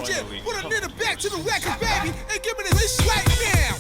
DJ, put a nigga back to the record, baby, and give me this right now.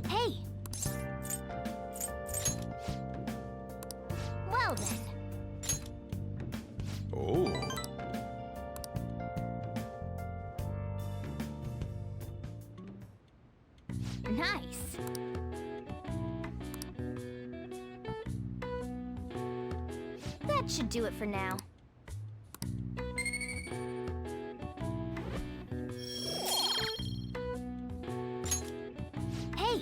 Hey! Well then. Oh. Nice. That should do it for now. Hey!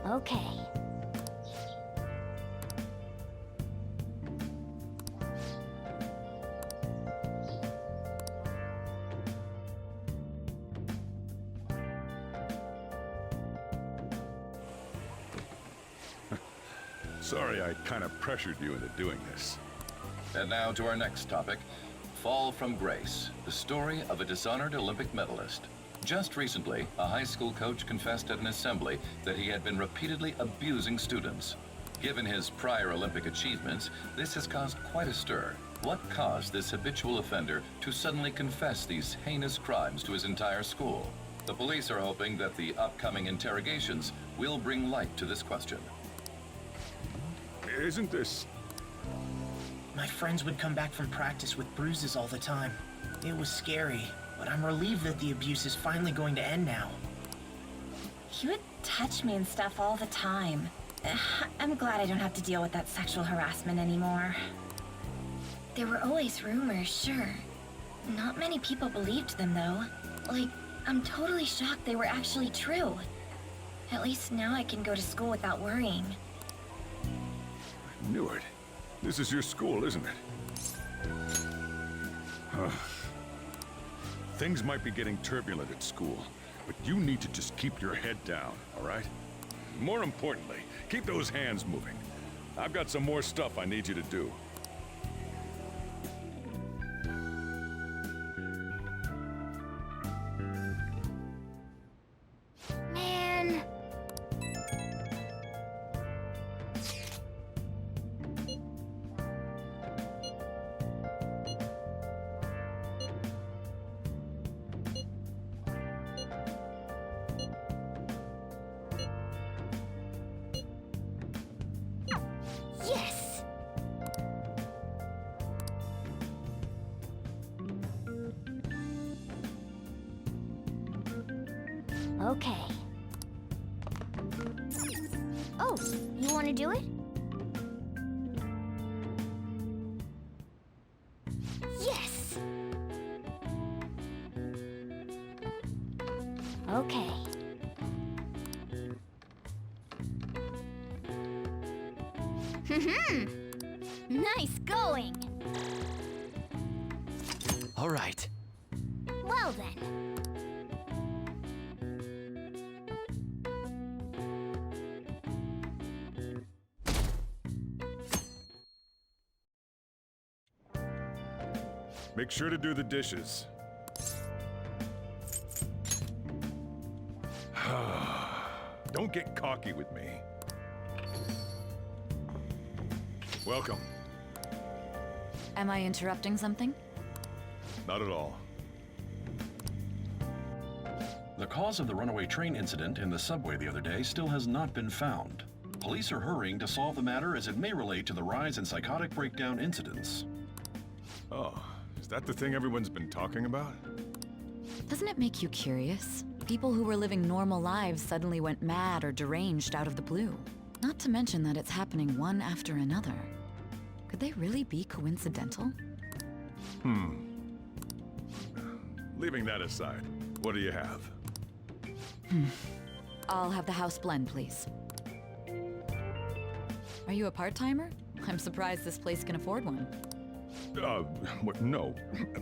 Okay. Sorry I kind of pressured you into doing this. And now to our next topic, Fall from Grace, the story of a dishonored Olympic medalist. Just recently, a high school coach confessed at an assembly that he had been repeatedly abusing students. Given his prior Olympic achievements, this has caused quite a stir. What caused this habitual offender to suddenly confess these heinous crimes to his entire school? The police are hoping that the upcoming interrogations will bring light to this question. Isn't this... My friends would come back from practice with bruises all the time. It was scary, but I'm relieved that the abuse is finally going to end now. He would touch me and stuff all the time. I'm glad I don't have to deal with that sexual harassment anymore. There were always rumors, sure. Not many people believed them, though. Like, I'm totally shocked they were actually true. At least now I can go to school without worrying. I knew it. This is your school, isn't it? Things might be getting turbulent at school, but you need to just keep your head down, all right? More importantly, keep those hands moving. I've got some more stuff I need you to do. Man. Yes! Okay. Oh, you want to do it? Yes! Okay. Nice going! All right. Well then. Make sure to do the dishes. Don't get cocky with me. Welcome. Am I interrupting something? Not at all. The cause of the runaway train incident in the subway the other day still has not been found. Police are hurrying to solve the matter as it may relate to the rise in psychotic breakdown incidents. Oh, is Is that the thing everyone's been talking about? Doesn't it make you curious? People who were living normal lives suddenly went mad or deranged out of the blue. Not to mention that it's happening one after another. Could they really be coincidental? Leaving that aside, what do you have? I'll have the house blend, please. Are you a part-timer? I'm surprised this place can afford one. What? No,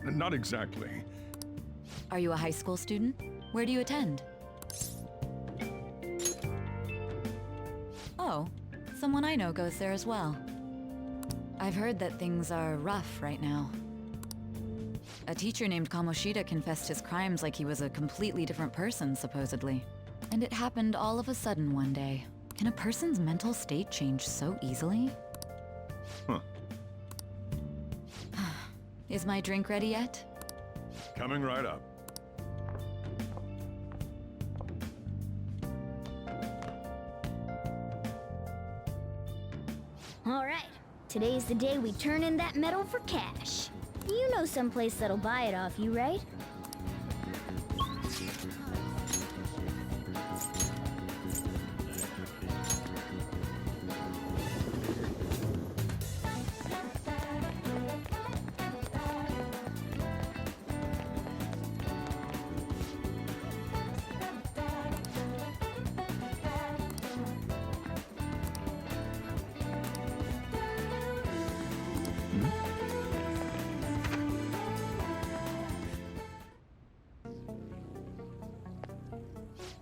not exactly. Are you a high school student? Where do you attend? Oh, someone I know goes there as well. I've heard that things are rough right now. A teacher named Kamoshida confessed his crimes like he was a completely different person, supposedly. And it happened all of a sudden one day. Can a person's mental state change so easily? Huh. Is my drink ready yet? Coming right up. All right. Today's the day we turn in that metal for cash. You know someplace that'll buy it off you, right?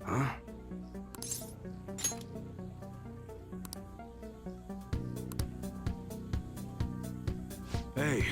Huh? Hey.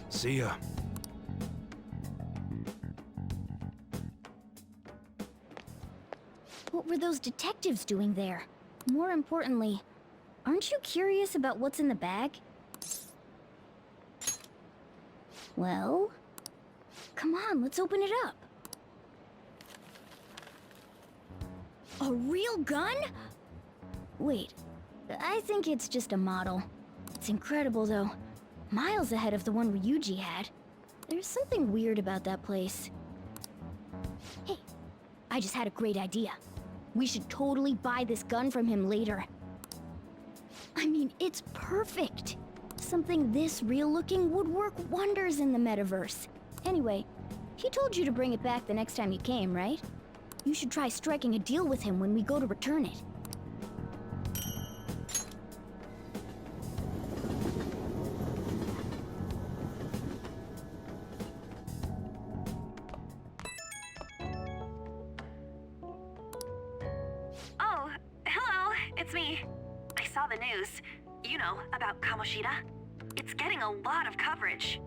See ya. What were those detectives doing there? More importantly, aren't you curious about what's in the bag? Well, come on, let's open it up. A real gun? Wait, I think it's just a model. It's incredible, though. Miles ahead of the one Ryuji had. There's something weird about that place. Hey, I just had a great idea. We should totally buy this gun from him later. I mean, it's perfect. Something this real-looking would work wonders in the metaverse. Anyway, he told you to bring it back the next time you came, right? You should try striking a deal with him when we go to return it. Oh, hello, it's me. I saw the news. You know, about Kamoshida. It's getting a lot of coverage.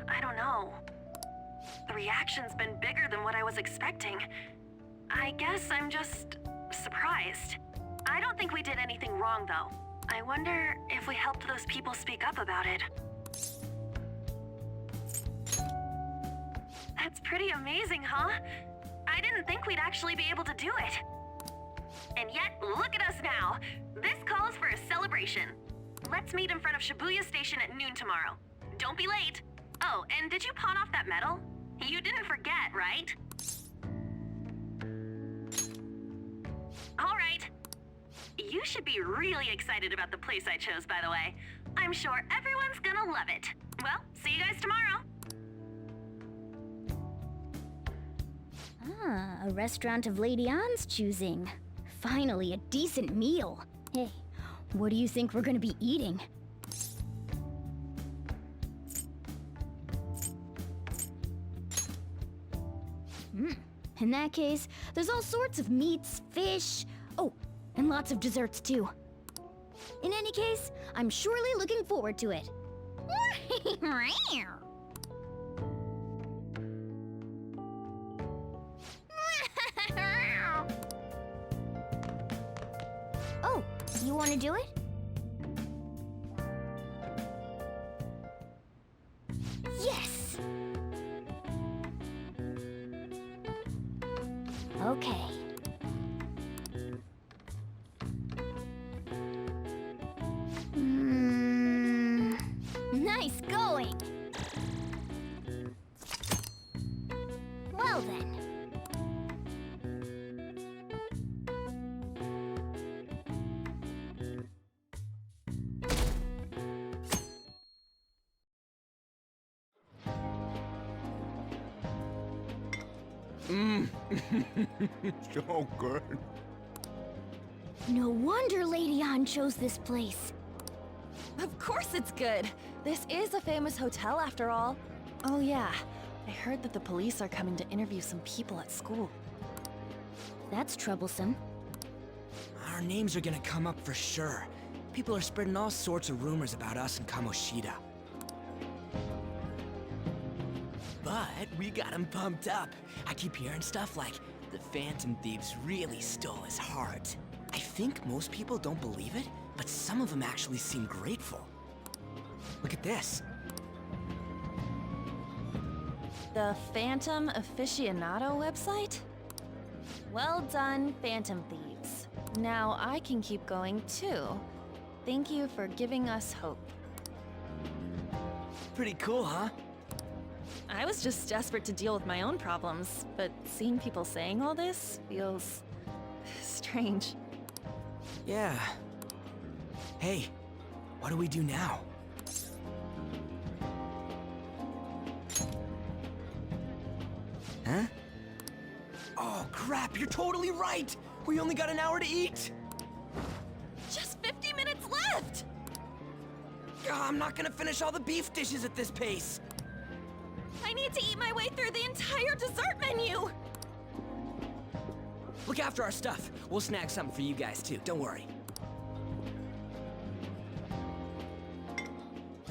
I don't know. The reaction's been bigger than what I was expecting. I guess I'm just surprised. I don't think think we did anything wrong, though. I wonder if we helped those people speak up about it. That's pretty amazing, huh? I didn't think we'd actually be able to do it. And yet, look at us now. This calls for a celebration. Let's meet in front of Shibuya Station at noon tomorrow. Don't be late. Oh, and did you pawn off that medal? You didn't forget, right? All right. You should be really excited about the place I chose, by the way. I'm sure everyone's gonna love it. Well, see you guys tomorrow. Ah, a restaurant of Lady Ann's choosing. Finally, a decent meal. Hey, what do you think we're gonna be eating? In that case, there's all sorts of meats, fish, oh, and lots of desserts too. In any case, I'm surely looking forward to it. Oh, you want to do it? Yes! Okay. Nice going! Well then. So good. No wonder Lady Ann chose this place. Of course it's good. This is a famous hotel after all. Oh yeah, I heard that the police are coming to interview some people at school. That's troublesome. Our names are gonna come up for sure. People are spreading all sorts of rumors about us and Kamoshida. But we got him pumped up. I keep hearing stuff like, the Phantom Thieves really stole his heart. I think most people don't believe it, but some of them actually seem grateful. Look at this. The Phantom Aficionado website? Well done, Phantom Thieves. Now I can keep going too. Thank you for giving us hope. Pretty cool, huh? I was just desperate to deal with my own problems, but seeing people saying all this feels strange. Yeah. Hey, what do we do now? Huh? Oh crap, you're totally right! We only got an hour to eat! Just 50 minutes left! I'm not gonna finish all the beef dishes at this pace! I need to eat my way through the entire dessert menu! Look after our stuff. We'll snag something for you guys too, don't worry.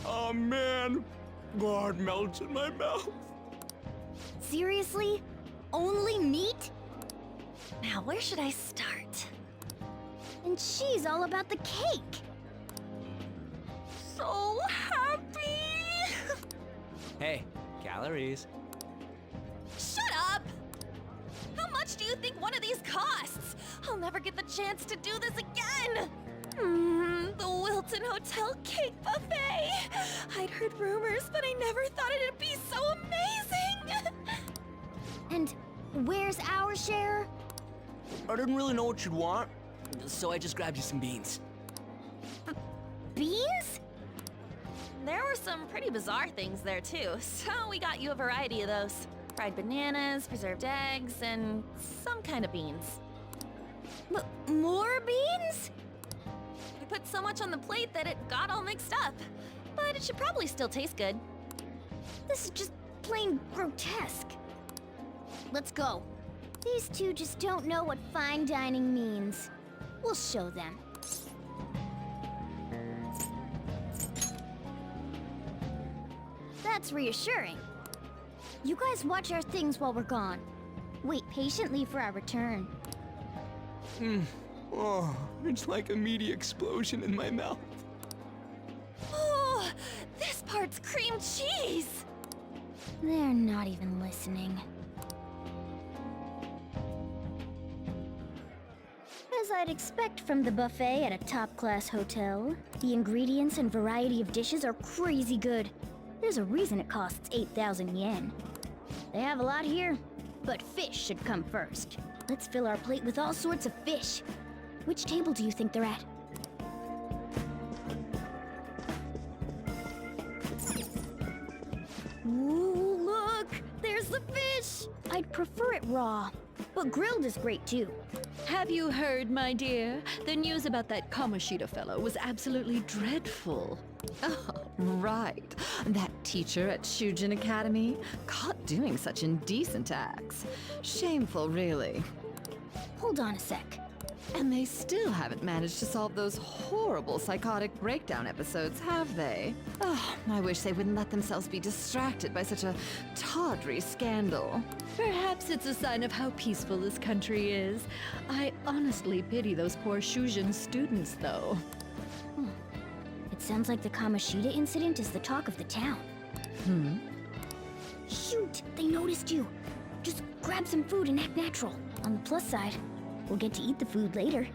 Oh man, blood melts in my mouth. Seriously? Only meat? Now, where should I start? And she's all about the cake. So happy! Hey, calories. Shut up! How much do you think one of these costs? I'll never get the chance to do this again! The Wilton Hotel Cake Buffet! I'd heard rumors, but I never thought it'd be so amazing! And where's our share? I didn't really know what you'd want, so I just grabbed you some beans. Beans? There were some pretty bizarre things there too, so we got you a variety of those. Fried bananas, preserved eggs, and some kind of beans. More beans? We put so much on the plate that it got all mixed up. But it should probably still taste good. This is just plain grotesque. Let's go. These two just don't know what fine dining means. We'll show them. That's reassuring. You guys watch our things while we're gone. Wait patiently for our return. Oh, it's like a meaty explosion in my mouth. Oh, this part's cream cheese! They're not even listening. As I'd expect from the buffet at a top-class hotel, the ingredients and variety of dishes are crazy good. There's a reason it costs 8,000 yen. They have a lot here, but fish should come first. Let's fill our plate with all sorts of fish. Which table do you think they're at? Ooh, look! There's the fish! I'd prefer it raw, but grilled is great too. Have you heard, my dear? The news about that Kamoshida fellow was absolutely dreadful. Oh, right. That teacher at Shujin Academy, caught doing such indecent acts. Shameful, really. Hold on a sec. And they still haven't managed to solve those horrible psychotic breakdown episodes, have they? Oh, I wish they wouldn't let themselves be distracted by such a tawdry scandal. Perhaps it's a sign of how peaceful this country is. I honestly pity those poor Shujin students, though. It sounds like the Kamoshida incident is the talk of the town. Shoot! They noticed you! Just grab some food and act natural. On the plus side, we'll get to eat the food later.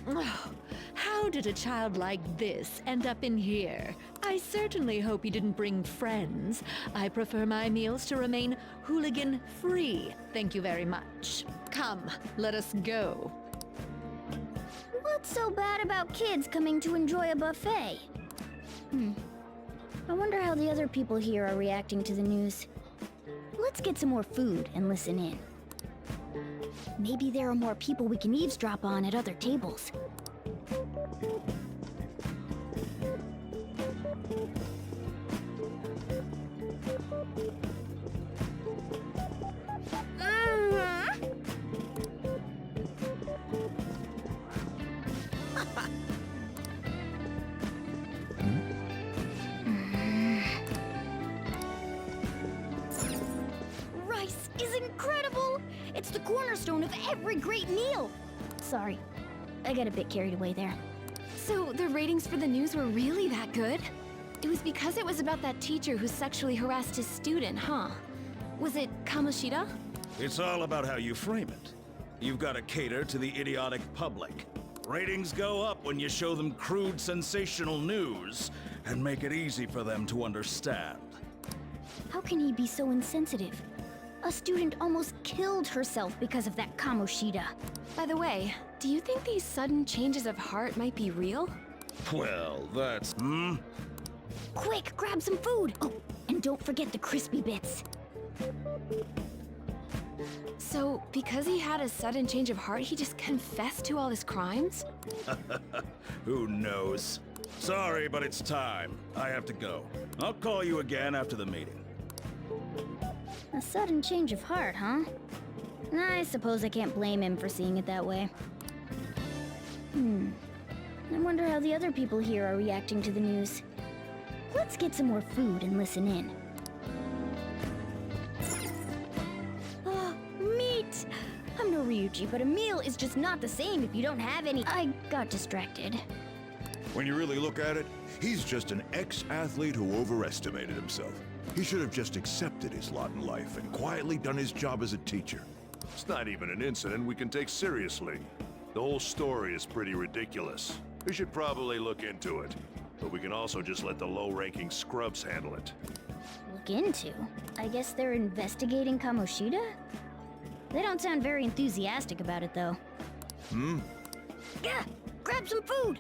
Oh, how did a child like this end up in here? I certainly hope he didn't bring friends. I prefer my meals to remain hooligan-free. Thank you very much. Come, let us go. What's so bad about kids coming to enjoy a buffet? I wonder how the other people here are reacting to the news. Let's get some more food and listen in. Maybe there are more people we can eavesdrop on at other tables. Rice is incredible! It's the cornerstone of every great meal! Sorry, I got a bit carried away there. So the ratings for the news were really that good? It was because it was about that teacher who sexually harassed his student, huh? Was it Kamoshida? It's all about how you frame it. You've got to cater to the idiotic public. Ratings go up when you show them crude, sensational news and make it easy for them to understand. How can he be so insensitive? A student almost killed herself because of that Kamoshida. By the way, do you think these sudden changes of heart might be real? Well, that's... Quick, grab some food! Oh, and don't forget the crispy bits. So, because he had a sudden change of heart, he just confessed to all his crimes? Who knows? Sorry, but it's time. I have to go. I'll call you again after the meeting. A sudden change of heart, huh? I suppose I can't blame him for seeing it that way. I wonder how the other people here are reacting to the news. Let's get some more food and listen in. Oh, meat! I'm no Ryuji, but a meal is just not the same if you don't have any. I got distracted. When you really look at it, he's just an ex-athlete who overestimated himself. He should have just accepted his lot in life and quietly done his job as a teacher. It's not even an incident we can take seriously. The whole story is pretty ridiculous. We should probably look into it. But we can also just let the low-ranking scrubs handle it. Look into? I guess they're investigating Kamoshida? They don't sound very enthusiastic about it, though. Yeah, grab some food!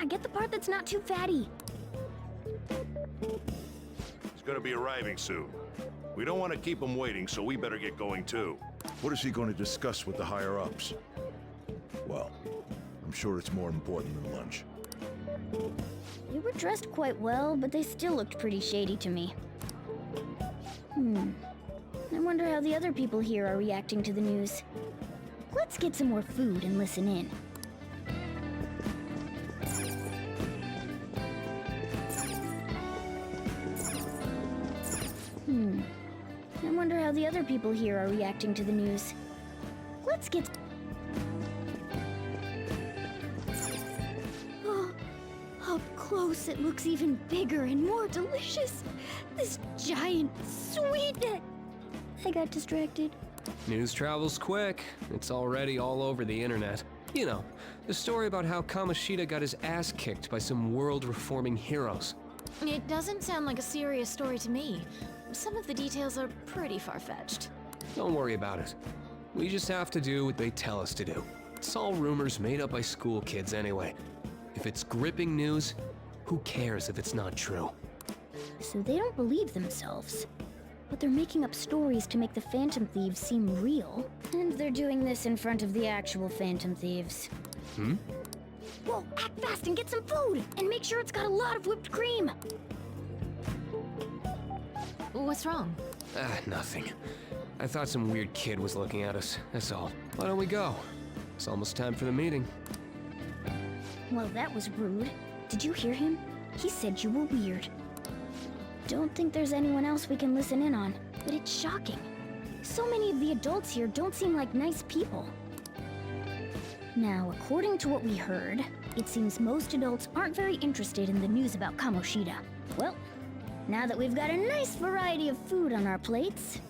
Get the part that's not too fatty. He's gonna be arriving soon. We don't want to keep him waiting, so we better get going too. What is he going to discuss with the higher-ups? Well, I'm sure it's more important than lunch. They were dressed quite well, but they still looked pretty shady to me. I wonder how the other people here are reacting to the news. Let's get some more food and listen in. I wonder how the other people here are reacting to the news. Let's get... close, it looks even bigger and more delicious. This giant sweet... I got distracted. News travels quick. It's already all over the internet. You know, the story about how Kamoshida got his ass kicked by some world-reforming heroes. It doesn't sound like a serious story to me. Some of the details are pretty far-fetched. Don't worry about it. We just have to do what they tell us to do. It's all rumors made up by school kids anyway. If it's gripping news, who cares if it's not true? So they don't believe themselves. But they're making up stories to make the Phantom Thieves seem real. And they're doing this in front of the actual Phantom Thieves. Whoa, act fast and get some food! And make sure it's got a lot of whipped cream! What's wrong? Nothing. I thought some weird kid was looking at us, that's all. Why don't we go? It's almost time for the meeting. Well, that was rude. Did you hear him? He said you were weird. Don't think there's anyone else we can listen in on, but it's shocking. So many of the adults here don't seem like nice people. Now, according to what we heard, it seems most adults aren't very interested in the news about Kamoshida. Well, now that we've got a nice variety of food on our plates,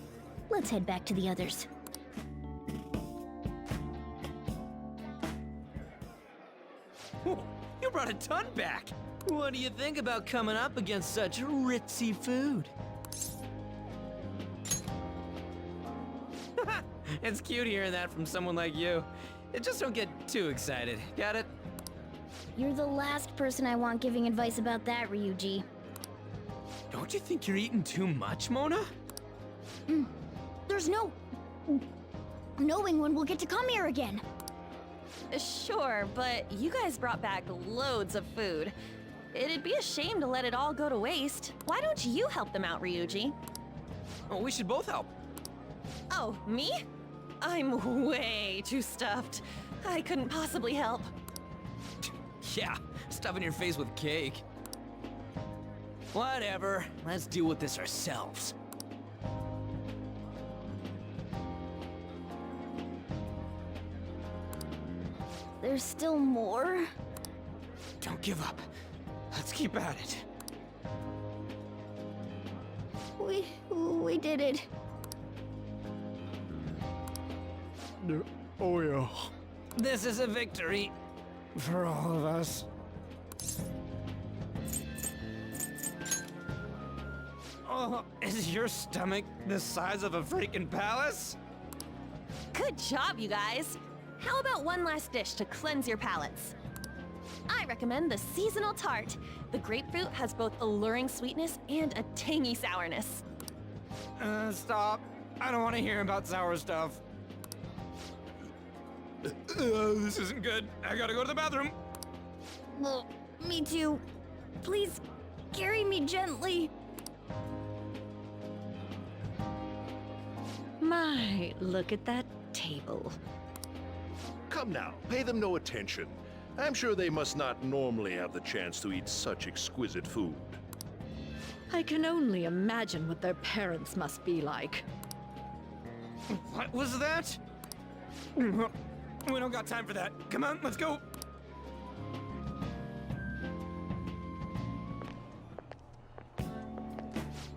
let's head back to the others. You brought a ton back! What do you think about coming up against such ritzy food? It's cute hearing that from someone like you. Just don't get too excited, got it? You're the last person I want giving advice about that, Ryuji. Don't you think you're eating too much, Mona? There's no... knowing when we'll get to come here again. Sure, but you guys brought back loads of food. It'd be a shame to let it all go to waste. Why don't you help them out, Ryuji? Oh, we should both help. Oh, me? I'm way too stuffed. I couldn't possibly help. Yeah, stuffing your face with cake. Whatever, let's deal with this ourselves. There's still more? Don't give up. Let's keep at it. We did it. Oh yeah. This is a victory for all of us. Oh, is your stomach the size of a freaking palace? Good job, you guys. How about one last dish to cleanse your palates? I recommend the seasonal tart. The grapefruit has both alluring sweetness and a tangy sourness. Stop. I don't want to hear about sour stuff. This isn't good. I gotta go to the bathroom. Well, me too. Please, carry me gently. My, look at that table. Come now, pay them no attention. I'm sure they must not normally have the chance to eat such exquisite food. I can only imagine what their parents must be like. What was that? We don't got time for that. Come on, let's go.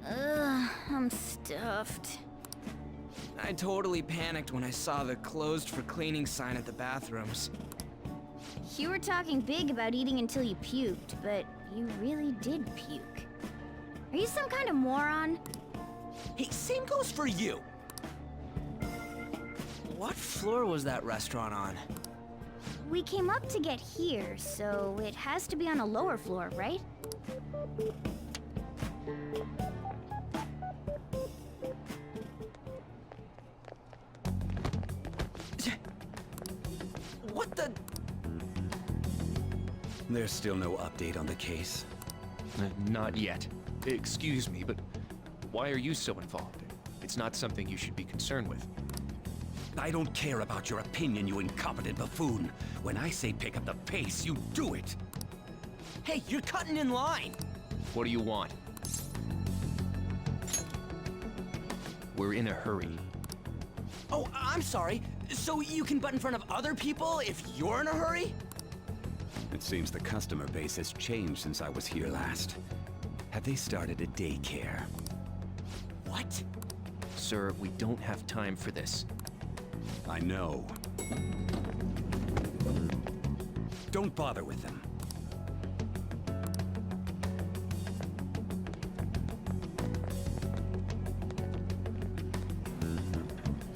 I'm stuffed. I totally panicked when I saw the closed for cleaning sign at the bathrooms. You were talking big about eating until you puked, but you really did puke. Are you some kind of moron? Hey, same goes for you. What floor was that restaurant on? We came up to get here, so it has to be on a lower floor, right? What the? There's still no update on the case. Not yet. Excuse me, but why are you so involved? It's not something you should be concerned with. I don't care about your opinion, you incompetent buffoon. When I say pick up the pace, you do it. Hey, you're cutting in line. What do you want? We're in a hurry. Oh, I'm sorry. So you can butt in front of other people if you're in a hurry? It seems the customer base has changed since I was here last. Have they started a daycare? What? Sir, we don't have time for this. I know. Don't bother with them.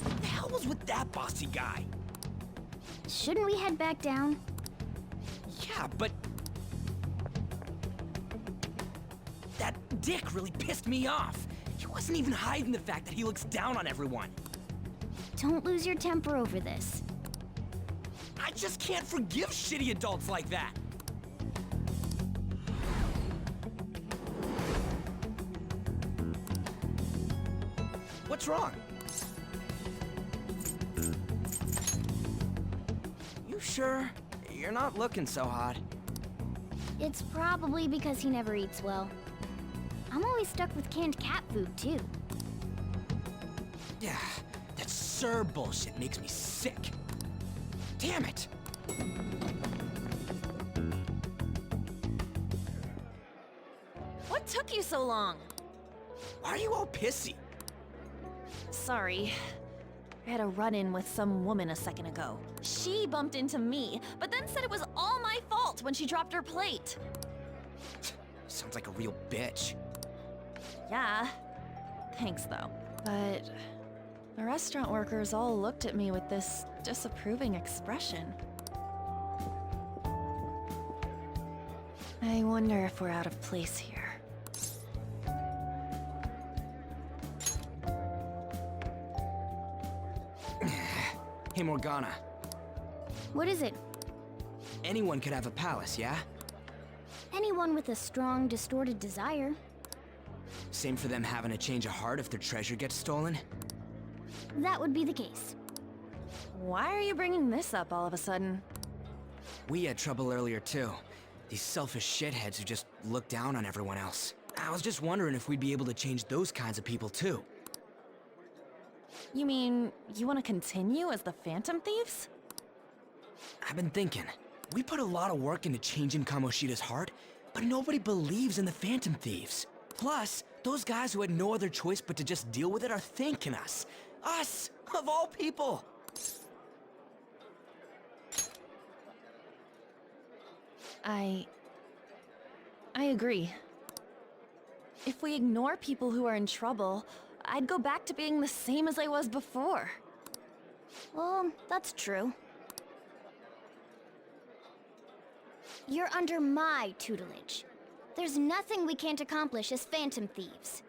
What the hell was with that bossy guy? Shouldn't we head back down? Yeah, but... that dick really pissed me off. He wasn't even hiding the fact that he looks down on everyone. Don't lose your temper over this. I just can't forgive shitty adults like that. What's wrong? You sure? You're not looking so hot. It's probably because he never eats well. I'm always stuck with canned cat food, too. Yeah, that Sir bullshit makes me sick. Damn it! What took you so long? Why are you all pissy? Sorry. I had a run-in with some woman a second ago. She bumped into me, but then said it was all my fault when she dropped her plate. Sounds like a real bitch. Yeah. Thanks, though. But the restaurant workers all looked at me with this disapproving expression. I wonder if we're out of place here. Hey, Morgana. What is it? Anyone could have a palace, yeah? Anyone with a strong, distorted desire. Same for them having a change of heart if their treasure gets stolen? That would be the case. Why are you bringing this up all of a sudden? We had trouble earlier, too. These selfish shitheads who just look down on everyone else. I was just wondering if we'd be able to change those kinds of people, too. You mean, you want to continue as the Phantom Thieves? I've been thinking. We put a lot of work into changing Kamoshida's heart, but nobody believes in the Phantom Thieves. Plus, those guys who had no other choice but to just deal with it are thanking us. Us, of all people! I agree. If we ignore people who are in trouble, I'd go back to being the same as I was before. Well, that's true. You're under my tutelage. There's nothing we can't accomplish as Phantom Thieves.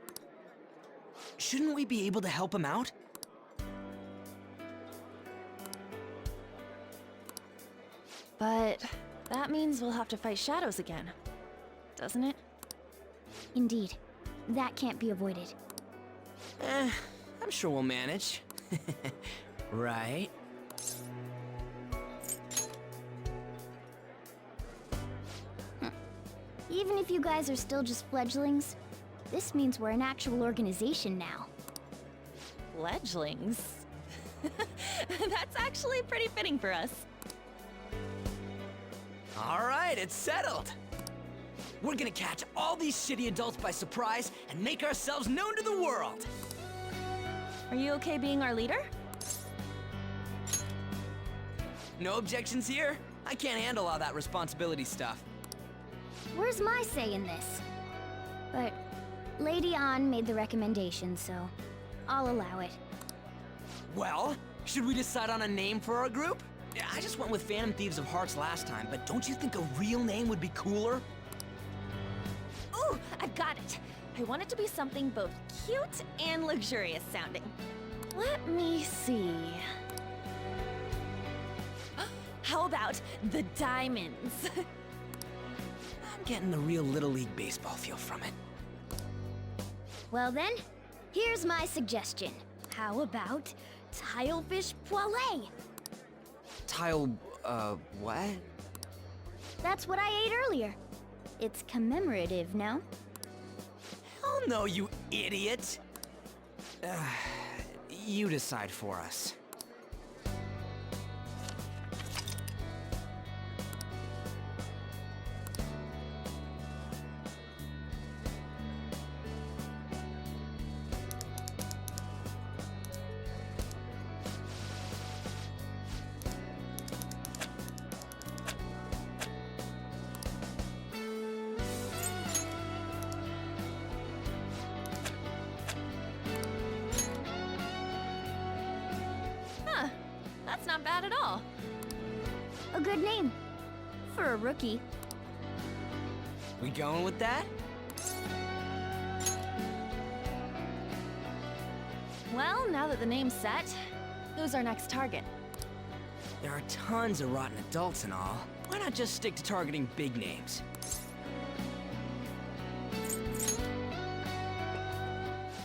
Shouldn't we be able to help him out? But that means we'll have to fight shadows again, doesn't it? Indeed. That can't be avoided. I'm sure we'll manage. Right? Even if you guys are still just fledglings, this means we're an actual organization now. Fledglings? That's actually pretty fitting for us. All right, it's settled. We're gonna catch all these shitty adults by surprise and make ourselves known to the world. Are you okay being our leader? No objections here? I can't handle all that responsibility stuff. Where's my say in this? But Lady An made the recommendation, so I'll allow it. Well, should we decide on a name for our group? I just went with Phantom Thieves of Hearts last time, but don't you think a real name would be cooler? Ooh, I've got it. I want it to be something both cute and luxurious sounding. Let me see. How about the Diamonds? I'm getting the real Little League Baseball feel from it. Well then, here's my suggestion. How about Tilefish Poêlée? What? That's what I ate earlier. It's commemorative, no? Hell no, you idiot! You decide for us. bad at all. A good name. For a rookie. We going with that? Well, now that the name's set, who's our next target? There are tons of rotten adults and all. Why not just stick to targeting big names?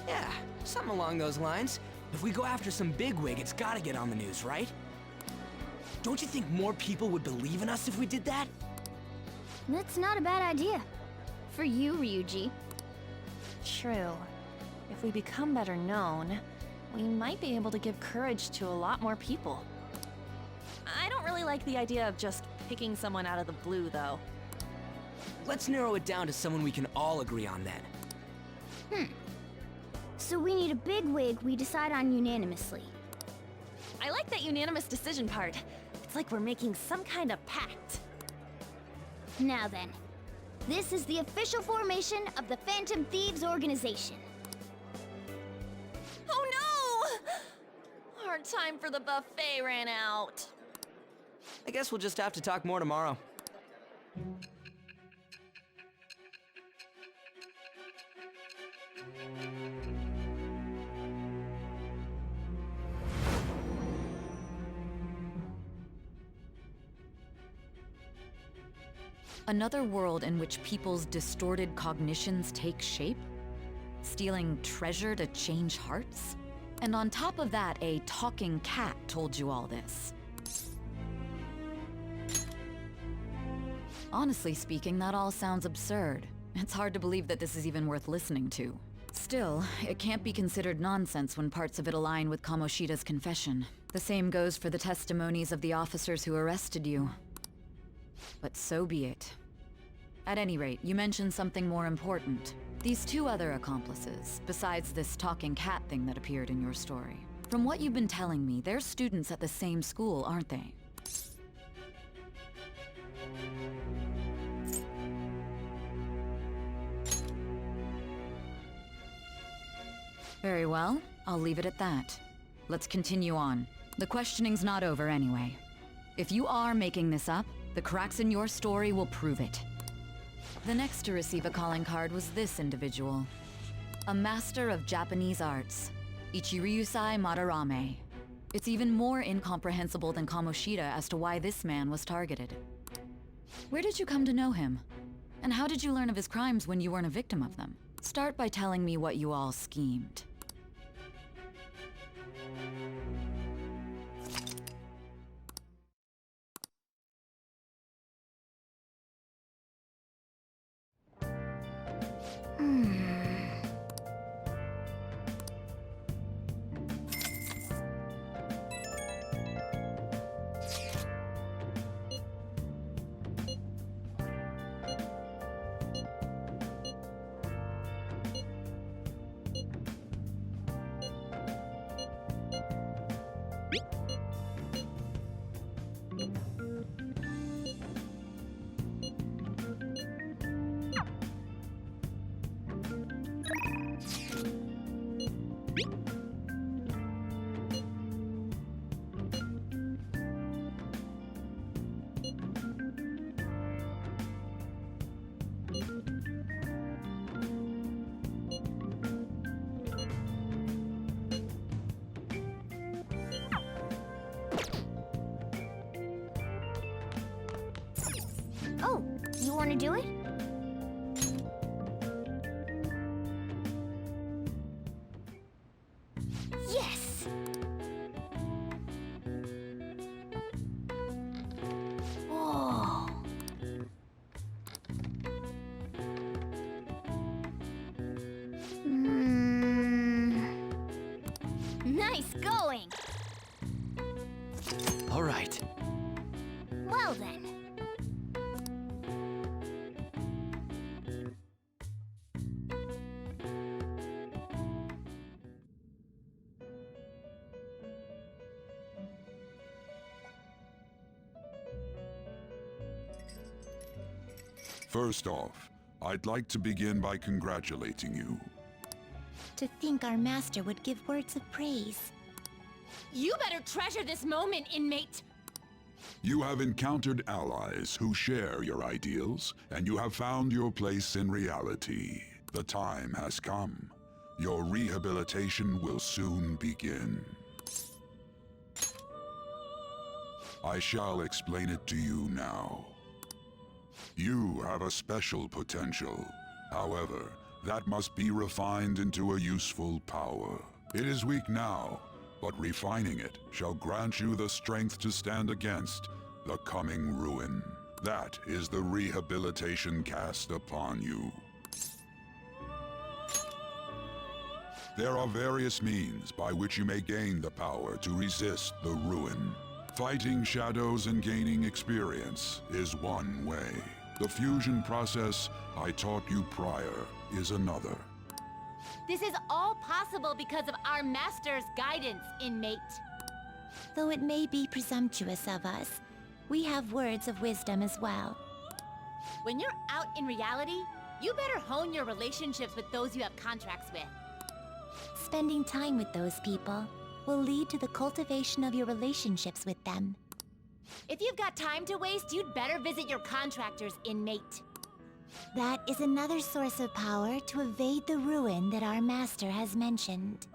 Yeah, something along those lines. If we go after some bigwig, it's gotta get on the news, right? Don't you think more people would believe in us if we did that? That's not a bad idea. For you, Ryuji. True. If we become better known, we might be able to give courage to a lot more people. I don't really like the idea of just picking someone out of the blue, though. Let's narrow it down to someone we can all agree on then. So we need a bigwig we decide on unanimously. I like that unanimous decision part. It's like we're making some kind of pact. Now then, this is the official formation of the Phantom Thieves organization. Oh no! Our time for the buffet ran out. I guess we'll just have to talk more tomorrow. Another world in which people's distorted cognitions take shape? Stealing treasure to change hearts? And on top of that, a talking cat told you all this. Honestly speaking, that all sounds absurd. It's hard to believe that this is even worth listening to. Still, it can't be considered nonsense when parts of it align with Kamoshida's confession. The same goes for the testimonies of the officers who arrested you. But so be it. At any rate, you mentioned something more important. These two other accomplices, besides this talking cat thing that appeared in your story. From what you've been telling me, they're students at the same school, aren't they? Very well, I'll leave it at that. Let's continue on. The questioning's not over anyway. If you are making this up, the cracks in your story will prove it. The next to receive a calling card was this individual. A master of Japanese arts, Ichiryusai Madarame. It's even more incomprehensible than Kamoshida as to why this man was targeted. Where did you come to know him? And how did you learn of his crimes when you weren't a victim of them? Start by telling me what you all schemed. Oh, you want to do it? Yes! Whoa. Nice going! All right. Well then. First off, I'd like to begin by congratulating you. To think our master would give words of praise. You better treasure this moment, inmate! You have encountered allies who share your ideals, and you have found your place in reality. The time has come. Your rehabilitation will soon begin. I shall explain it to you now. You have a special potential. However, that must be refined into a useful power. It is weak now, but refining it shall grant you the strength to stand against the coming ruin. That is the rehabilitation cast upon you. There are various means by which you may gain the power to resist the ruin. Fighting shadows and gaining experience is one way. The fusion process I taught you prior is another. This is all possible because of our master's guidance, inmate. Though it may be presumptuous of us, we have words of wisdom as well. When you're out in reality, you better hone your relationships with those you have contracts with. Spending time with those people will lead to the cultivation of your relationships with them. If you've got time to waste, you'd better visit your contractors, inmate. That is another source of power to evade the ruin that our master has mentioned.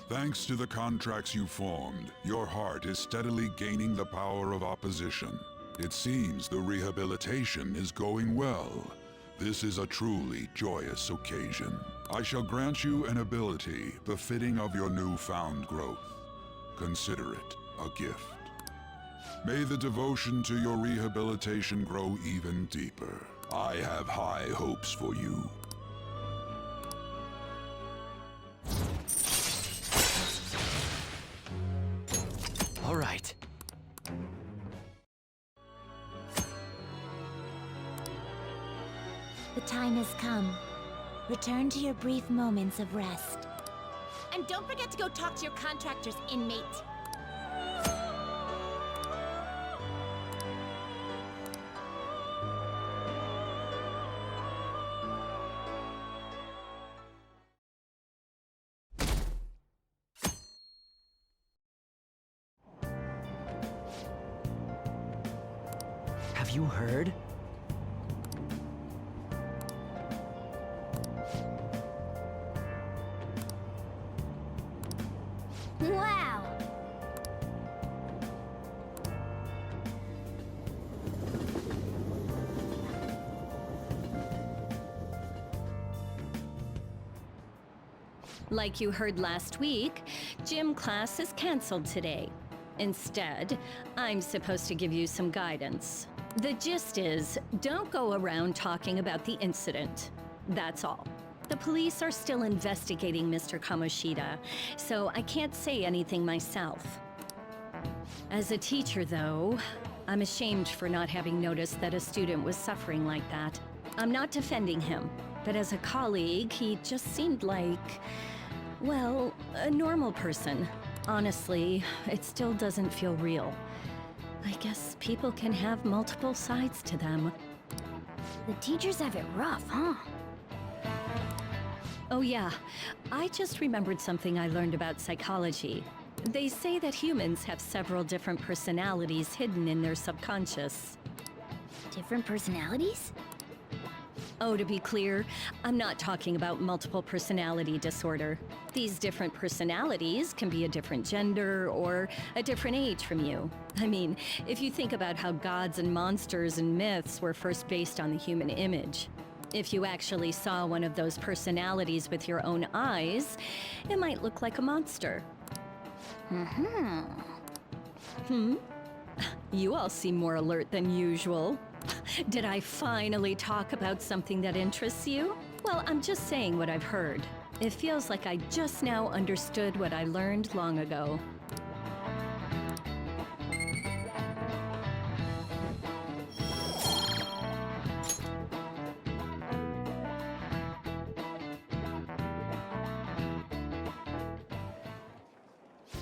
Thanks to the contracts you formed, your heart is steadily gaining the power of opposition. It seems the rehabilitation is going well. This is a truly joyous occasion. I shall grant you an ability befitting of your newfound growth. Consider it a gift. May the devotion to your rehabilitation grow even deeper. I have high hopes for you. All right. The time has come. Return to your brief moments of rest. And don't forget to go talk to your contractors, inmate. Have you heard? Wow! Like you heard last week, gym class is canceled today. Instead, I'm supposed to give you some guidance. The gist is, don't go around talking about the incident. That's all. The police are still investigating Mr. Kamoshida, so I can't say anything myself. As a teacher, though, I'm ashamed for not having noticed that a student was suffering like that. I'm not defending him, but as a colleague, he just seemed like, well, a normal person. Honestly, it still doesn't feel real. I guess people can have multiple sides to them. The teachers have it rough, huh? Oh yeah, I just remembered something I learned about psychology. They say that humans have several different personalities hidden in their subconscious. Different personalities? Oh, to be clear, I'm not talking about multiple personality disorder. These different personalities can be a different gender or a different age from you. I mean, if you think about how gods and monsters and myths were first based on the human image. If you actually saw one of those personalities with your own eyes, it might look like a monster. You all seem more alert than usual. Did I finally talk about something that interests you? Well, I'm just saying what I've heard. It feels like I just now understood what I learned long ago.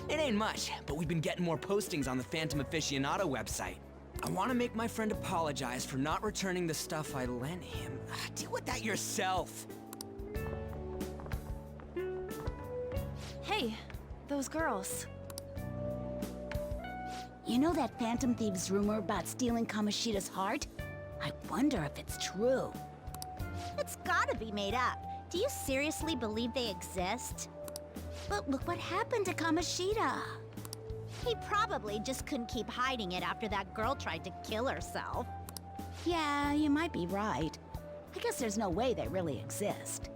It ain't much, but we've been getting more postings on the Phantom Aficionado website. I want to make my friend apologize for not returning the stuff I lent him. Deal with that yourself. Hey, those girls. You know that Phantom Thieves rumor about stealing Kamoshida's heart? I wonder if it's true. It's gotta be made up. Do you seriously believe they exist? But look what happened to Kamoshida. He probably just couldn't keep hiding it after that girl tried to kill herself. Yeah, you might be right. I guess there's no way they really exist.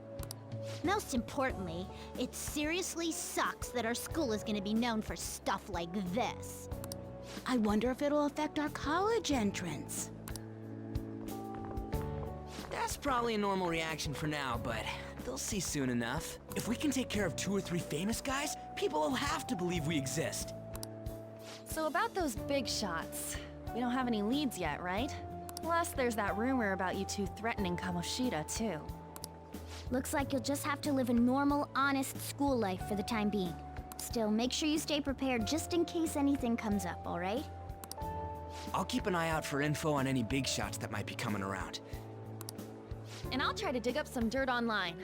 Most importantly, it seriously sucks that our school is gonna be known for stuff like this. I wonder if it'll affect our college entrance. That's probably a normal reaction for now, but they'll see soon enough. If we can take care of 2 or 3 famous guys, people will have to believe we exist. So about those big shots, we don't have any leads yet, right? Plus, there's that rumor about you two threatening Kamoshida, too. Looks like you'll just have to live a normal, honest school life for the time being. Still, make sure you stay prepared just in case anything comes up, alright? I'll keep an eye out for info on any big shots that might be coming around. And I'll try to dig up some dirt online.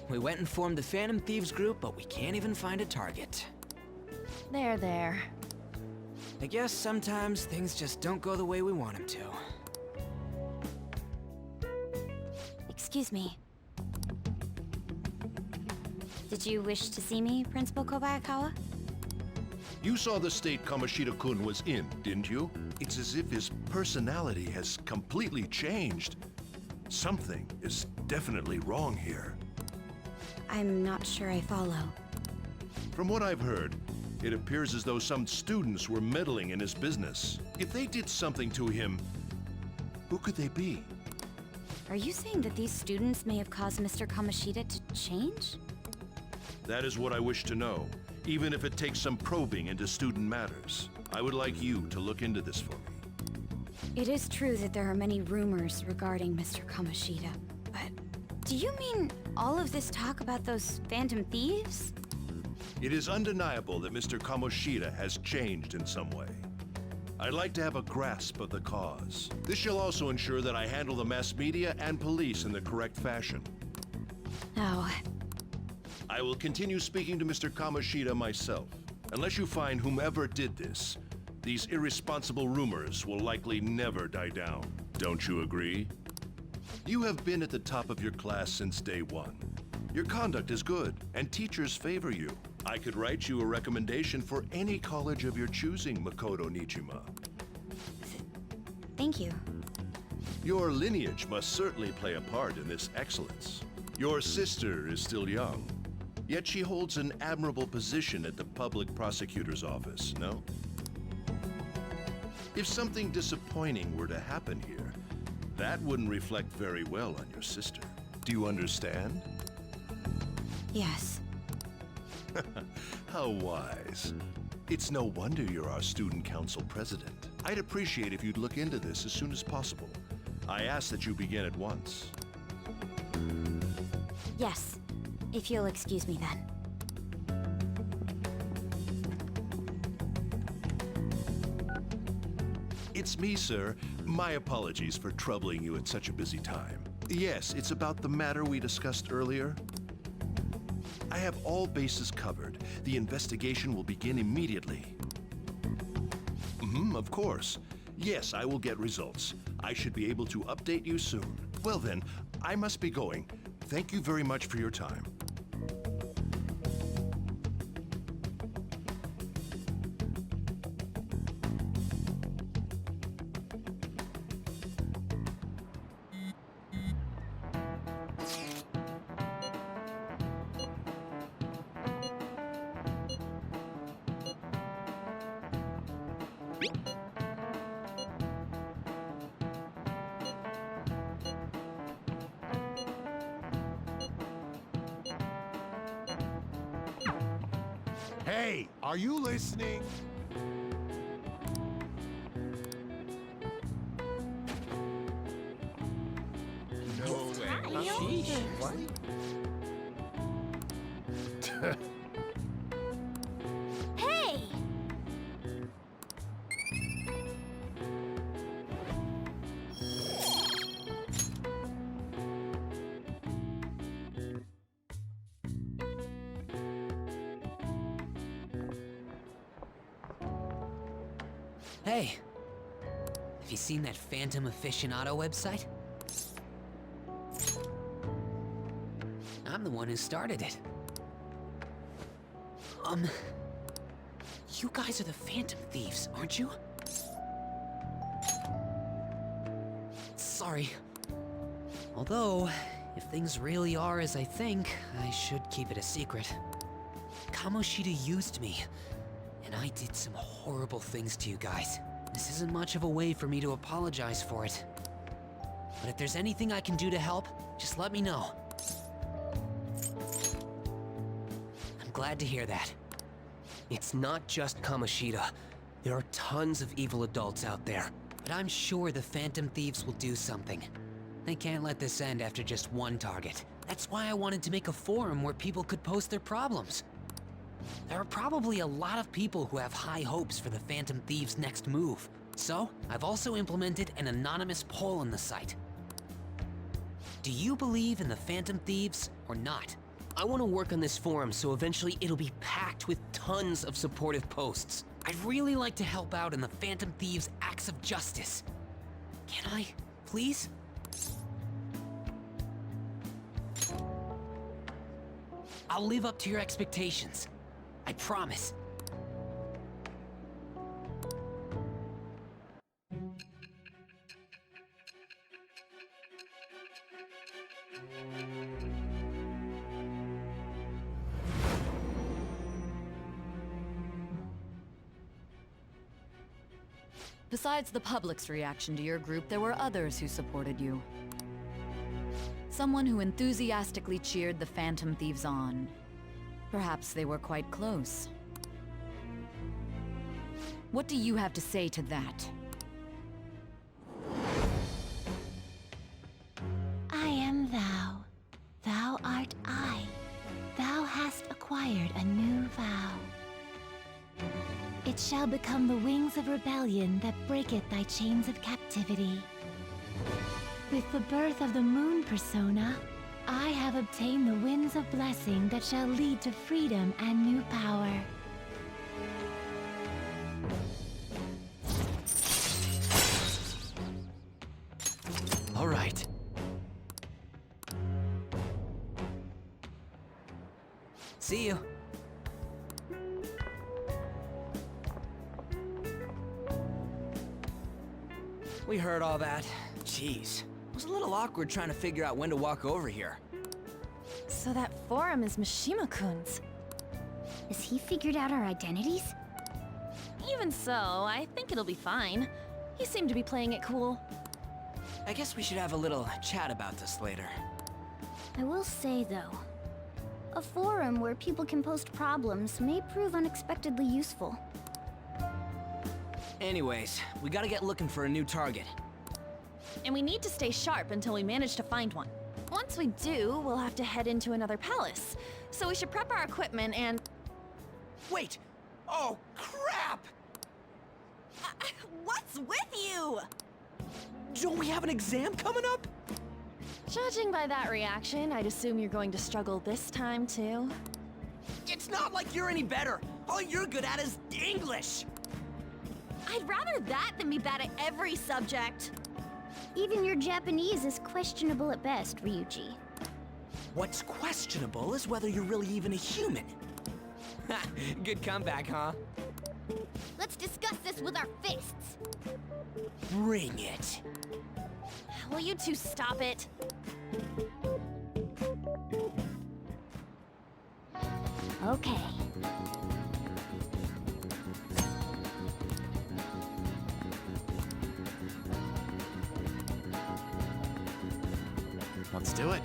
We went and formed the Phantom Thieves group, but we can't even find a target. There. I guess sometimes things just don't go the way we want them to. Excuse me. Did you wish to see me, Principal Kobayakawa? You saw the state Kamoshida-kun was in, didn't you? It's as if his personality has completely changed. Something is definitely wrong here. I'm not sure I follow. From what I've heard, it appears as though some students were meddling in his business. If they did something to him, who could they be? Are you saying that these students may have caused Mr. Kamoshida to change? That is what I wish to know, even if it takes some probing into student matters. I would like you to look into this for me. It is true that there are many rumors regarding Mr. Kamoshida, but do you mean all of this talk about those Phantom Thieves? It is undeniable that Mr. Kamoshida has changed in some way. I'd like to have a grasp of the cause. This shall also ensure that I handle the mass media and police in the correct fashion. Oh. I will continue speaking to Mr. Kamoshida myself. Unless you find whomever did this, these irresponsible rumors will likely never die down. Don't you agree? You have been at the top of your class since day one. Your conduct is good, and teachers favor you. I could write you a recommendation for any college of your choosing, Makoto Nijima. Thank you. Your lineage must certainly play a part in this excellence. Your sister is still young, yet she holds an admirable position at the public prosecutor's office, no? If something disappointing were to happen here, that wouldn't reflect very well on your sister. Do you understand? Yes. How wise. It's no wonder you're our student council president. I'd appreciate if you'd look into this as soon as possible. I ask that you begin at once. Yes. If you'll excuse me then. It's me, sir. My apologies for troubling you at such a busy time. Yes, it's about the matter we discussed earlier. I have all bases covered. The investigation will begin immediately. Of course. Yes, I will get results. I should be able to update you soon. Well then, I must be going. Thank you very much for your time. Hey, are you listening? No way. Sheesh. What? Hey! Hey, have you seen that Phantom Aficionado website? I'm the one who started it. You guys are the Phantom Thieves, aren't you? Sorry. Although, if things really are as I think, I should keep it a secret. Kamoshida used me, and I did some horrible things to you guys. This isn't much of a way for me to apologize for it. But if there's anything I can do to help, just let me know. I'm glad to hear that. It's not just Kamoshida. There are tons of evil adults out there. But I'm sure the Phantom Thieves will do something. They can't let this end after just one target. That's why I wanted to make a forum where people could post their problems. There are probably a lot of people who have high hopes for the Phantom Thieves' next move. So, I've also implemented an anonymous poll on the site. Do you believe in the Phantom Thieves or not? I want to work on this forum so eventually it'll be packed with tons of supportive posts. I'd really like to help out in the Phantom Thieves' acts of justice. Can I, please? I'll live up to your expectations. I promise. Besides the public's reaction to your group, there were others who supported you. Someone who enthusiastically cheered the Phantom Thieves on. Perhaps they were quite close. What do you have to say to that? I am thou. Thou art I. Thou hast acquired a new vow. It shall become the wings of rebellion that breaketh thy chains of captivity. With the birth of the moon persona, I have obtained the winds of blessing that shall lead to freedom and new power. All right. See you. We heard all that. Jeez. It was a little awkward trying to figure out when to walk over here. So that forum is Mishima-kun's. Has he figured out our identities? Even so, I think it'll be fine. He seemed to be playing it cool. I guess we should have a little chat about this later. I will say, though, a forum where people can post problems may prove unexpectedly useful. Anyways, we gotta get looking for a new target. And we need to stay sharp until we manage to find one. Once we do, we'll have to head into another palace. So we should prep our equipment and... Wait! Oh, crap! What's with you? Don't we have an exam coming up? Judging by that reaction, I'd assume you're going to struggle this time, too. It's not like you're any better. All you're good at is English. I'd rather that than be bad at every subject. Even your Japanese is questionable at best, Ryuji. What's questionable is whether you're really even a human. Good comeback, huh? Let's discuss this with our fists. Bring it. Will you two stop it? Okay. Let's do it.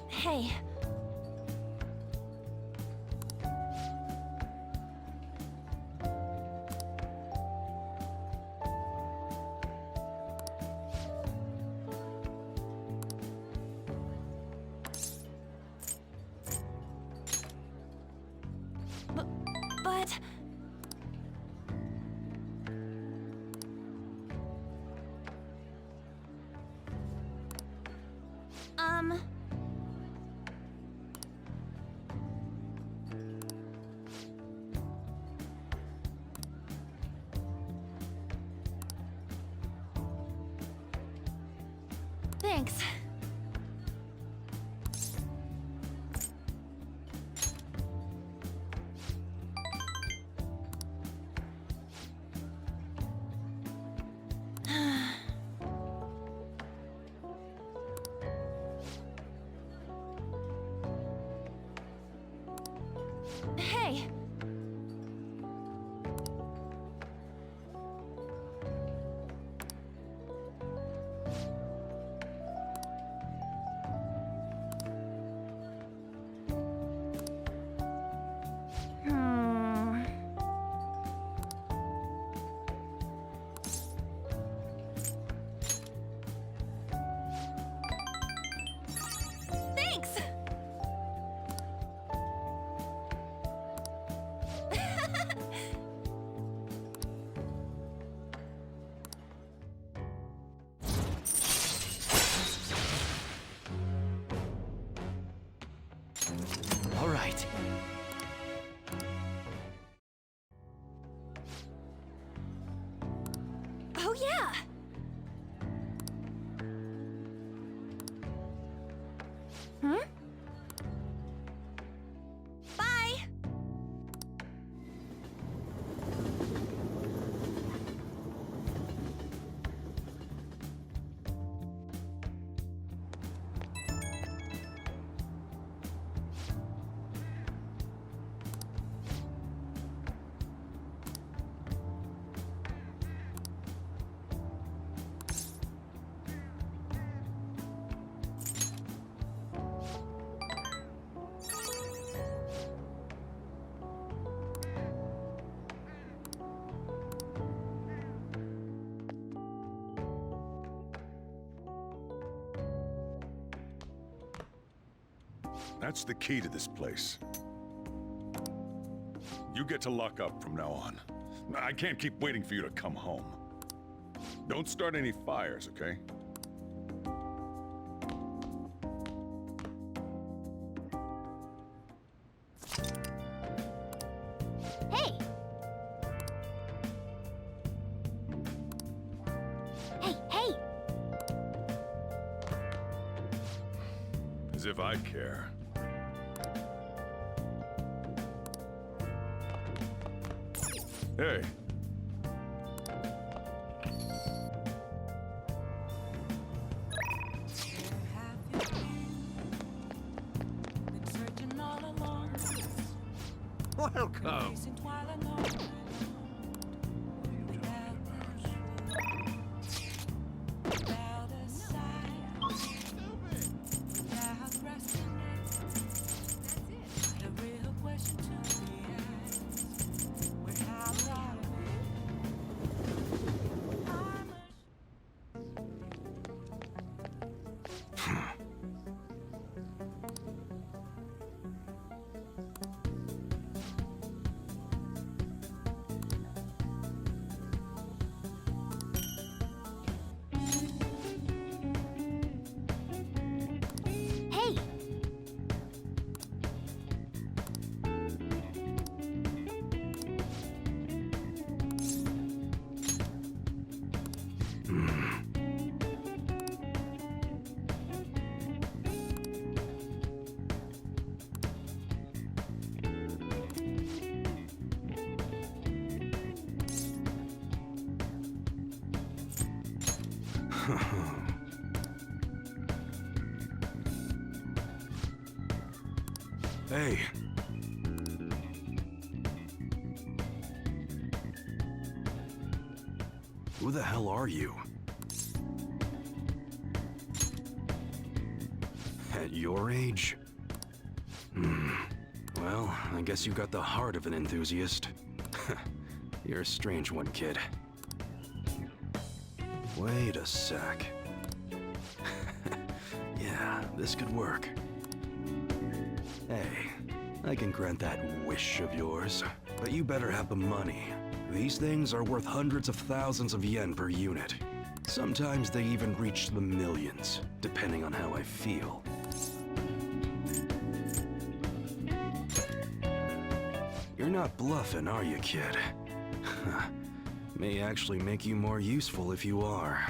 Hey. But... Thanks. Hey. Thanks! All right. Oh yeah! Hmm? Bye! That's the key to this place. You get to lock up from now on. I can't keep waiting for you to come home. Don't start any fires, okay? Hey! Hey, hey! As if I care. Hey. Welcome. Hey. Who the hell are you? At your age? Well, I guess you got the heart of an enthusiast. You're a strange one, kid. Wait a sec. Yeah, this could work. Hey, I can grant that wish of yours, but you better have the money. These things are worth hundreds of thousands of yen per unit. Sometimes they even reach the millions, depending on how I feel. You're not bluffing, are you, kid? May actually make you more useful if you are.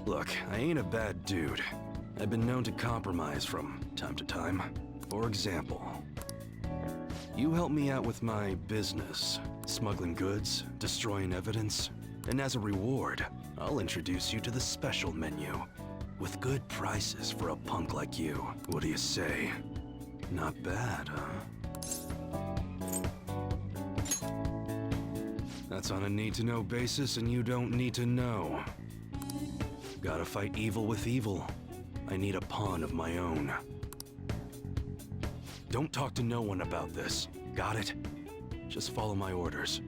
Look, I ain't a bad dude. I've been known to compromise from time to time. For example, you help me out with my business, smuggling goods, destroying evidence, and as a reward, I'll introduce you to the special menu, with good prices for a punk like you. What do you say? Not bad, huh? That's on a need-to-know basis, and you don't need to know. Gotta fight evil with evil. I need a pawn of my own. Don't talk to no one about this. Got it? Just follow my orders.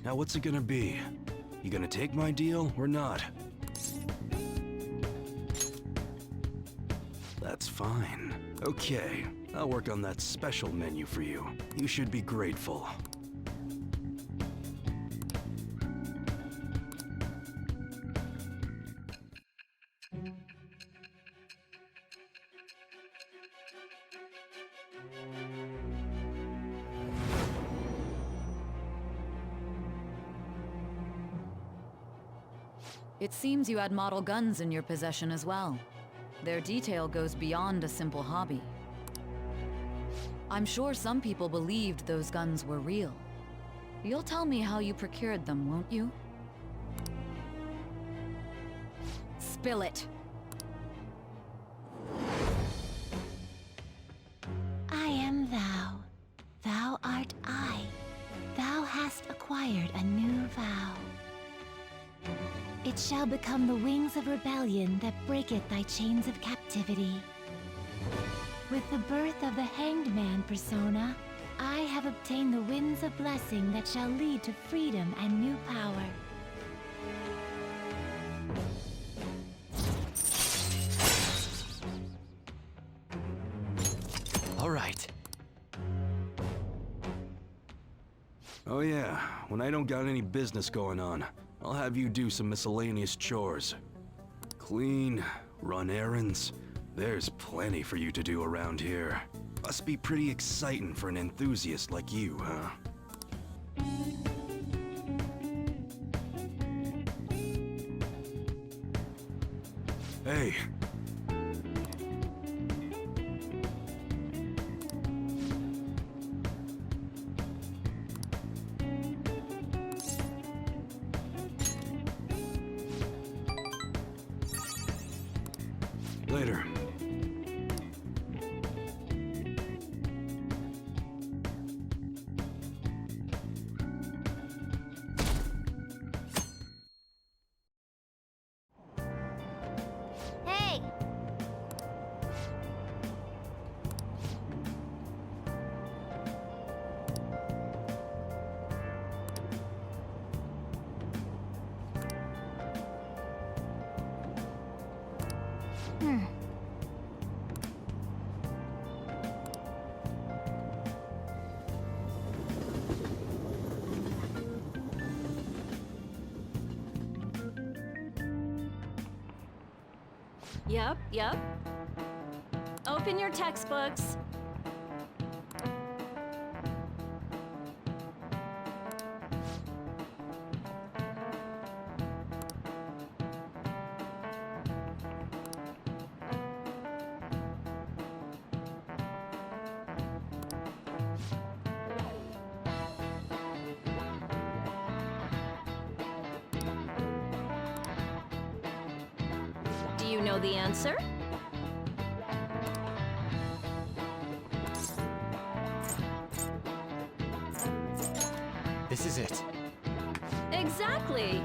Now what's it gonna be? You gonna take my deal or not? That's fine. Okay, I'll work on that special menu for you. You should be grateful. It seems you had model guns in your possession as well. Their detail goes beyond a simple hobby. I'm sure some people believed those guns were real. You'll tell me how you procured them, won't you? Spill it. I am thou. Thou art I. Thou hast acquired a new vow. It shall become the wings of rebellion that breaketh thy chains of captivity. With the birth of the Hanged Man persona, I have obtained the winds of blessing that shall lead to freedom and new power. All right. Oh yeah, when I don't got any business going on, I'll have you do some miscellaneous chores. Clean, run errands. There's plenty for you to do around here. Must be pretty exciting for an enthusiast like you, huh? Hey. Later. Hey! Yep. Open your textbooks. you know the answer. This is it. Exactly.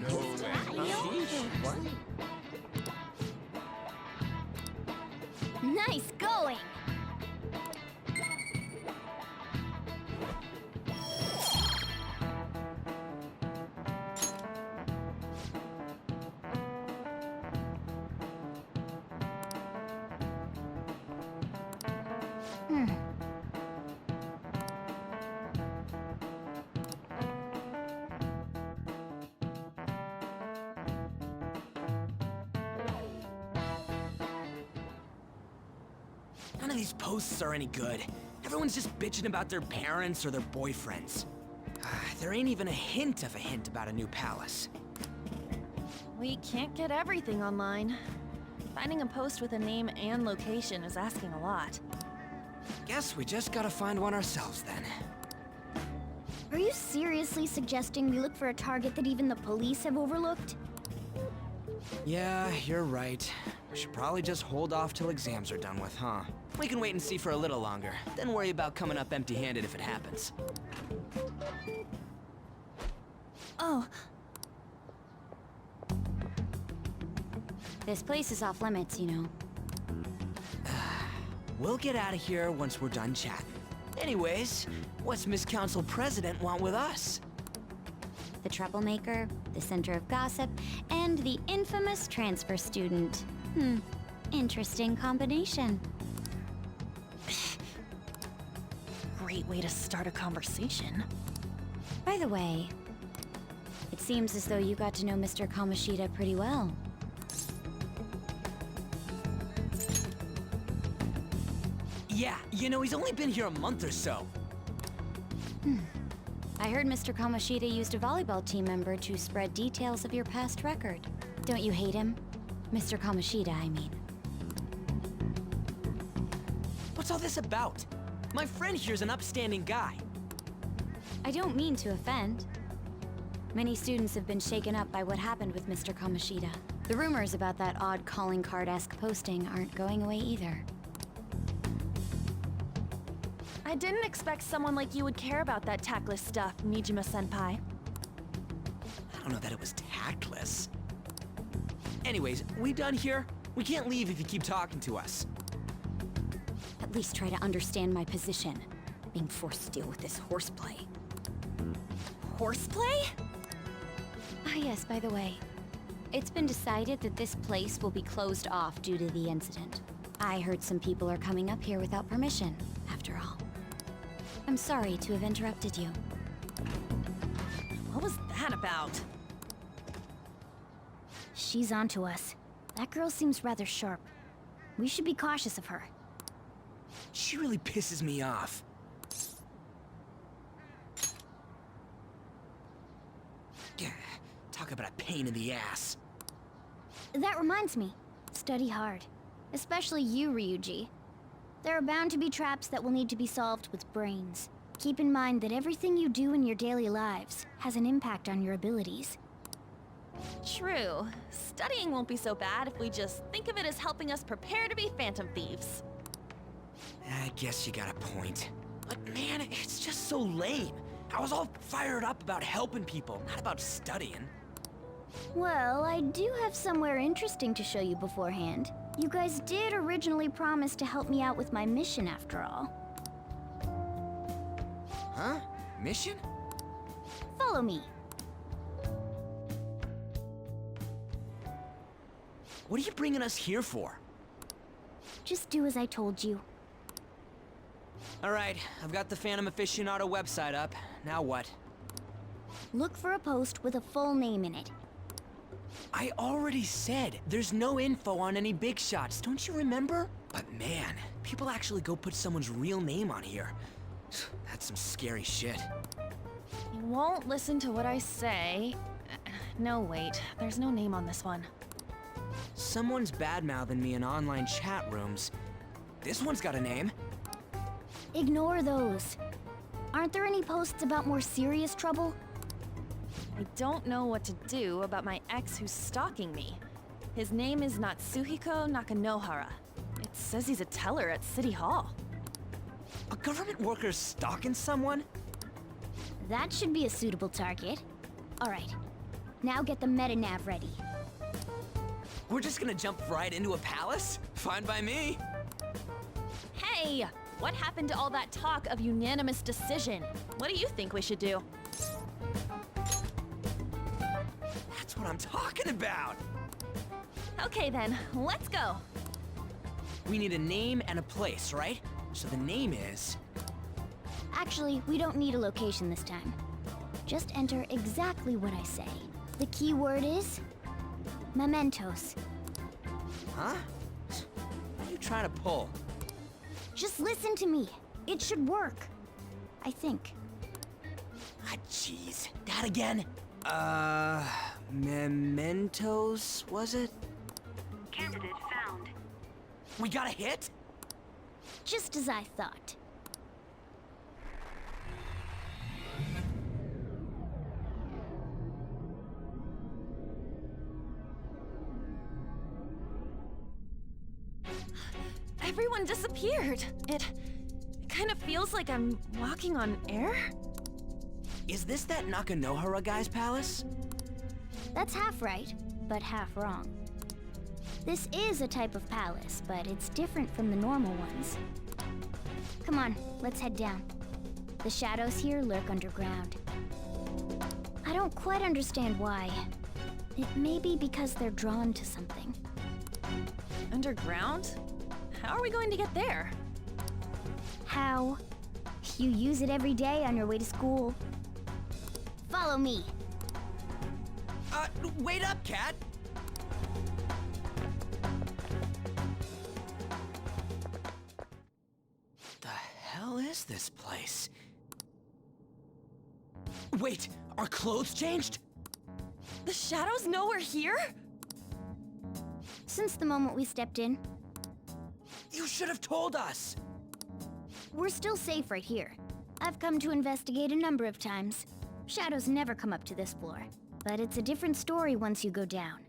No way. Nice going! None of these posts are any good. Everyone's just bitching about their parents or their boyfriends. There ain't even a hint about a new palace. We can't get everything online. Finding a post with a name and location is asking a lot. Guess we just gotta find one ourselves then. Are you seriously suggesting we look for a target that even the police have overlooked? Yeah, you're right. We should probably just hold off till exams are done with, huh? We can wait and see for a little longer, then worry about coming up empty-handed if it happens. Oh. This place is off limits, you know. We'll get out of here once we're done chatting. Anyways, what's Miss Council President want with us? The troublemaker, the center of gossip, and the infamous transfer student. Interesting combination. Great way to start a conversation. By the way, it seems as though you got to know Mr. Kamoshida pretty well. Yeah, you know, he's only been here a month or so. I heard Mr. Kamoshida used a volleyball team member to spread details of your past record. Don't you hate him? Mr. Kamoshida, I mean. What's all this about? My friend here's an upstanding guy. I don't mean to offend. Many students have been shaken up by what happened with Mr. Kamoshida. The rumors about that odd calling card-esque posting aren't going away either. I didn't expect someone like you would care about that tactless stuff, Nijima-senpai. I don't know that it was tactless. Anyways, we done here? We can't leave if you keep talking to us. At least try to understand my position. Being forced to deal with this horseplay. Horseplay? Ah yes, by the way. It's been decided that this place will be closed off due to the incident. I heard some people are coming up here without permission, after all. I'm sorry to have interrupted you. What was that about? She's onto us. That girl seems rather sharp. We should be cautious of her. She really pisses me off. Talk about a pain in the ass. That reminds me. Study hard. Especially you, Ryuji. There are bound to be traps that will need to be solved with brains. Keep in mind that everything you do in your daily lives has an impact on your abilities. True. Studying won't be so bad if we just think of it as helping us prepare to be phantom thieves. I guess you got a point. But man, it's just so lame. I was all fired up about helping people, not about studying. Well, I do have somewhere interesting to show you beforehand. You guys did originally promise to help me out with my mission after all. Huh? Mission? Follow me. What are you bringing us here for? Just do as I told you. Alright, I've got the Phantom Aficionado website up. Now what? Look for a post with a full name in it. I already said there's no info on any big shots, don't you remember? But man, people actually go put someone's real name on here. That's some scary shit. You won't listen to what I say. No, wait. There's no name on this one. Someone's bad-mouthing me in online chat rooms. This one's got a name. Ignore those. Aren't there any posts about more serious trouble? I don't know what to do about my ex who's stalking me. His name is Natsuhiko Nakanohara. It says he's a teller at City Hall. A government worker stalking someone? That should be a suitable target. Alright, now get the meta-nav ready. We're just gonna jump right into a palace? Fine by me. Hey! What happened to all that talk of unanimous decision? What do you think we should do? That's what I'm talking about! Okay then, let's go! We need a name and a place, right? So the name is... Actually, we don't need a location this time. Just enter exactly what I say. The key word is... mementos. Huh? What are you trying to pull? Just listen to me. It should work. I think. Ah, jeez. That again? Mementos, was it? Candidate found. We got a hit? Just as I thought. Everyone disappeared. It kind of feels like I'm walking on air. Is this that Nakanohara guy's palace? That's half right, but half wrong. This is a type of palace, but it's different from the normal ones. Come on, let's head down. The shadows here lurk underground. I don't quite understand why. It may be because they're drawn to something. Underground? How are we going to get there? How? You use it every day on your way to school. Follow me. Wait up, Cat! The hell is this place? Wait, our clothes changed? The shadows know we're here? Since the moment we stepped in, You should have told us! we're still safe right here. I've come to investigate a number of times. Shadows never come up to this floor. But it's a different story once you go down.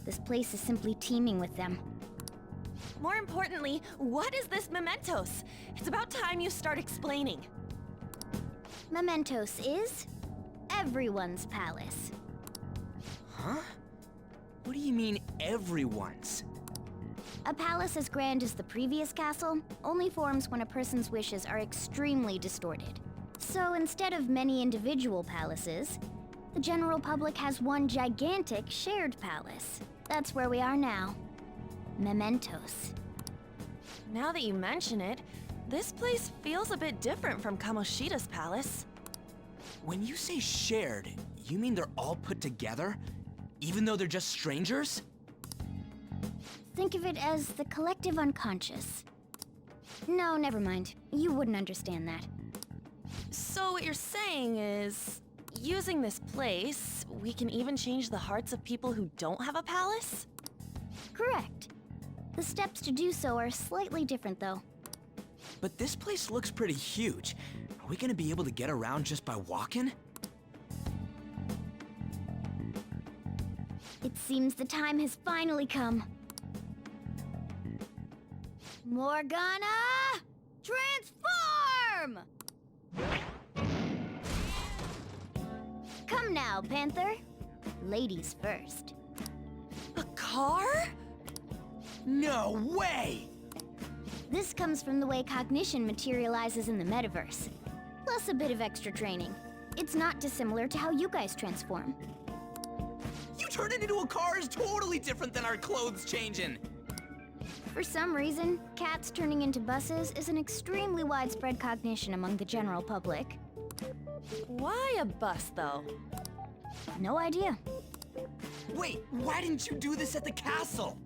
This place is simply teeming with them. More importantly, what is this mementos? It's about time you start explaining. Mementos is everyone's palace. Huh? What do you mean, everyone's? A palace as grand as the previous castle only forms when a person's wishes are extremely distorted. So instead of many individual palaces, the general public has one gigantic shared palace. That's where we are now. Mementos. Now that you mention it, this place feels a bit different from Kamoshida's palace. When you say shared, you mean they're all put together? Even though they're just strangers? Think of it as the collective unconscious. No, never mind. You wouldn't understand that. So what you're saying is, using this place, we can even change the hearts of people who don't have a palace? Correct. The steps to do so are slightly different, though. But this place looks pretty huge. Are we gonna be able to get around just by walking? It seems the time has finally come. Morgana! Transform! Come now, Panther. Ladies first. A car? No way! This comes from the way cognition materializes in the metaverse. Plus a bit of extra training. It's not dissimilar to how you guys transform. You turning into a car is totally different than our clothes changing. For some reason, cats turning into buses is an extremely widespread cognition among the general public. Why a bus, though? No idea. Wait, why didn't you do this at the castle?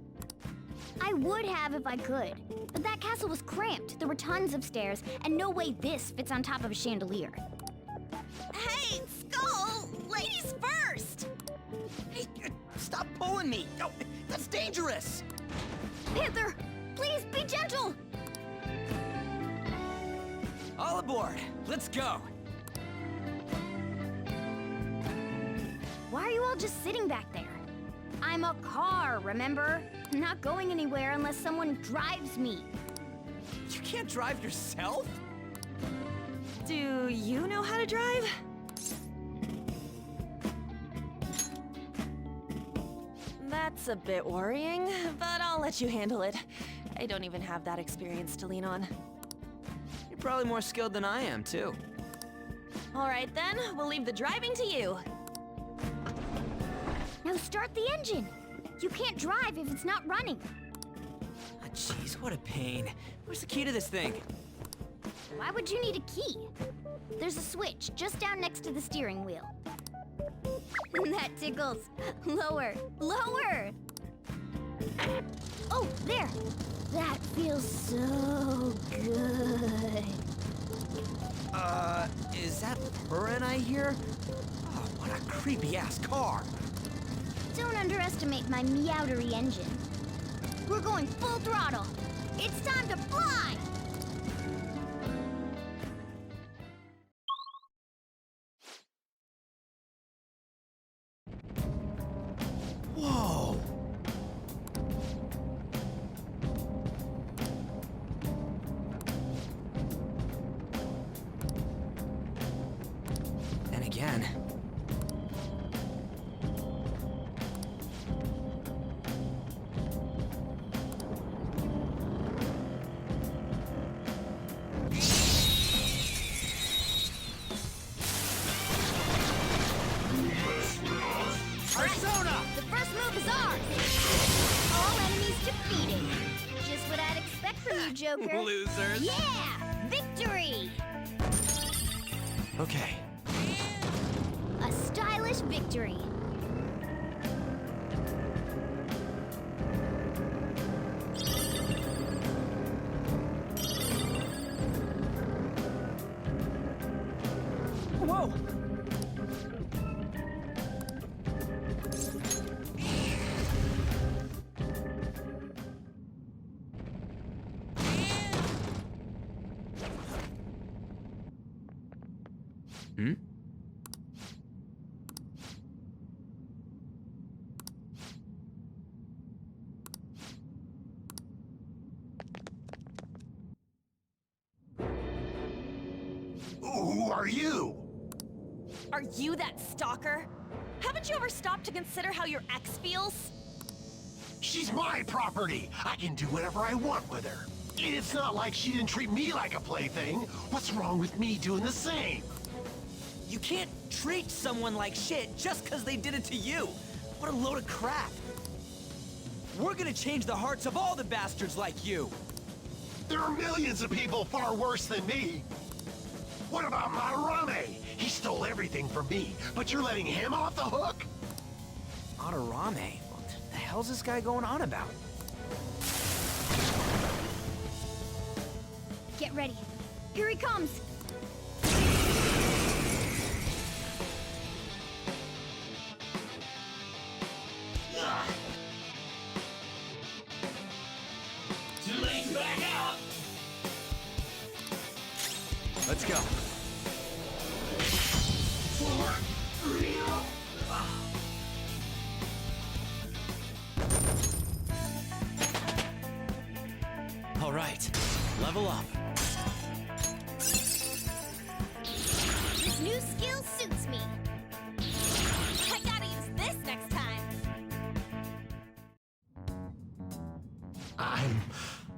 I would have if I could, but that castle was cramped. There were tons of stairs, and no way this fits on top of a chandelier. Hey, Skull! Ladies first! Hey, stop pulling me! No, that's dangerous! Panther, please be gentle! aboard! Let's go! Why are you all just sitting back there? I'm a car, remember? I'm not going anywhere unless someone drives me. You can't drive yourself? Do you know how to drive? That's a bit worrying, but I'll let you handle it. I don't even have that experience to lean on. You're probably more skilled than I am, too. All right then, we'll leave the driving to you. Now start the engine. You can't drive if it's not running. Ah, jeez, what a pain. Where's the key to this thing? Why would you need a key? There's a switch just down next to the steering wheel. That tickles. Lower, lower! Oh, there! That feels so good. Is that purring I hear? Oh, what a creepy-ass car. Don't underestimate my meowdery engine. We're going full throttle. It's time to fly! Whoa! And again. Persona! The first move is ours! All enemies defeated. Just what I'd expect from you, Joker. Losers. Yeah! Victory! Okay. A stylish victory. Whoa! Hmm? Who are you? Are you that stalker? Haven't you ever stopped to consider how your ex feels? She's my property. I can do whatever I want with her. It's not like she didn't treat me like a plaything. What's wrong with me doing the same? You can't treat someone like shit just because they did it to you. What a load of crap. We're gonna change the hearts of all the bastards like you. There are millions of people far worse than me. What about Madarame? He stole everything from me, but you're letting him off the hook? Madarame? What the hell's this guy going on about? Get ready. Here he comes. Too late to back out. Let's go. All right, level up. This new skill suits me. I gotta use this next time.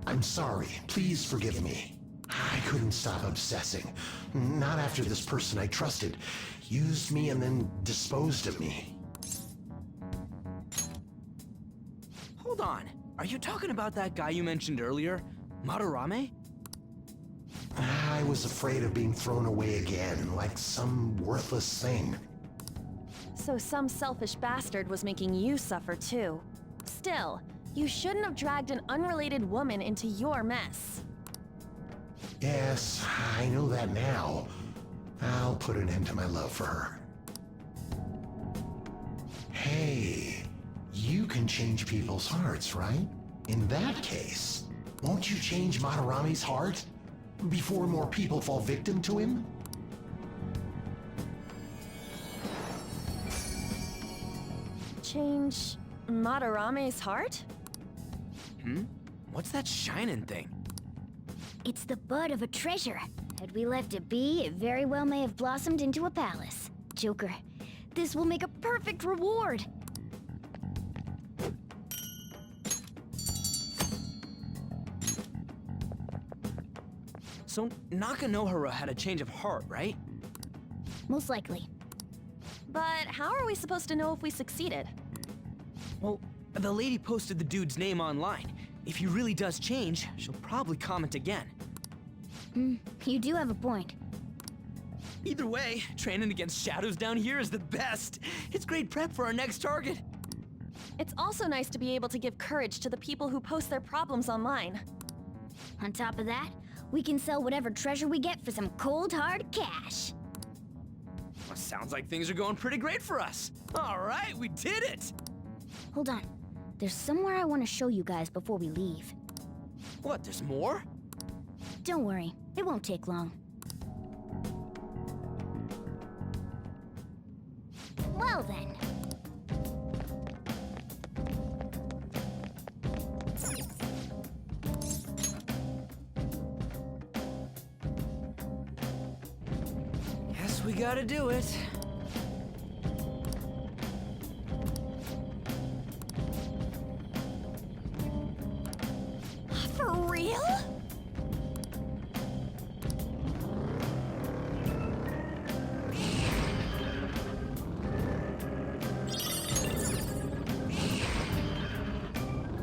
I'm sorry. Please forgive me. I couldn't stop obsessing. Not after this person I trusted used me and then disposed of me. Hold on. Are you talking about that guy you mentioned earlier? Madarame? I was afraid of being thrown away again, like some worthless thing. So some selfish bastard was making you suffer too. Still, you shouldn't have dragged an unrelated woman into your mess. Yes, I know that now. I'll put an end to my love for her. Hey, you can change people's hearts, right? In that case, won't you change Madarame's heart? before more people fall victim to him? Change Madarame's heart? What's that shining thing? It's the bud of a treasure. Had we left it be, it very well may have blossomed into a palace. Joker, this will make a perfect reward. So Nakanohara had a change of heart, right? Most likely. But how are we supposed to know if we succeeded? Well, the lady posted the dude's name online. If he really does change, she'll probably comment again. You do have a point. Either way, training against shadows down here is the best. It's great prep for our next target. It's also nice to be able to give courage to the people who post their problems online. On top of that, we can sell whatever treasure we get for some cold, hard cash. Well, sounds like things are going pretty great for us. All right, we did it! Hold on. There's somewhere I want to show you guys before we leave. What, there's more? Don't worry, it won't take long. Well then. Guess we gotta do it. For real?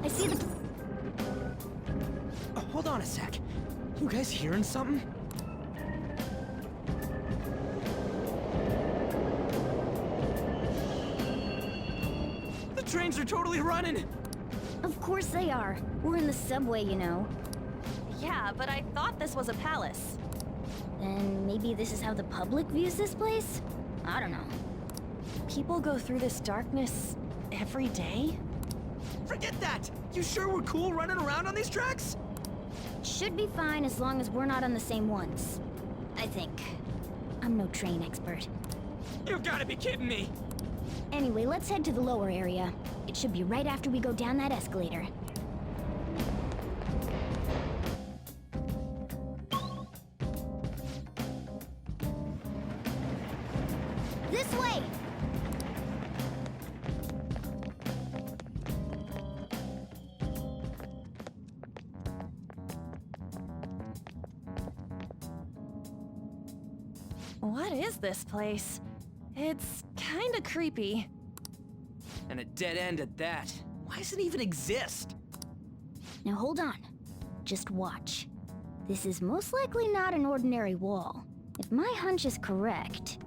I see the... Hold on a sec. You guys hearing something? The trains are totally running! Of course they are. We're in the subway, you know. Yeah, but I thought this was a palace. Then maybe this is how the public views this place? I don't know. People go through this darkness every day? Forget that! You sure we're cool running around on these tracks? Should be fine as long as we're not on the same ones. I think. I'm no train expert. You've gotta be kidding me! Anyway, let's head to the lower area. It should be right after we go down that escalator. This way! What is this place? It's kinda creepy. And a dead end at that. Why does it even exist? Now hold on. Just watch. This is most likely not an ordinary wall. If my hunch is correct...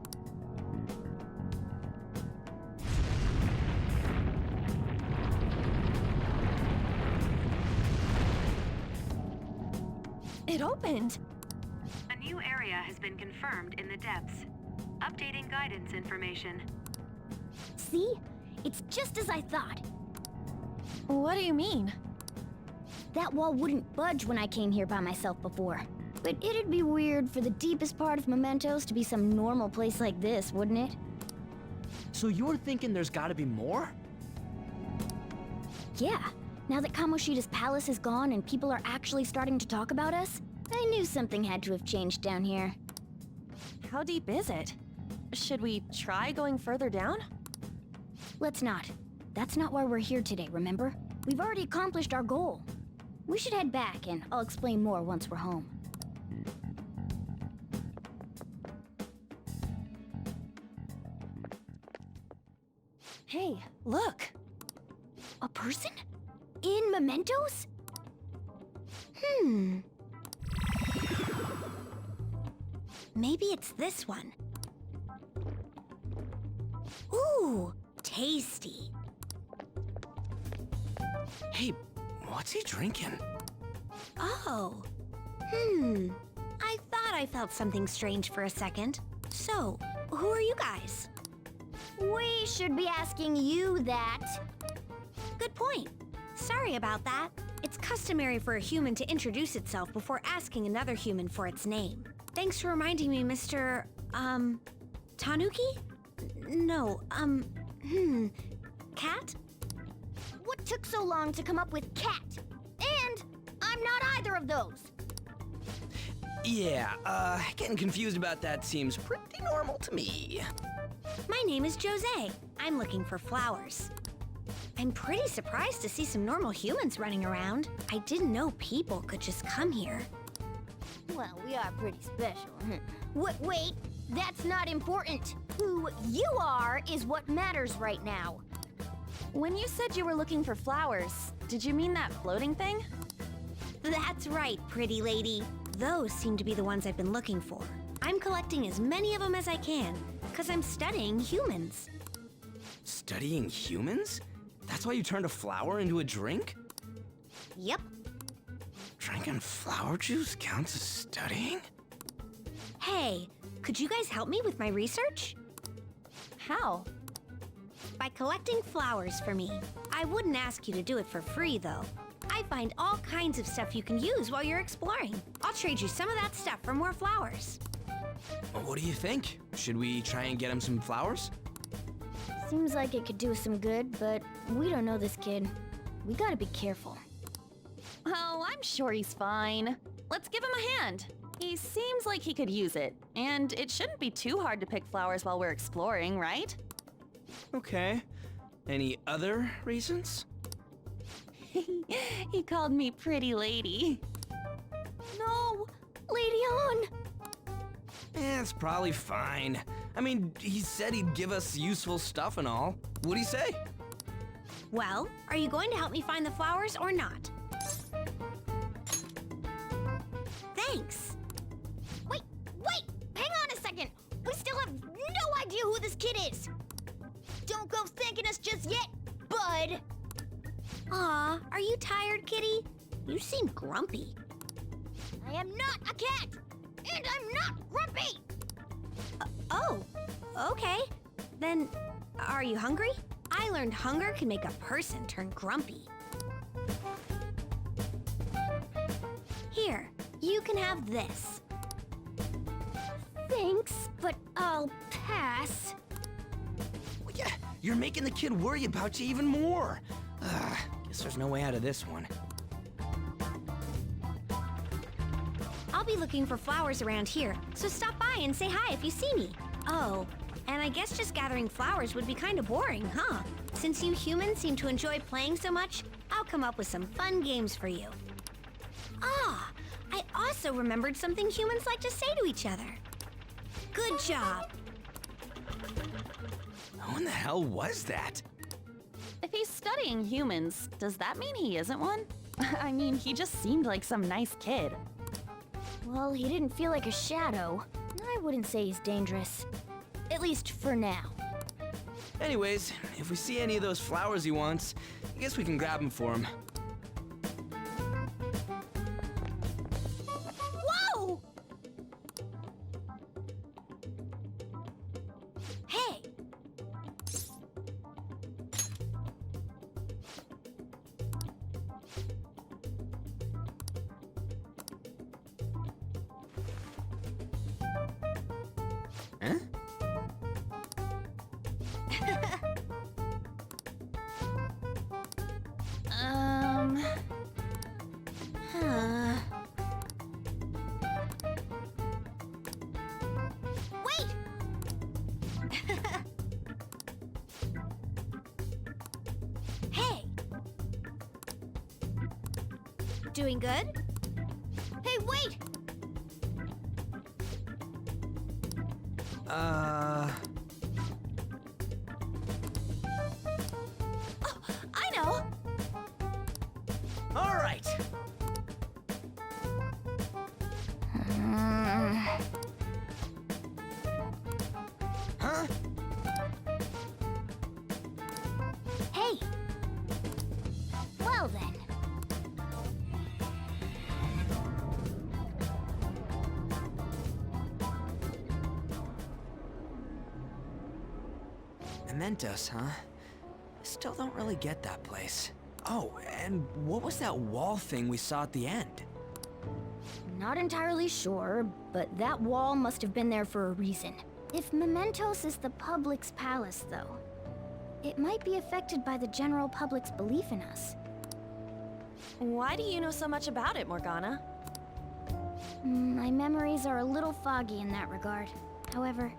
It opened! A new area has been confirmed in the depths. Updating guidance information. See? It's just as I thought. What do you mean? That wall wouldn't budge when I came here by myself before. But it'd be weird for the deepest part of Mementos to be some normal place like this, wouldn't it? So you're thinking there's gotta be more? Yeah. Now that Kamoshida's palace is gone and people are actually starting to talk about us, I knew something had to have changed down here. How deep is it? Should we try going further down? Let's not. That's not why we're here today, remember? We've already accomplished our goal. We should head back, and I'll explain more once we're home. Hey, look! A person? In Mementos? Maybe it's this one. Ooh, tasty. Hey, what's he drinking? Oh. I thought I felt something strange for a second. So, who are you guys? We should be asking you that. Good point. Sorry about that. It's It's customary for a human to introduce itself before asking another human for its name. Thanks for reminding me, Mr. Tanuki? No, Cat? What took so long to come up with cat? And I'm not either of those. Yeah, getting confused about that seems pretty normal to me. My name is Jose. I'm looking for flowers. I'm pretty surprised to see some normal humans running around. I didn't know people could just come here. Well, we are pretty special. Wait, that's not important. Who you are is what matters right now. When you said you were looking for flowers, did you mean that floating thing? That's right, pretty lady. Those seem to be the ones I've been looking for. I'm collecting as many of them as I can, because I'm studying humans. Studying humans? That's why you turned a flower into a drink? Yep. Drinking flower juice counts as studying? Hey, could you guys help me with my research? How? By collecting flowers for me. I wouldn't ask you to do it for free, though. I find all kinds of stuff you can use while you're exploring. I'll trade you some of that stuff for more flowers. Well, what do you think? Should we try and get him some flowers? Seems like it could do us some good, but we don't know this kid. We gotta be careful. Oh, I'm sure he's fine. Let's give him a hand. He seems like he could use it, and it shouldn't be too hard to pick flowers while we're exploring, right? Okay. Any other reasons? He called me pretty lady. No! Lady On! It's probably fine. I mean, he said he'd give us useful stuff and all. What'd he say? Well, are you going to help me find the flowers or not? Thanks. Wait! Hang on a second! We still have no idea who this kid is! Don't go thanking us just yet, bud! Aw, are you tired, kitty? You seem grumpy. I am not a cat! And I'm not grumpy! Oh, okay. Then, are you hungry? I learned hunger can make a person turn grumpy. Here, you can have this. Thanks, but I'll pass. Well, yeah, you're making the kid worry about you even more. Guess there's no way out of this one. I'll be looking for flowers around here, so stop by and say hi if you see me. Oh, and I guess just gathering flowers would be kind of boring, huh? Since you humans seem to enjoy playing so much, I'll come up with some fun games for you. Ah, I also remembered something humans like to say to each other. Good job. Who in the hell was that? If he's studying humans, does that mean he isn't one? I mean, he just seemed like some nice kid. Well, he didn't feel like a shadow. I wouldn't say he's dangerous. At least for now. Anyways, if we see any of those flowers he wants, I guess we can grab them for him. Whoa! Hey! Huh? Wait! Hey! Doing good? Hey, wait! Oh, I know! All right. Huh? Hey! Well then. Mementos, huh? Still don't really get that place. Oh, and what was that wall thing we saw at the end? Not entirely sure, but that wall must have been there for a reason. If Mementos is the public's palace, though, it might be affected by the general public's belief in us. Why do you know so much about it, Morgana? My memories are a little foggy in that regard. However,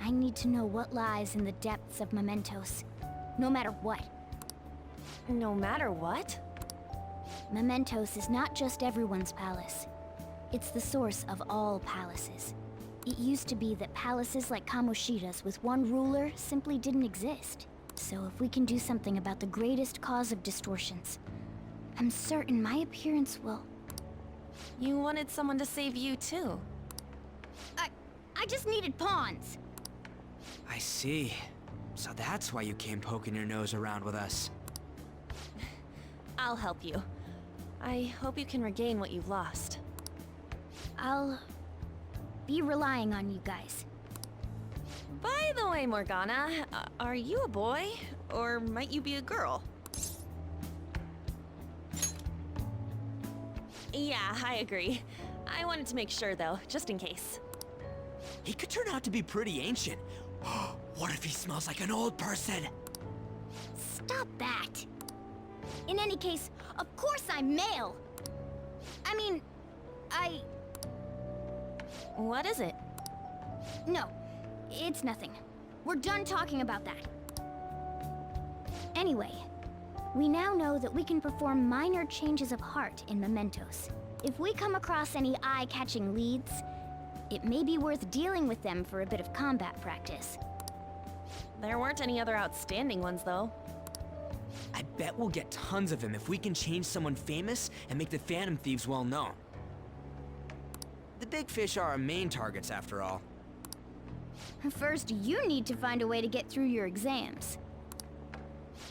I need to know what lies in the depths of Mementos, no matter what. No matter what? Mementos is not just everyone's palace. It's the source of all palaces. It used to be that palaces like Kamoshida's with one ruler simply didn't exist. So if we can do something about the greatest cause of distortions, I'm certain my appearance will... You wanted someone to save you, too. I just needed pawns. I see. So that's why you came poking your nose around with us. I'll help you. I hope you can regain what you've lost. I'll be relying on you guys. By the way, Morgana, are you a boy? Or might you be a girl? Yeah, I agree. I wanted to make sure, though, just in case. He could turn out to be pretty ancient. What if he smells like an old person? Stop that. In any case, of course I'm male. I mean, What is it? No, it's nothing. We're done talking about that. Anyway, we now know that we can perform minor changes of heart in Mementos. If we come across any eye-catching leads, it may be worth dealing with them for a bit of combat practice. There weren't any other outstanding ones, though. I bet we'll get tons of them if we can change someone famous and make the Phantom Thieves well known. The big fish are our main targets, after all. First, you need to find a way to get through your exams.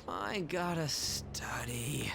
I gotta study.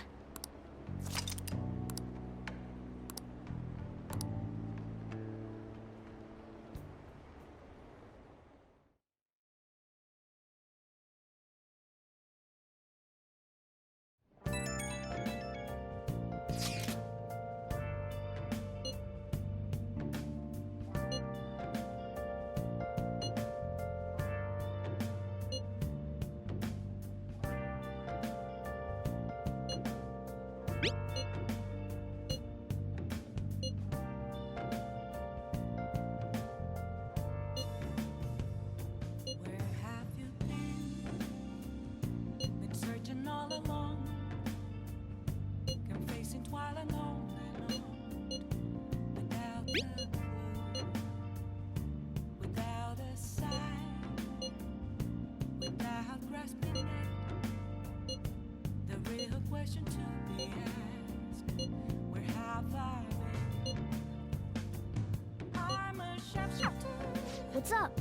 What's up?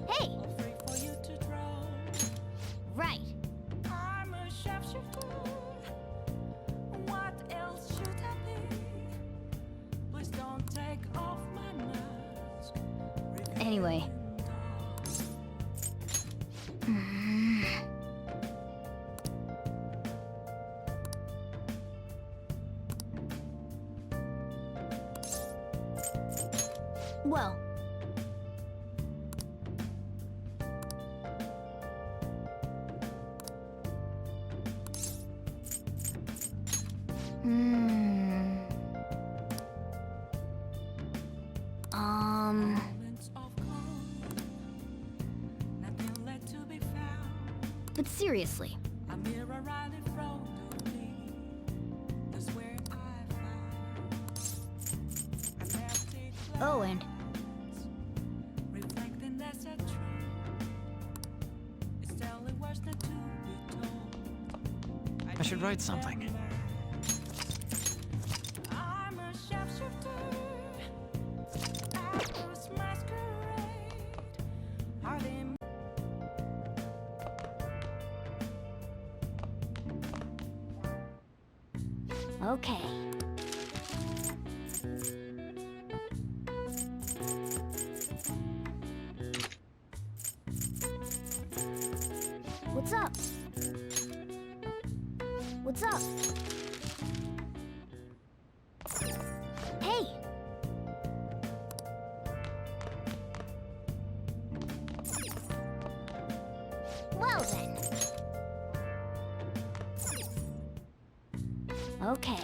Hey! Right. What else should I be? Please don't take off my mask. Anyway. Well. But seriously. Oh, and I should write something. Okay. What's up? What's up? Hey! Well then. Okay.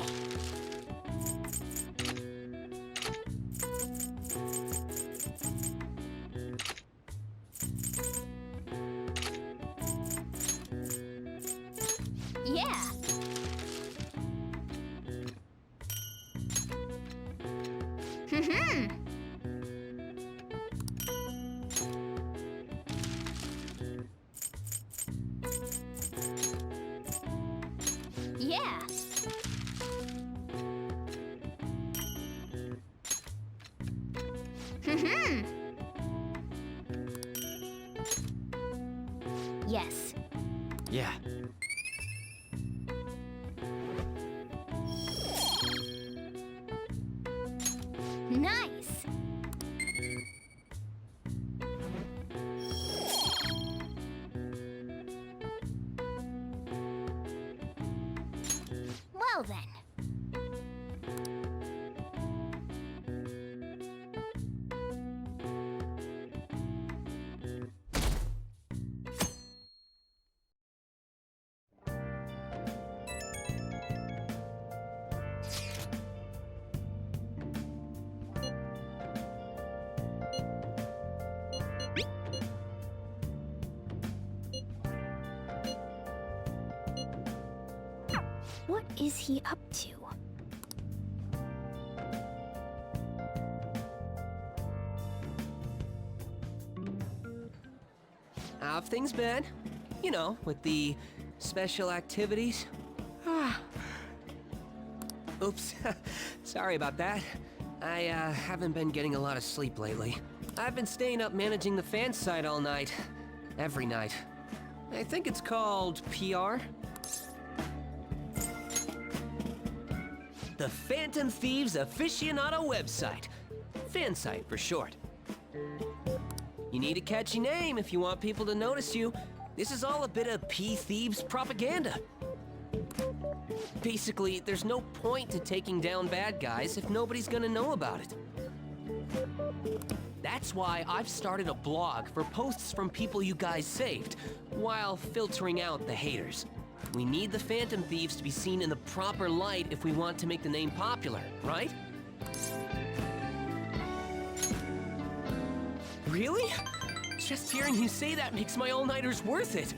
Yeah. Yeah. Yes. Yeah. Nice. Well then. What is he up to? How have things been? You know, with the special activities. Oops. Sorry about that. I haven't been getting a lot of sleep lately. I've been staying up managing the fan site all night. Every night. I think it's called PR. The Phantom Thieves Aficionado website. Fan site for short. You need a catchy name if you want people to notice you. This is all a bit of P-Thieves propaganda. Basically, there's no point to taking down bad guys if nobody's gonna know about it. That's why I've started a blog for posts from people you guys saved, while filtering out the haters. We need the Phantom Thieves to be seen in the proper light if we want to make the name popular, right? Really? Just hearing you say that makes my all-nighters worth it.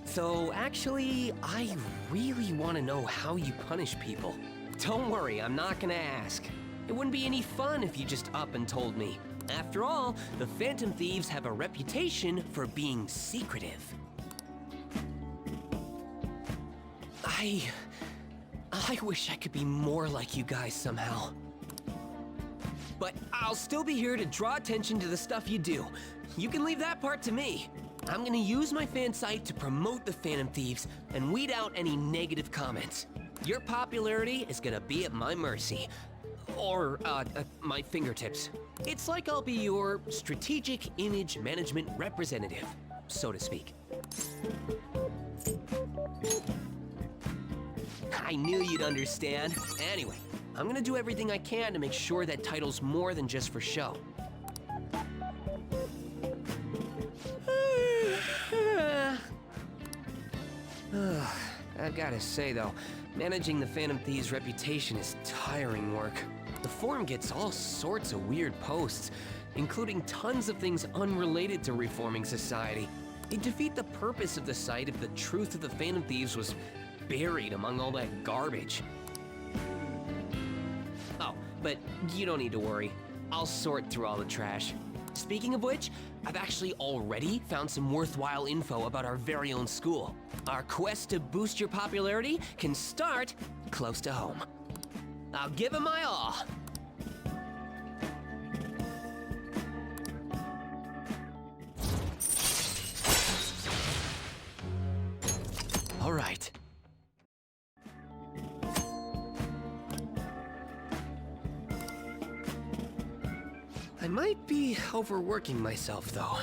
So, actually, I really want to know how you punish people. Don't worry, I'm not gonna ask. It wouldn't be any fun if you just up and told me. After all, the Phantom Thieves have a reputation for being secretive. I wish I could be more like you guys somehow. But I'll still be here to draw attention to the stuff you do. You can leave that part to me. I'm gonna use my fan site to promote the Phantom Thieves and weed out any negative comments. Your popularity is gonna be at my mercy. Or, at my fingertips. It's like I'll be your strategic image management representative, so to speak. I knew you'd understand. Anyway, I'm gonna do everything I can to make sure that title's more than just for show. I've gotta say though, managing the Phantom Thieves' reputation is tiring work. The forum gets all sorts of weird posts, including tons of things unrelated to reforming society. It'd defeat the purpose of the site if the truth of the Phantom Thieves was buried among all that garbage. Oh, but you don't need to worry. I'll sort through all the trash. Speaking of which, I've actually already found some worthwhile info about our very own school. Our quest to boost your popularity can start close to home. I'll give it my all. All right. I might be overworking myself, though.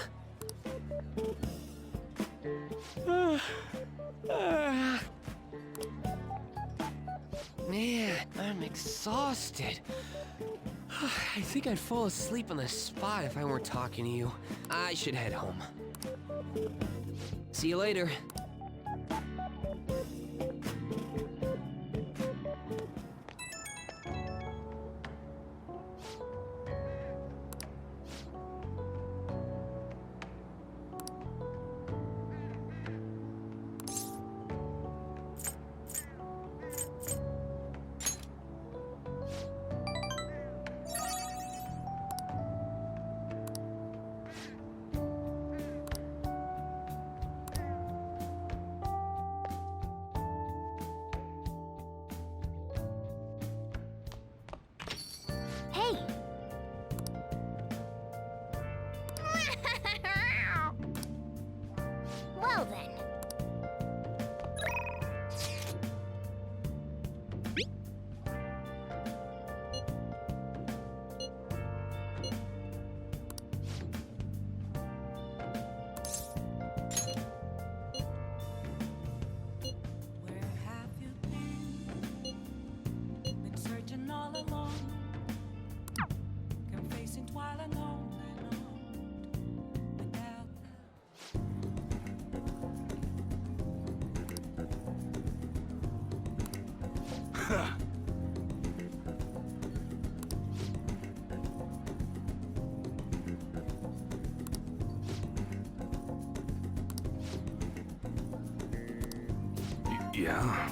Man, I'm exhausted. I think I'd fall asleep on the spot if I weren't talking to you. I should head home. See you later. Hey! Well then. Where have you been? Been searching all along. Confessing twilight on and on. Without Yeah?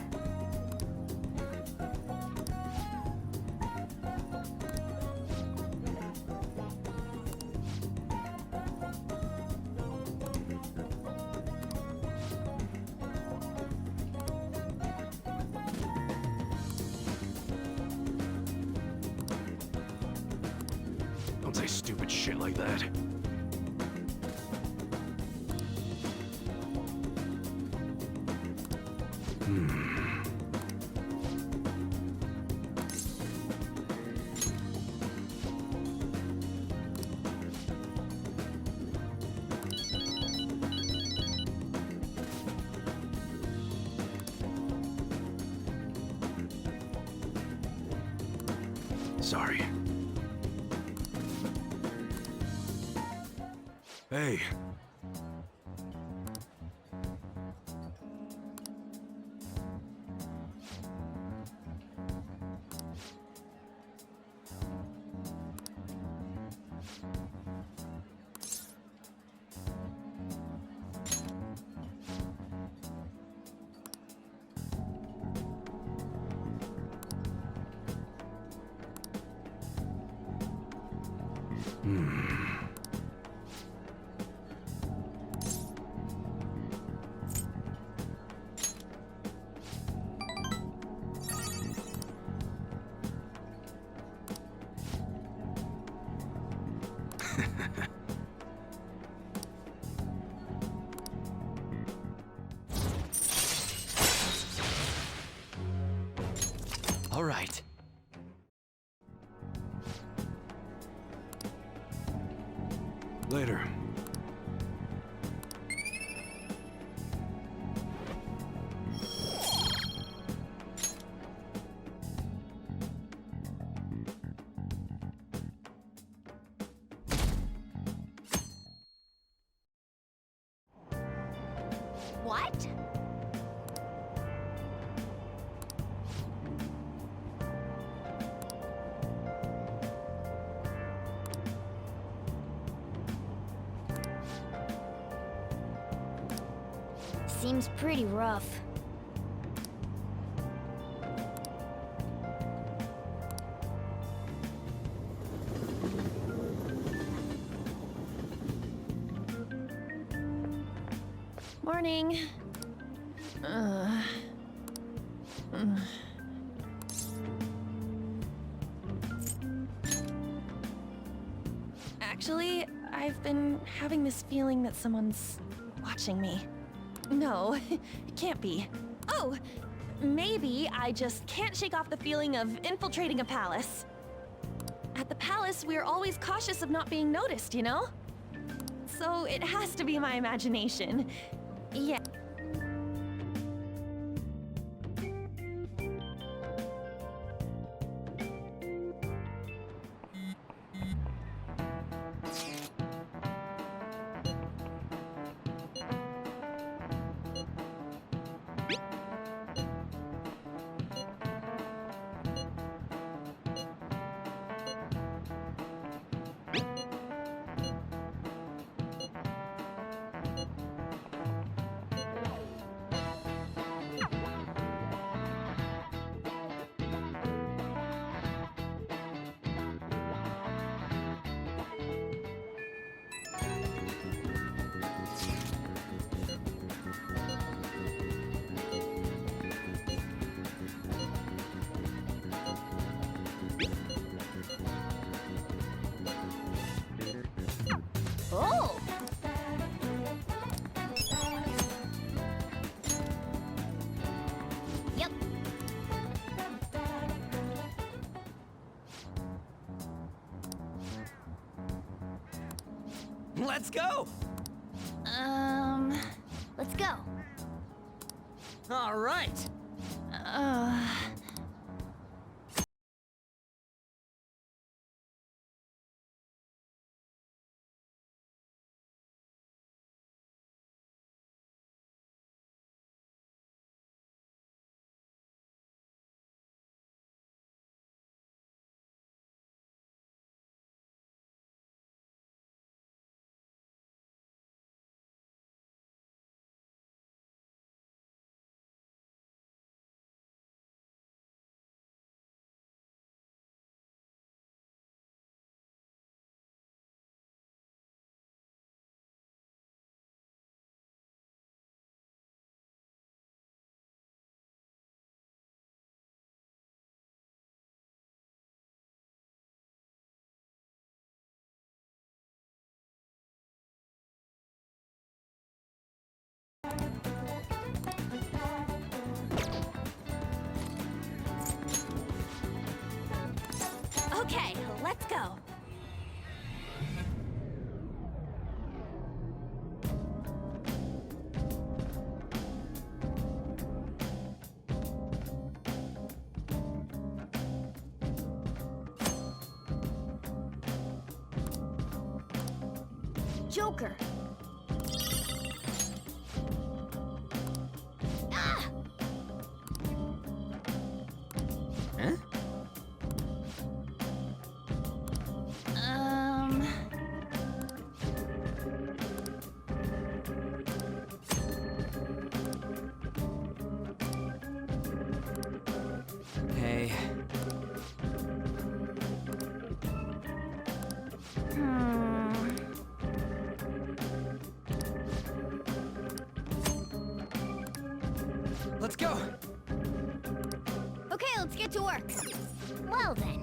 Don't say stupid shit like that. Sorry. Hey. All right. Later. What? Seems pretty rough. Morning. Actually, I've been having this feeling that someone's watching me. No, it can't be. Oh, maybe I just can't shake off the feeling of infiltrating a palace. At the palace, we're always cautious of not being noticed, you know? So it has to be my imagination. Yeah. Oh! Yep. Let's go! Let's go. All right. Okay, let's go. Joker. Ah! Huh? Hey. Let's go. Okay, let's get to work. Well then.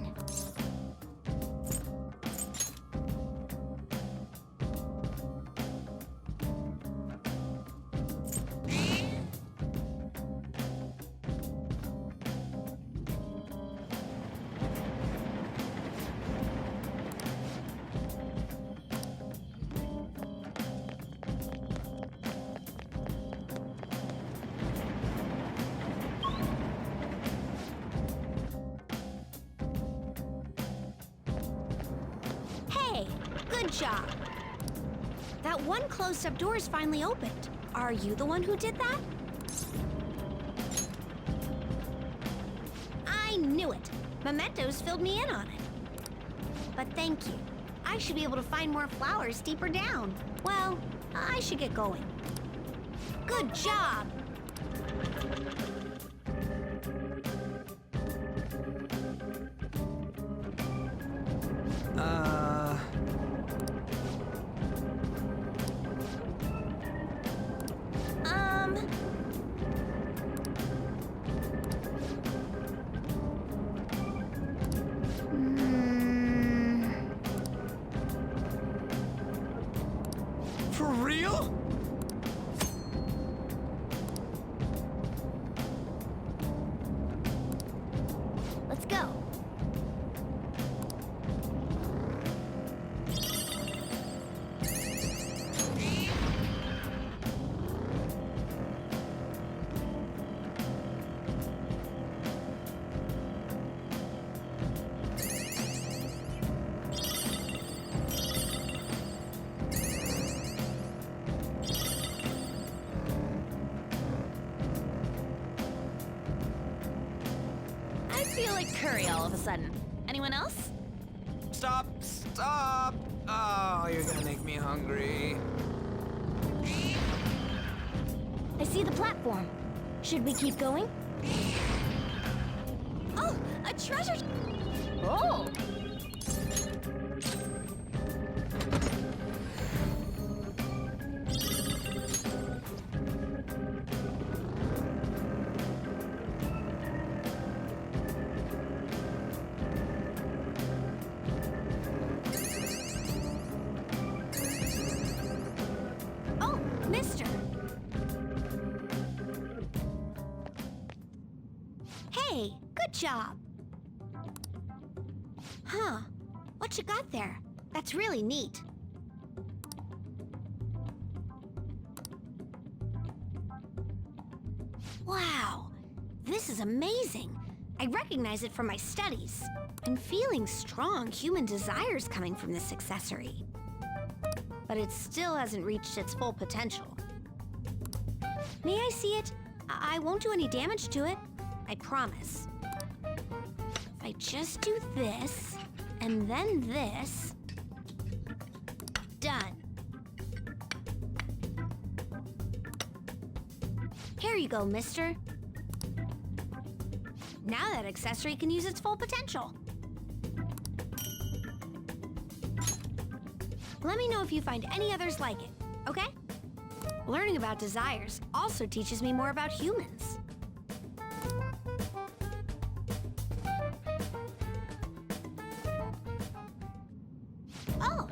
Hey, good job. That one closed-up door is finally opened. Are you the one who did that? I knew it. Mementos filled me in on it. But thank you. I should be able to find more flowers deeper down. Well, I should get going. Good job! For real? like curry all of a sudden. Anyone else? Stop! Stop! Oh, you're gonna make me hungry. I see the platform. Should we keep going? Oh, a treasure! Oh! Oh, mister. Hey, good job. Huh. What you got there? That's really neat. Wow. This is amazing. I recognize it from my studies. I'm feeling strong human desires coming from this accessory. But it still hasn't reached its full potential. May I see it? I won't do any damage to it. I promise. If I just do this, and then this... Done. Here you go, mister. Now that accessory can use its full potential. Let me know if you find any others like it, okay? Learning about desires also teaches me more about humans. Oh!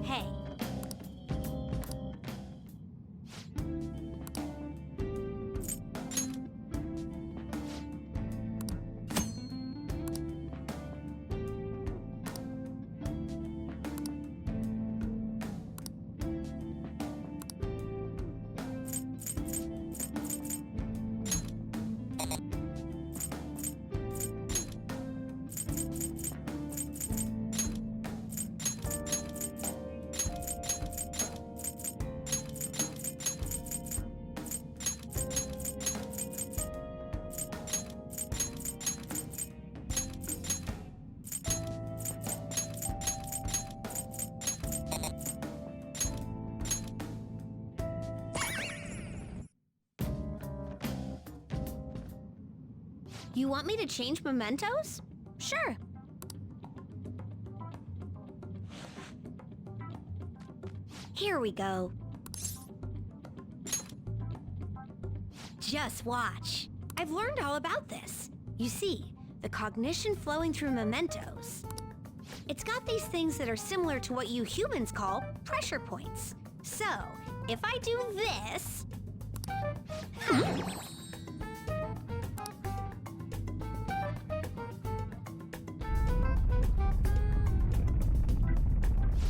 Hey. You want me to change mementos? Sure. Here we go. Just watch. I've learned all about this. You see, the cognition flowing through mementos. It's got these things that are similar to what you humans call pressure points. So, if I do this...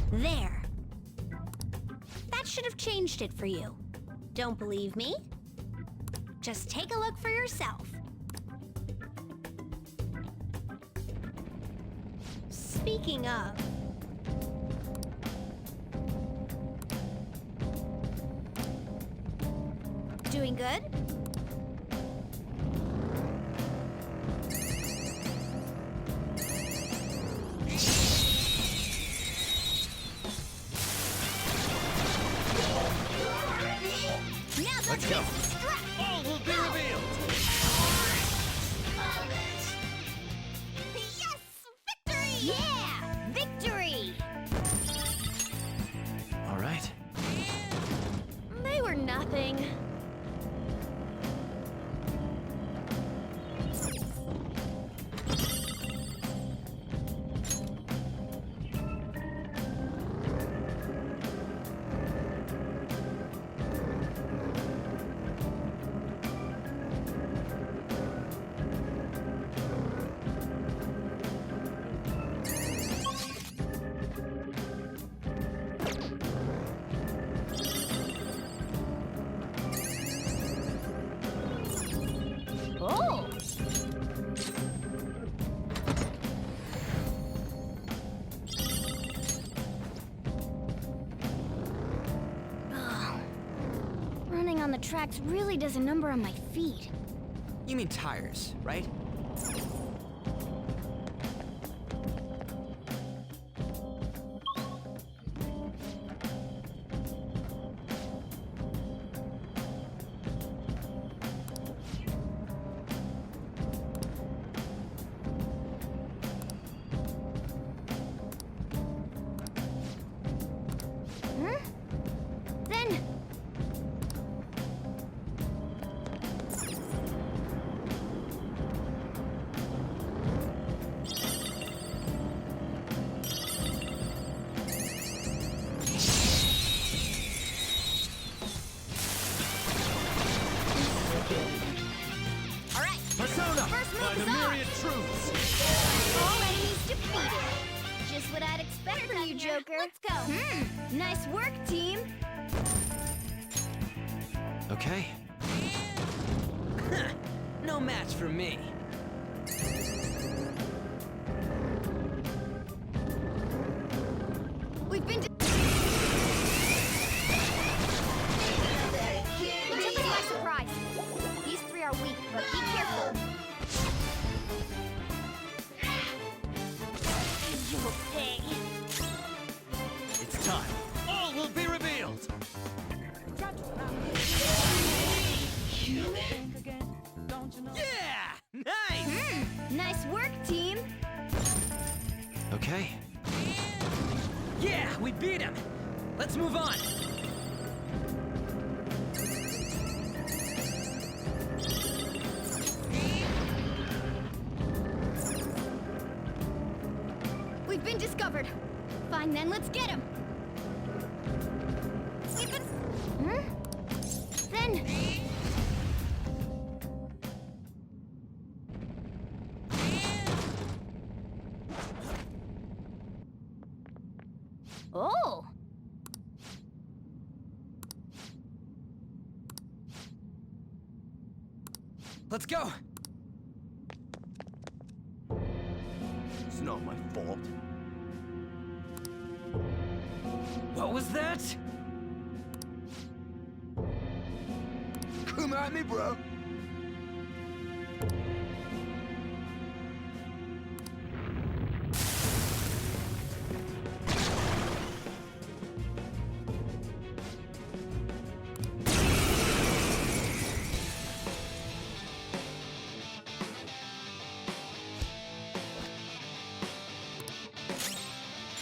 There. That should have changed it for you. Don't believe me? Just take a look for yourself. Speaking of... Doing good? Let's go. All will be revealed. Yes! Victory! Yeah! Victory! All right. They were nothing. tracks really does a number on my feet. You mean tires, right? Then... Alright, Persona! first move By is the off! myriad truths! All enemies defeated. Just what I'd expect from you, Joker. Let's go. Nice work, team. Okay. No match for me. We've been. You took us by surprise. These three are weak, but be careful. You will pay. It's time. All will be revealed. Yeah! Nice! Nice work, team. Okay. Yeah, we beat him. Let's move on. We've been discovered. Fine then, let's get him. We've been... Then... Oh! Let's go. It's not my fault. What was that? Come at me, bro.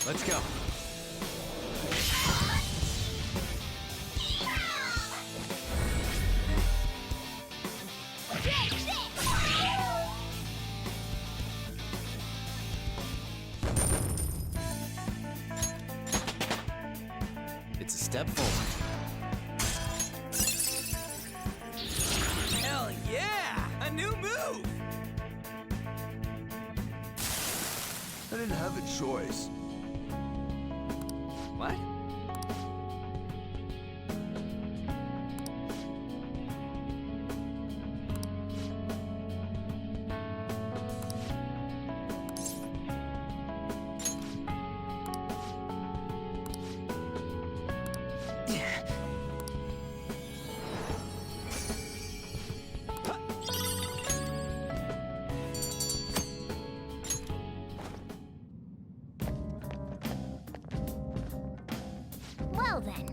Let's go. It's a step forward. Hell yeah! A new move! I didn't have a choice. What? Well then.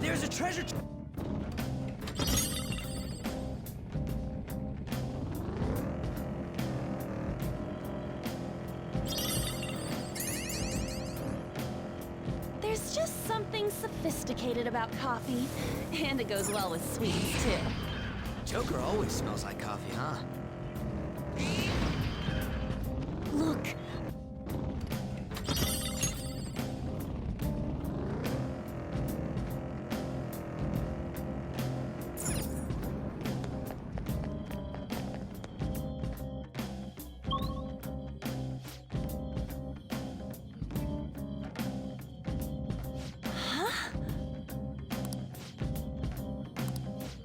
There's a treasure. There's just something sophisticated about coffee, and it goes well with sweets, too. Joker always smells like coffee, huh? Look. Huh?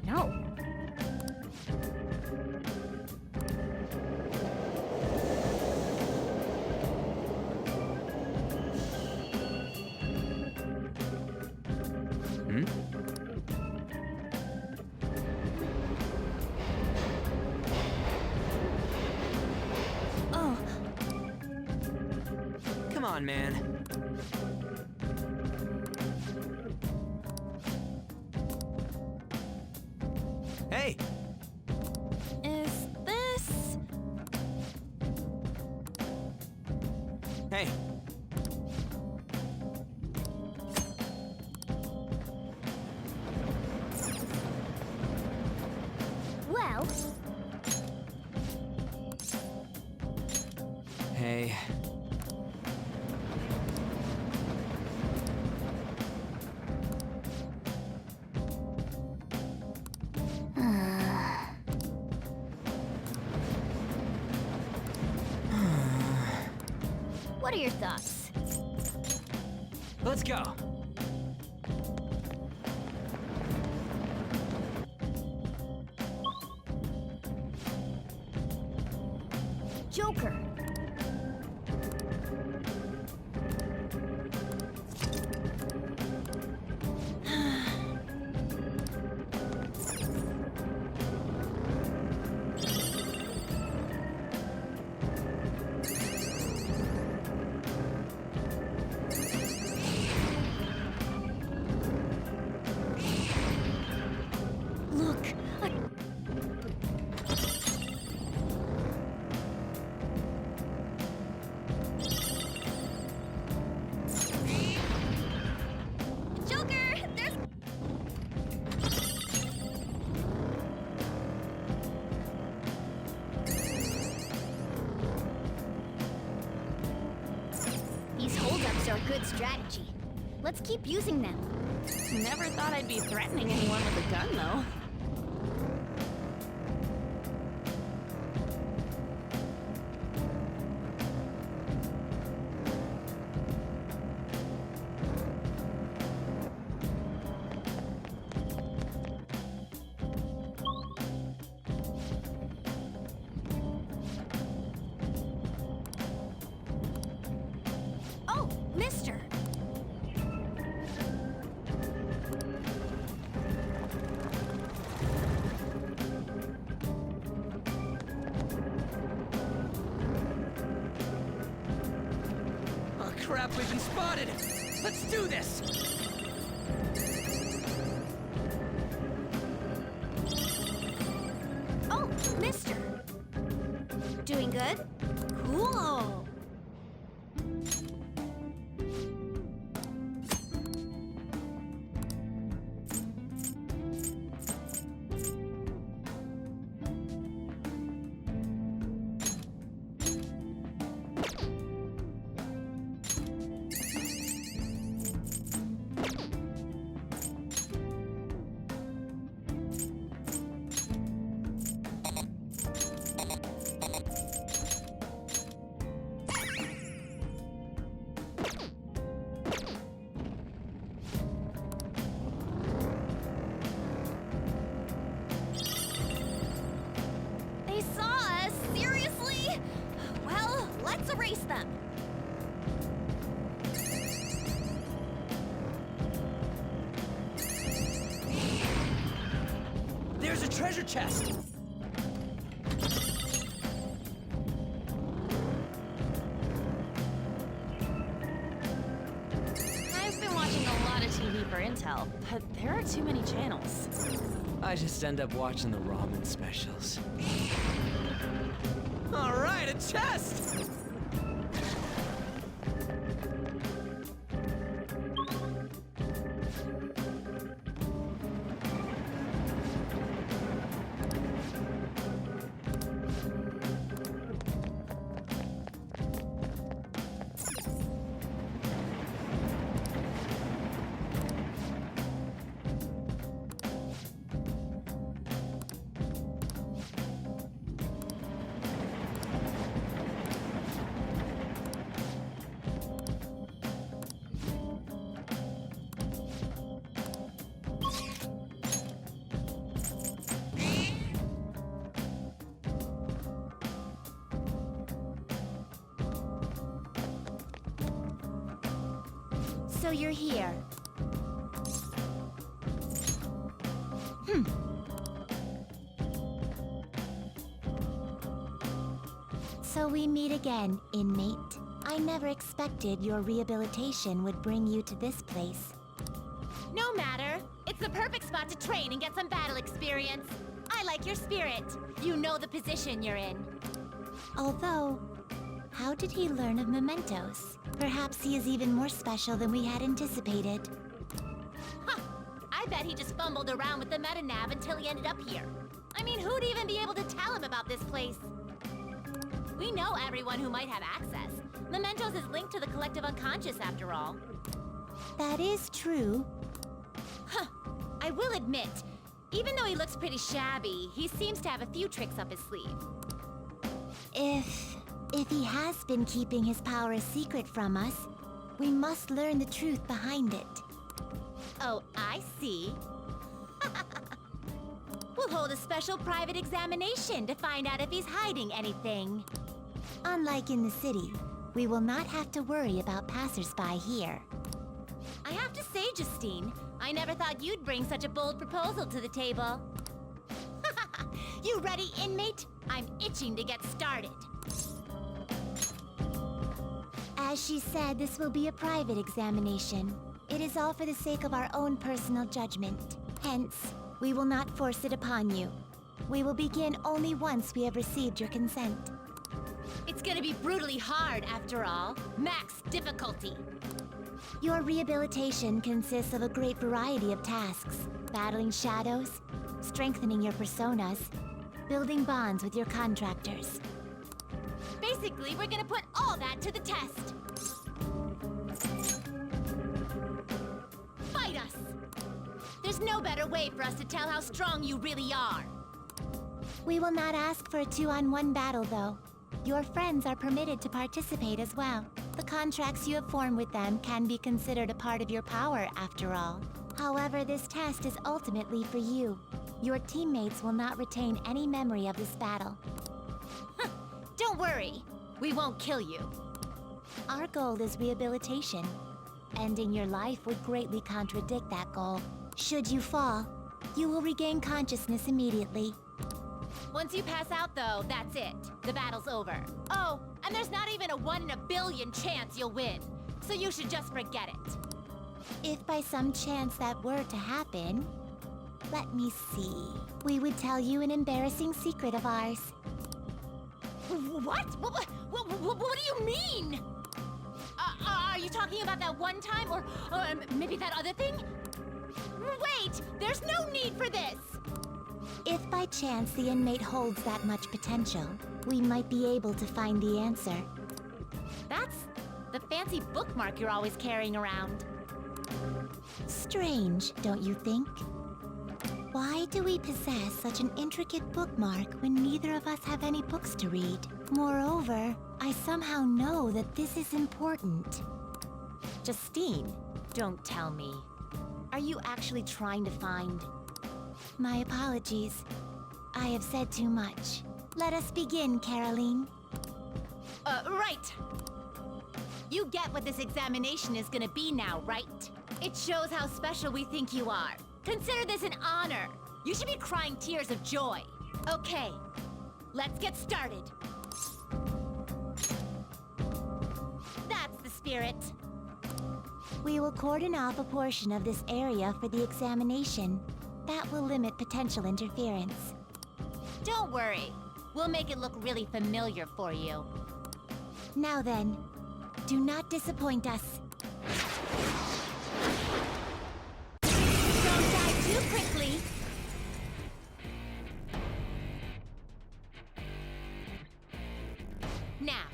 No. Hmm? Oh. Come on, man. Hey! Is this... Hey! Well, Hey. what are your thoughts? Let's go. Joker. Look, Joker, there's... these holdups are a good strategy. Let's keep using them. Never thought I'd be threatening anyone with a gun, though. Oh, mister. Oh crap, we've been spotted! Let's do this! Oh, mister. Doing good? Cool. They saw us? Seriously? Well, let's erase them. There's a treasure chest! I've been watching a lot of TV for intel, but there are too many channels. I just end up watching the ramen specials. Alright, a chest! So you're here. So we meet again, inmate. I never expected your rehabilitation would bring you to this place. No matter. It's the perfect spot to train and get some battle experience. I like your spirit. You know the position you're in. Although, how did he learn of mementos? Perhaps he is even more special than we had anticipated. Huh! I bet he just fumbled around with the metanav until he ended up here. I mean, who'd even be able to tell him about this place? We know everyone who might have access. Mementos is linked to the collective unconscious, after all. That is true. Huh. I will admit, even though he looks pretty shabby, he seems to have a few tricks up his sleeve. If he has been keeping his power a secret from us, we must learn the truth behind it. Oh, I see. We'll hold a special private examination to find out if he's hiding anything. Unlike in the city, we will not have to worry about passersby here. I have to say, Justine, I never thought you'd bring such a bold proposal to the table. You ready, inmate? I'm itching to get started. As she said, this will be a private examination. It is all for the sake of our own personal judgment. Hence, we will not force it upon you. We will begin only once we have received your consent. It's gonna be brutally hard, after all. Max difficulty. Your rehabilitation consists of a great variety of tasks. Battling shadows, strengthening your personas, building bonds with your contractors. Basically, we're gonna put all that to the test. Fight us! There's no better way for us to tell how strong you really are. We will not ask for a 2-on-1 battle, though. Your friends are permitted to participate as well. The contracts you have formed with them can be considered a part of your power, after all. However, this test is ultimately for you. Your teammates will not retain any memory of this battle. Don't worry, we won't kill you. Our goal is rehabilitation. Ending your life would greatly contradict that goal. Should you fall, you will regain consciousness immediately. Once you pass out, though, that's it. The battle's over. Oh, and there's not even a 1 in a billion chance you'll win. So you should just forget it. If by some chance that were to happen, let me see. We would tell you an embarrassing secret of ours. What? What do you mean? Are you talking about that one time, or maybe that other thing? Wait! There's no need for this! If by chance the inmate holds that much potential, we might be able to find the answer. That's the fancy bookmark you're always carrying around. Strange, don't you think? Why do we possess such an intricate bookmark when neither of us have any books to read? Moreover, I somehow know that this is important. Justine, don't tell me. Are you actually trying to find... My apologies. I have said too much. Let us begin, Caroline. Right. You get what this examination is gonna be now, right? It shows how special we think you are. Consider this an honor. You should be crying tears of joy. Okay, let's get started. That's the spirit. We will cordon off a portion of this area for the examination. That will limit potential interference. Don't worry. We'll make it look really familiar for you. Now then, do not disappoint us. Don't die too quickly. Now,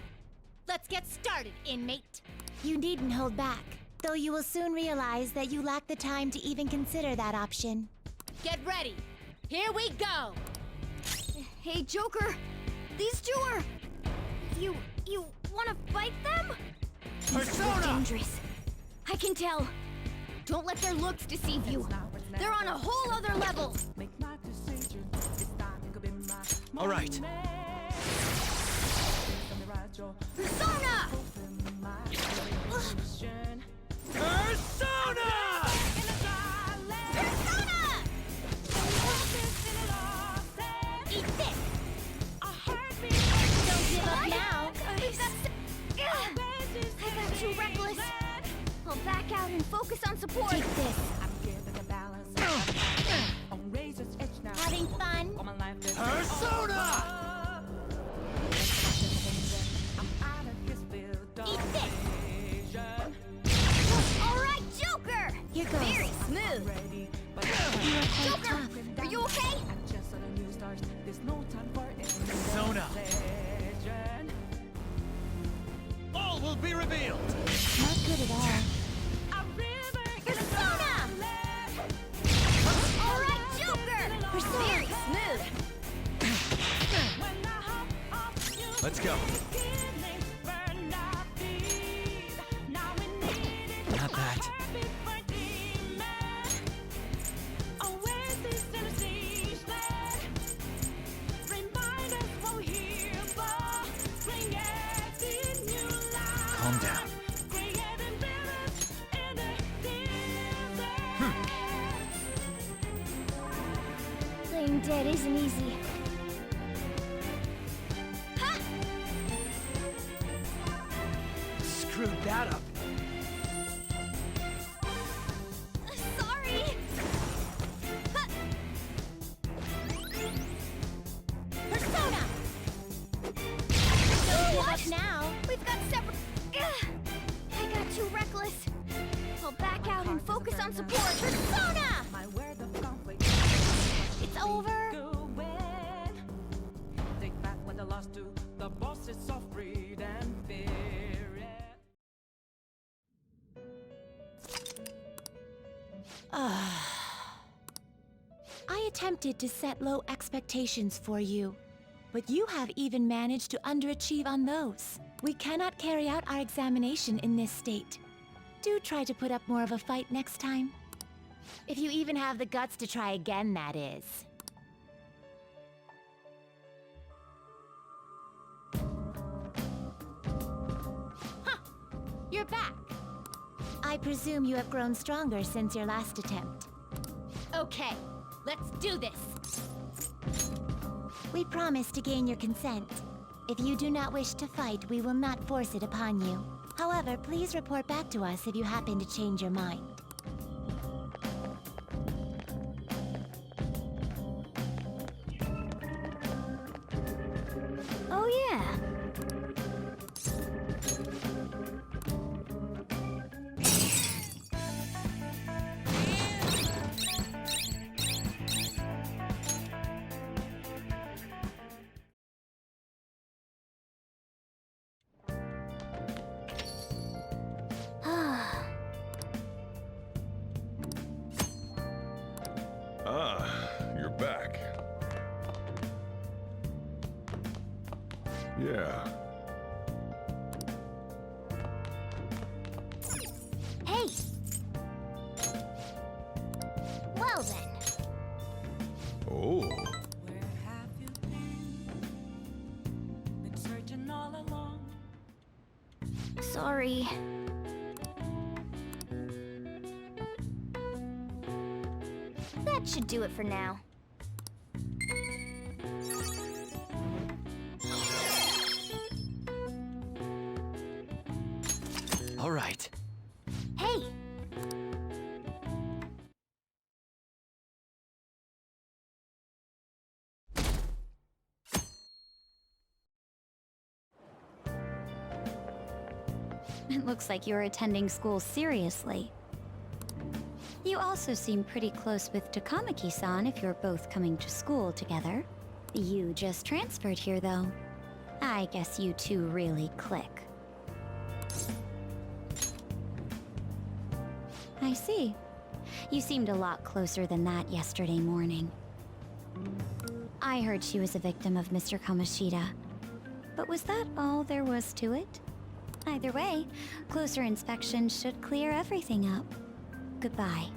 let's get started, inmate. You needn't hold back, though you will soon realize that you lack the time to even consider that option. Get ready. Here we go. Hey, Joker! These two are... You wanna fight them? Persona! They're dangerous. I can tell. Don't let their looks deceive you. They're on a whole other level. All right. Persona! Persona! too reckless. I'll back out and focus on support. Take this. Having fun? Persona! Eat this. All right, Joker. Here goes. Very smooth. Joker, are you okay? Persona! All will be revealed! Not good at all. Persona! All right, Joker. Very smooth. Let's go. Not that. Calm down. Playing dead isn't easy. Screwed that up. Sorry. Persona. Don't give up now. We've got separate. I got too reckless. I'll back out and focus on support. Persona. It's over. Take back what I lost to the bosses of greed and fear. I attempted to set low expectations for you, but you have even managed to underachieve on those. We cannot carry out our examination in this state. Do try to put up more of a fight next time. If you even have the guts to try again, that is. You're back. I presume you have grown stronger since your last attempt. Okay, let's do this. We promise to gain your consent. If you do not wish to fight, we will not force it upon you. However, please report back to us if you happen to change your mind. Oh yeah. You're back. Yeah. Hey. Well then. Oh. Where have you been searching all along? Sorry. That should do it for now. All right. Hey! It looks like you're attending school seriously. You also seem pretty close with Takamaki-san if you're both coming to school together. You just transferred here, though. I guess you two really click. I see. You seemed a lot closer than that yesterday morning. I heard she was a victim of Mr. Kamoshida. But was that all there was to it? Either way, closer inspection should clear everything up. Goodbye.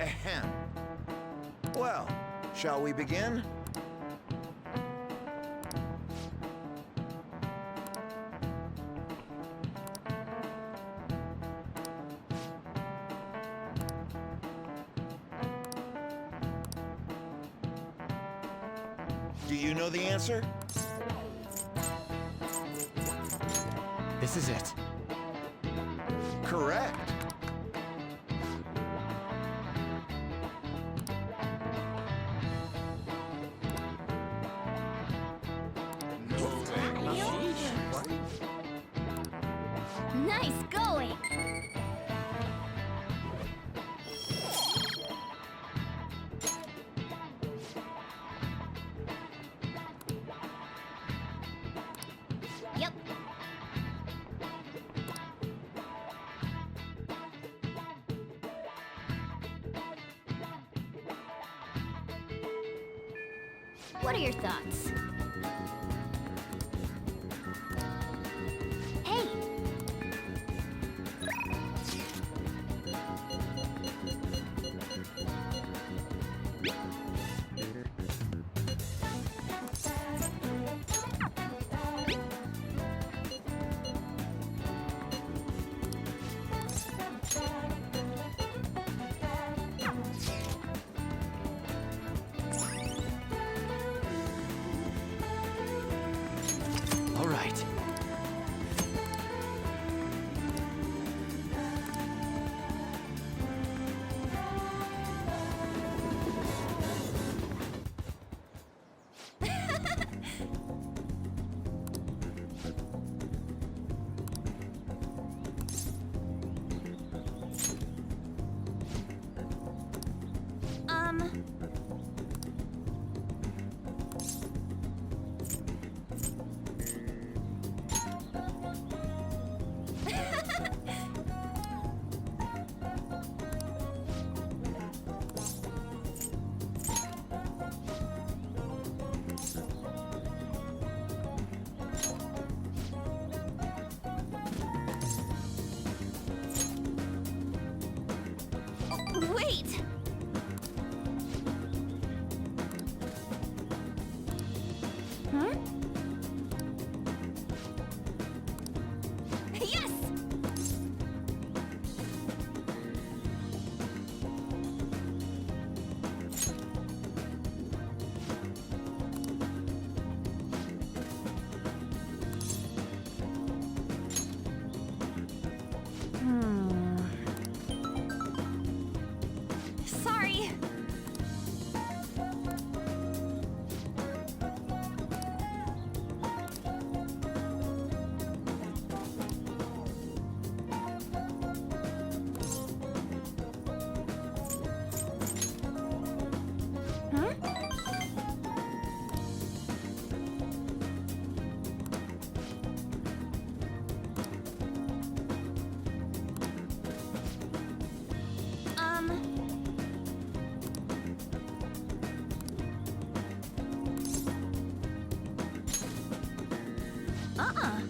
Ahem. Well, shall we begin? Do you know the answer? This is it. Correct. Nice going! Yep. What are your thoughts? Hey! All right. Wait! Huh? Yes! Sorry. Huh? Uh-uh.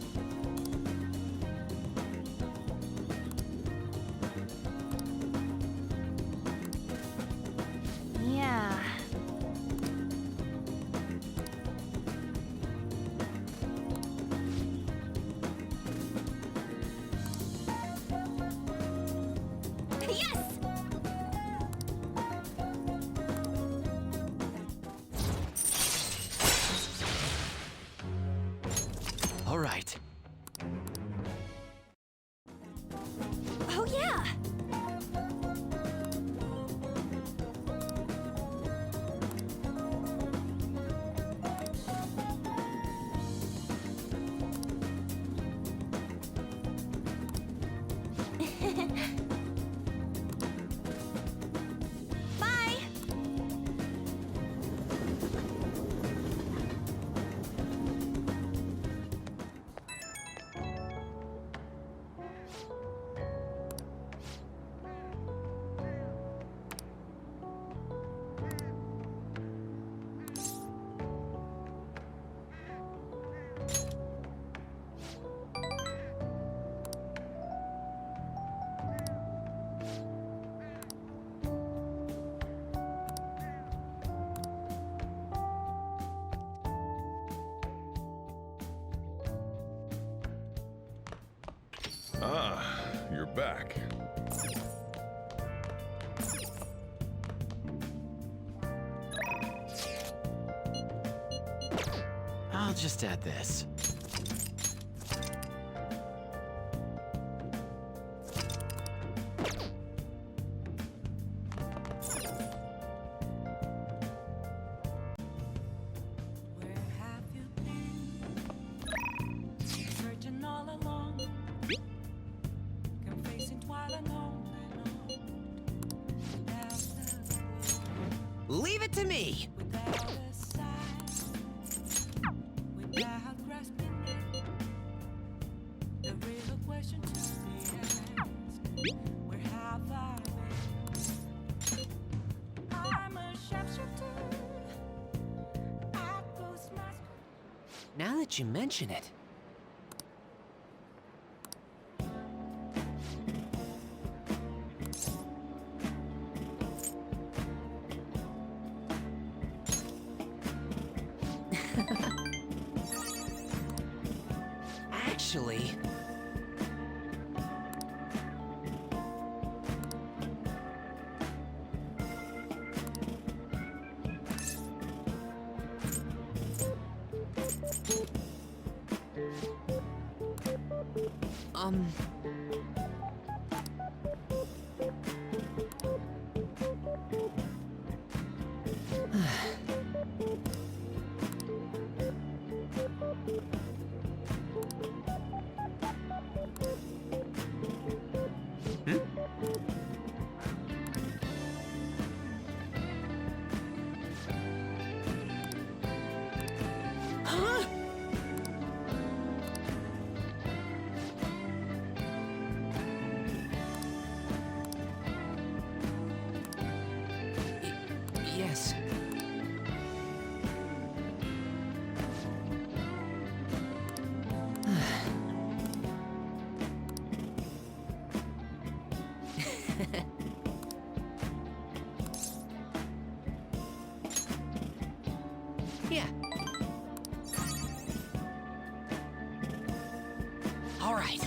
Yeah. Yes! All right. Oh, yeah! Bye! Ah, you're back. I'll just add this. Searching all along, confessing while alone Leave it to me! without a sign, without grasping it. The real question to be asked: where have I been? I'm a sharpshooter. I close my Now that you mention it. Actually... Huh? Yes. Yeah. All right.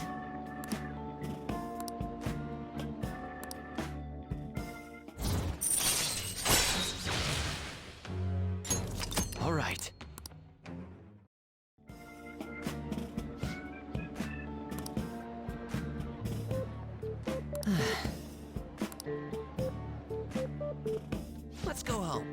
All right. Let's go home.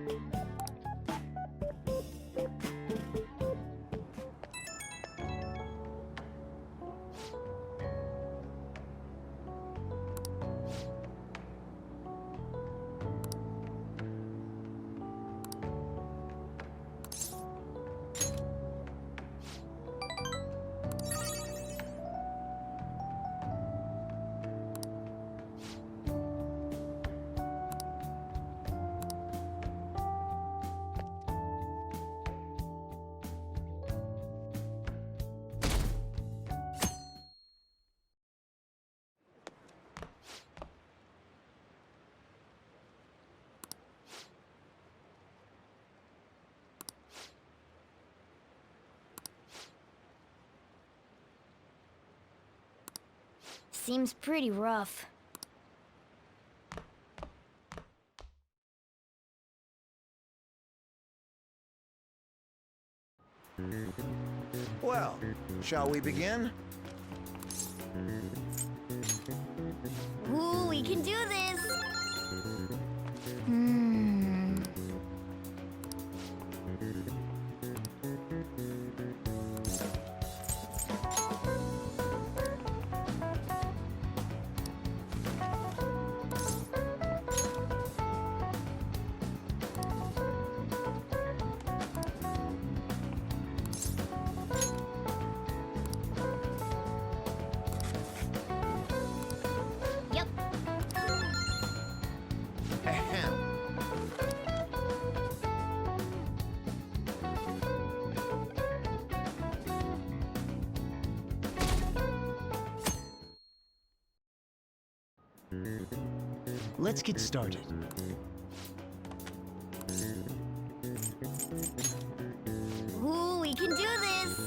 Seems pretty rough. Well, shall we begin? Ooh, we can do this! Yep. Ahem. Let's get started. Ooh, we can do this!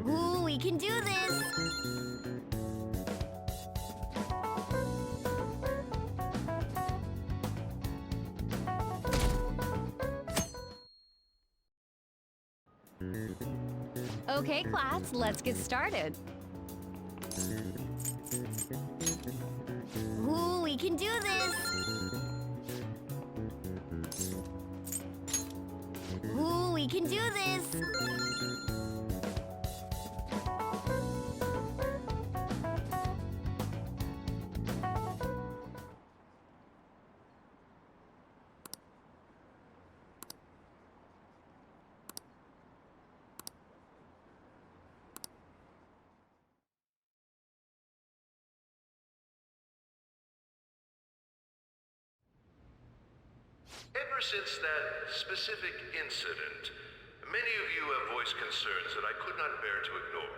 Ooh, we can do this! Okay, class, let's get started. Ooh, we can do this! Ooh, we can do this! Ever since that specific incident, many of you have voiced concerns that I could not bear to ignore.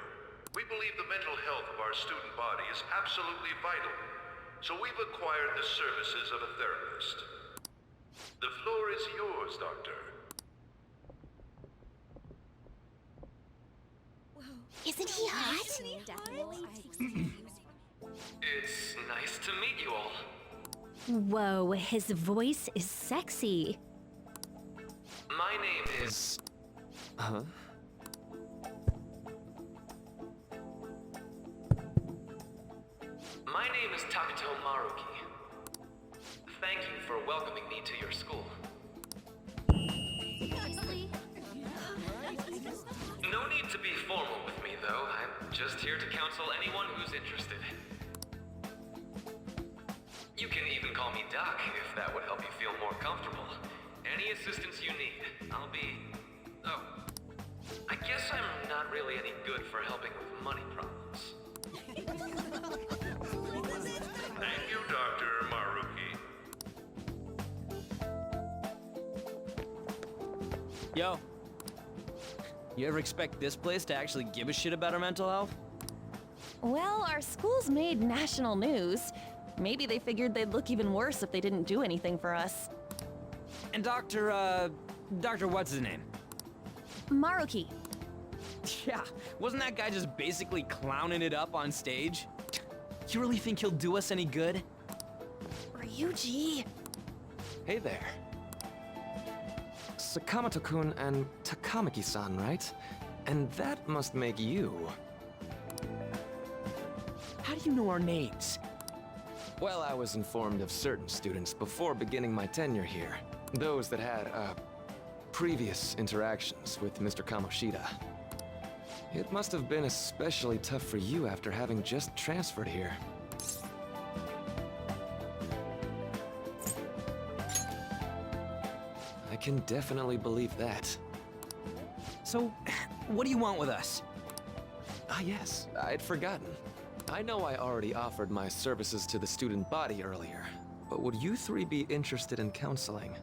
We believe the mental health of our student body is absolutely vital, so we've acquired the services of a therapist. The floor is yours, Doctor. Isn't he hot? It's nice to meet you all. Whoa, his voice is sexy. My name is... Huh? My name is Takuto Maruki. Thank you for welcoming me to your school. No need to be formal with me, though. I'm just here to counsel anyone who's interested. You can even call me Doc, if that would help you feel more comfortable. Any assistance you need, I'll be... Oh. I guess I'm not really any good for helping with money problems. Thank you, Dr. Maruki. Yo. You ever expect this place to actually give a shit about our mental health? Well, our school's made national news. Maybe they figured they'd look even worse if they didn't do anything for us. And Dr. what's his name? Maruki. Yeah, wasn't that guy just basically clowning it up on stage? You really think he'll do us any good? Ryuji. Hey there. Sakamoto-kun and Takamaki-san, right? And that must make you... How do you know our names? Well, I was informed of certain students before beginning my tenure here. Those that had, previous interactions with Mr. Kamoshida. It must have been especially tough for you after having just transferred here. I can definitely believe that. So, what do you want with us? Ah yes, I'd forgotten. I know I already offered my services to the student body earlier, but would you three be interested in counseling?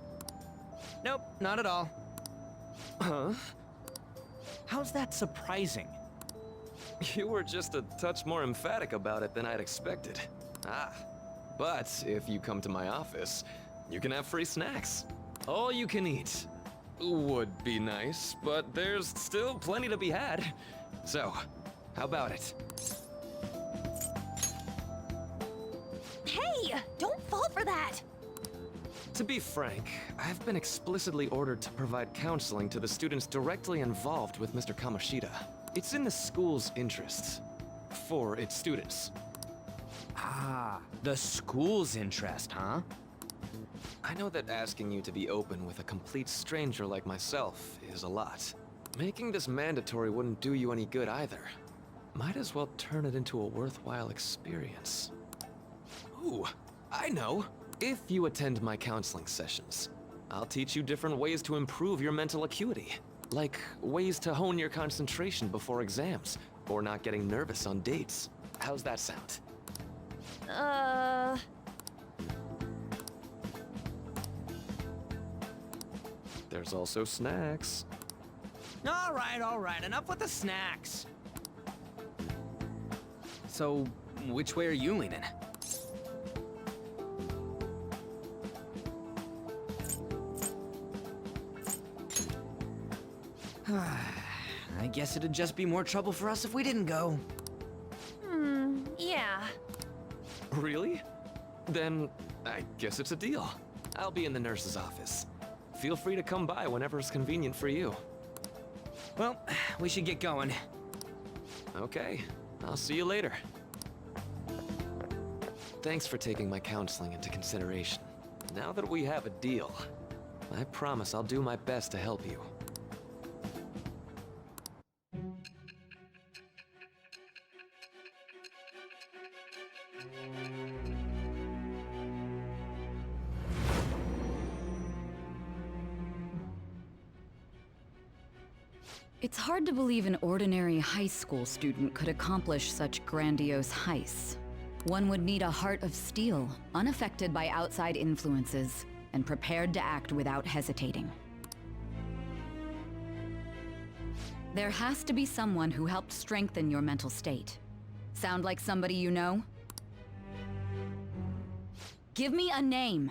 Nope, not at all. Huh? How's that surprising? You were just a touch more emphatic about it than I'd expected. Ah, but if you come to my office, you can have free snacks. All you can eat. Would be nice, but there's still plenty to be had. So, how about it? Hey, don't fall for that. To be frank, I've been explicitly ordered to provide counseling to the students directly involved with Mr. Kamoshida. It's in the school's interests. For its students. Ah, the school's interest, huh? I know that asking you to be open with a complete stranger like myself is a lot. Making this mandatory wouldn't do you any good either. Might as well turn it into a worthwhile experience. Ooh, I know. If you attend my counseling sessions, I'll teach you different ways to improve your mental acuity. Like ways to hone your concentration before exams, or not getting nervous on dates. How's that sound? There's also snacks. All right, enough with the snacks. So, which way are you leaning? I guess it'd just be more trouble for us if we didn't go. Yeah. Really? Then I guess it's a deal. I'll be in the nurse's office. Feel free to come by whenever it's convenient for you. Well, we should get going. Okay, I'll see you later. Thanks for taking my counseling into consideration. Now that we have a deal, I promise I'll do my best to help you. It's hard to believe an ordinary high school student could accomplish such grandiose heists. One would need a heart of steel, unaffected by outside influences, and prepared to act without hesitating. There has to be someone who helped strengthen your mental state. Sound like somebody you know? Give me a name.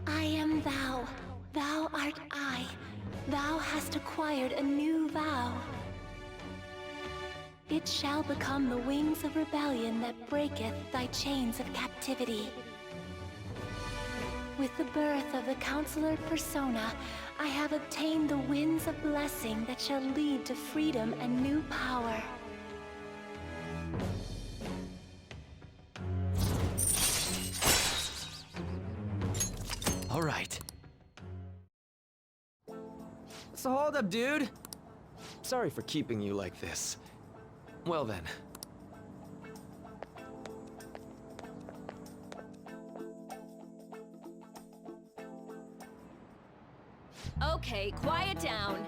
I am thou. Thou art I. Thou hast acquired a new vow. It shall become the wings of rebellion that breaketh thy chains of captivity. With the birth of the Counselor Persona, I have obtained the winds of blessing that shall lead to freedom and new power. All right. So hold up, dude. Sorry for keeping you like this. Well then. Okay, quiet down.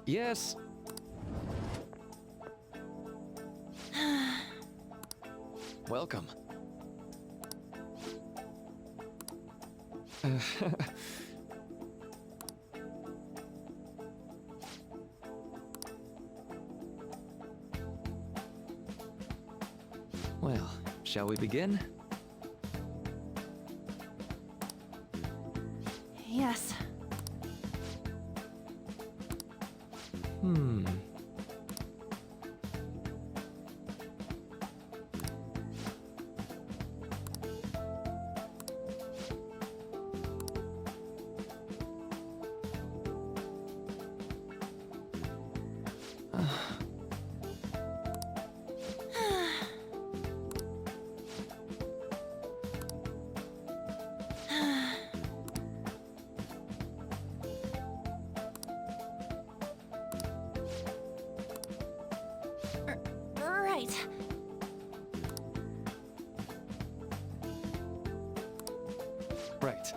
Yes. Welcome. Well, shall we begin? Yes. Right. Right.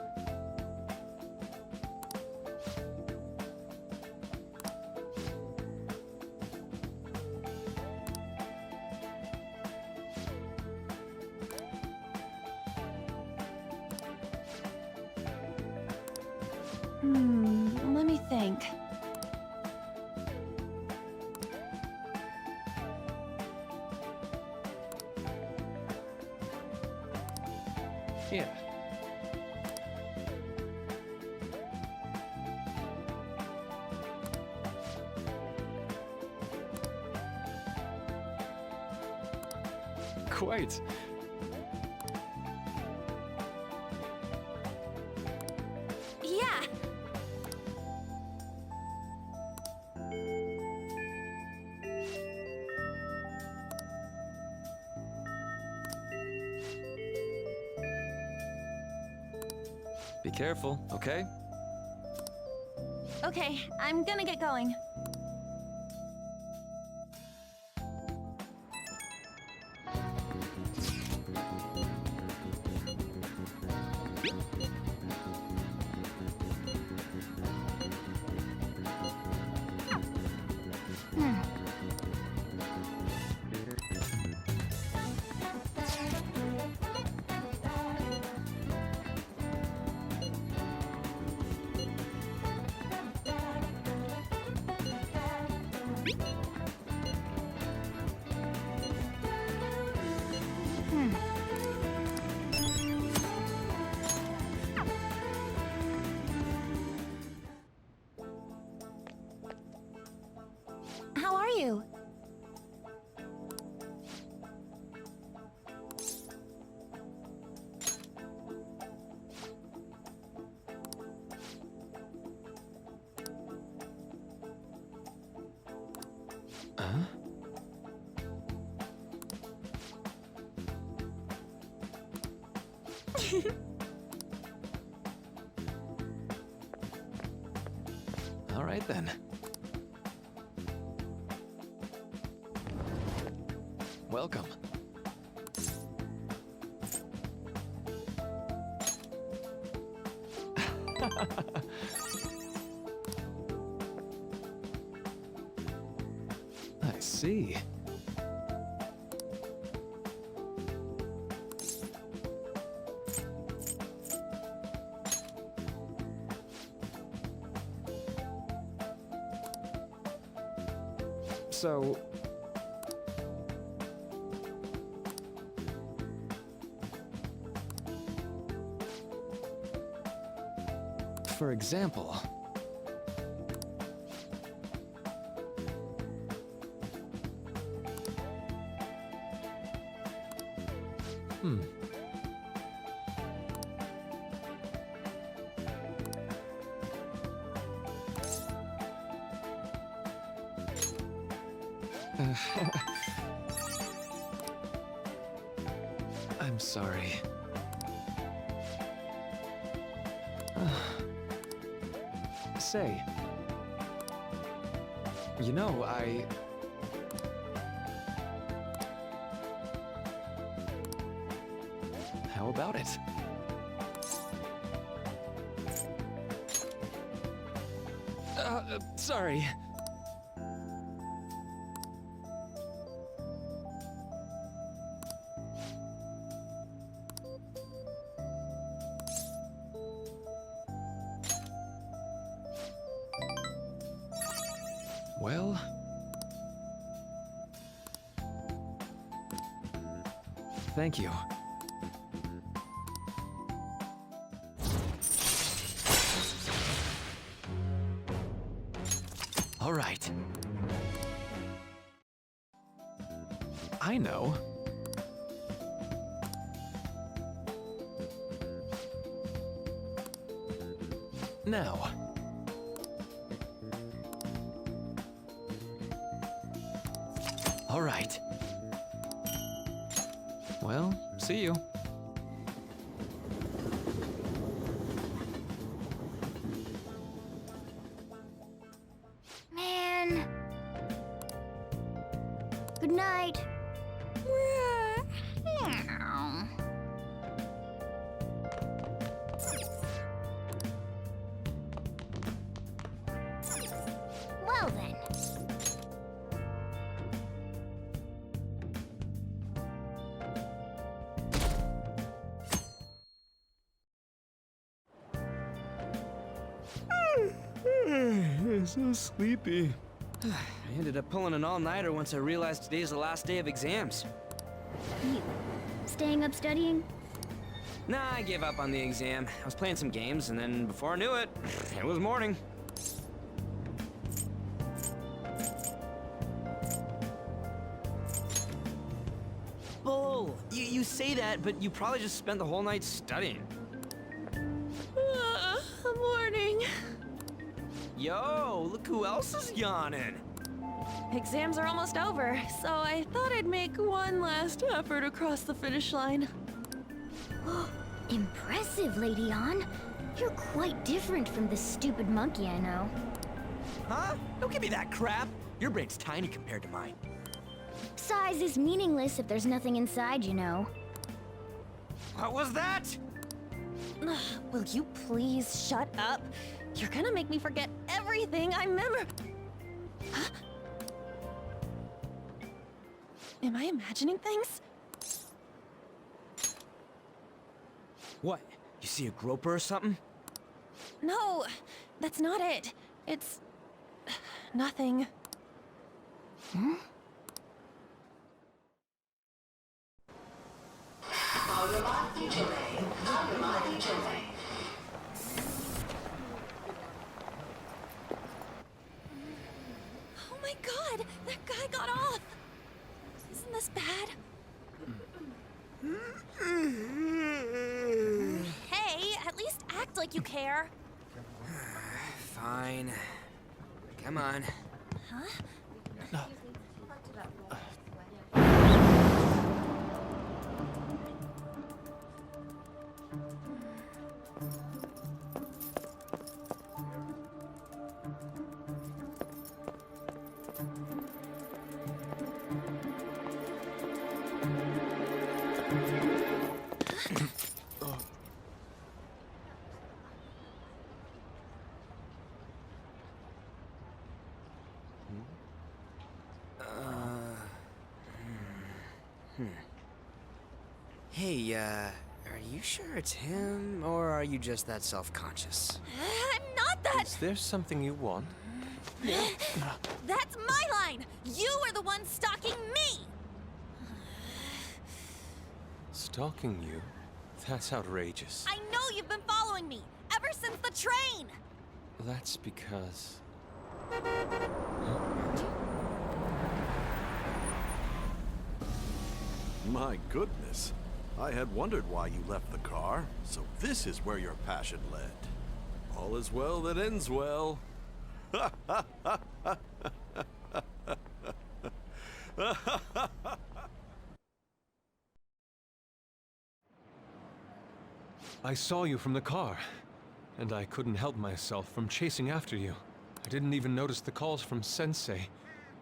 Let me think. Yeah. Quite. Yeah. Be careful, okay? Okay, I'm gonna get going. Huh? All right then. Welcome. I see. So... For example... I'm sorry. Say, you know, How about it? Sorry. Well... Thank you. All right. I know. Now. All right. Well, see you. Man. Good night. Well then. So sleepy. I ended up pulling an all-nighter once I realized today's the last day of exams. You staying up studying? Nah, I gave up on the exam. I was playing some games, and then before I knew it, it was morning. Bull! You say that, but you probably just spent the whole night studying. Morning. Yo, look who else is yawning. Exams are almost over, so I thought I'd make one last effort across the finish line. Impressive, Lady Ann. You're quite different from the stupid monkey I know. Huh? Don't give me that crap. Your brain's tiny compared to mine. Size is meaningless if there's nothing inside, you know. What was that? Will you please shut up? You're gonna make me forget everything I remember. Huh? Am I imagining things? What? You see a groper or something? No, that's not it. It's... nothing. Hmm? Oh my god! That guy got off! Isn't this bad? Hey, at least act like you care. Fine. Come on. Huh? Hey, are you sure it's him, or are you just that self-conscious? I'm not that. Is there something you want? That's my line. You are the one stalking me. Stalking you? That's outrageous. I know you've been following me ever since the train. That's because... My goodness. I had wondered why you left the car, so this is where your passion led. All is well that ends well. I saw you from the car, and I couldn't help myself from chasing after you. I didn't even notice the calls from Sensei,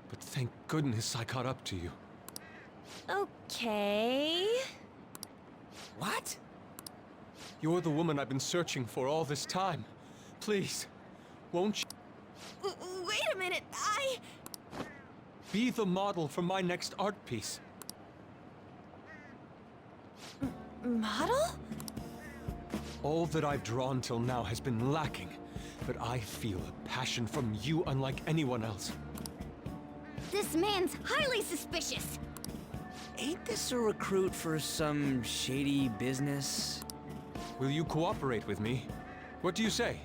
but thank goodness I caught up to you. Okay. What? You're the woman I've been searching for all this time. Please, won't you Wait a minute, be the model for my next art piece? Model? All that I've drawn till now has been lacking, but I feel a passion from you unlike anyone else. This man's highly suspicious. Ain't this a recruit for some shady business? Will you cooperate with me? What do you say?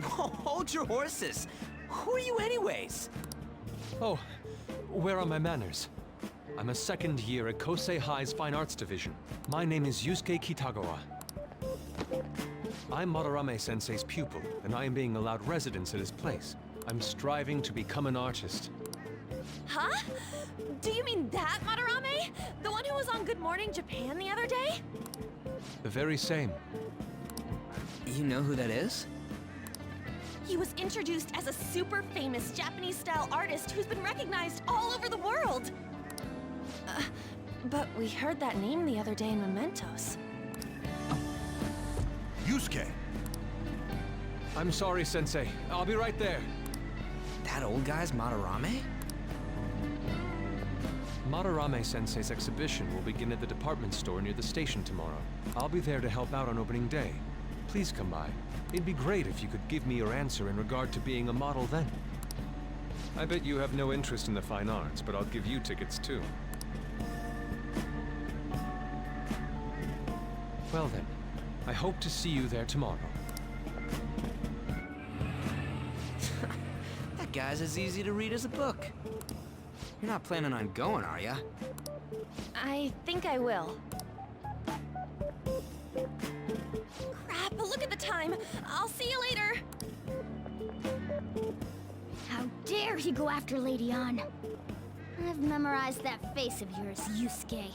Hold your horses. Who are you anyways? Oh, where are my manners? I'm a second year at Kosei High's Fine Arts Division. My name is Yusuke Kitagawa. I'm Madarame-sensei's pupil, and I am being allowed residence at his place. I'm striving to become an artist. Huh? Do you mean that Madarame? The one who was on Good Morning Japan the other day? The very same. You know who that is? He was introduced as a super famous Japanese-style artist who's been recognized all over the world. But we heard that name the other day in Mementos. Yusuke! I'm sorry, Sensei. I'll be right there. That old guy's Madarame? Madarame-sensei's exhibition will begin at the department store near the station tomorrow. I'll be there to help out on opening day. Please come by. It'd be great if you could give me your answer in regard to being a model then. I bet you have no interest in the fine arts, but I'll give you tickets too. Well then, I hope to see you there tomorrow. That guy's as easy to read as a book. You're not planning on going, are ya? I think I will. Crap, look at the time. I'll see you later. How dare he go after Lady Ann? I've memorized that face of yours, Yusuke.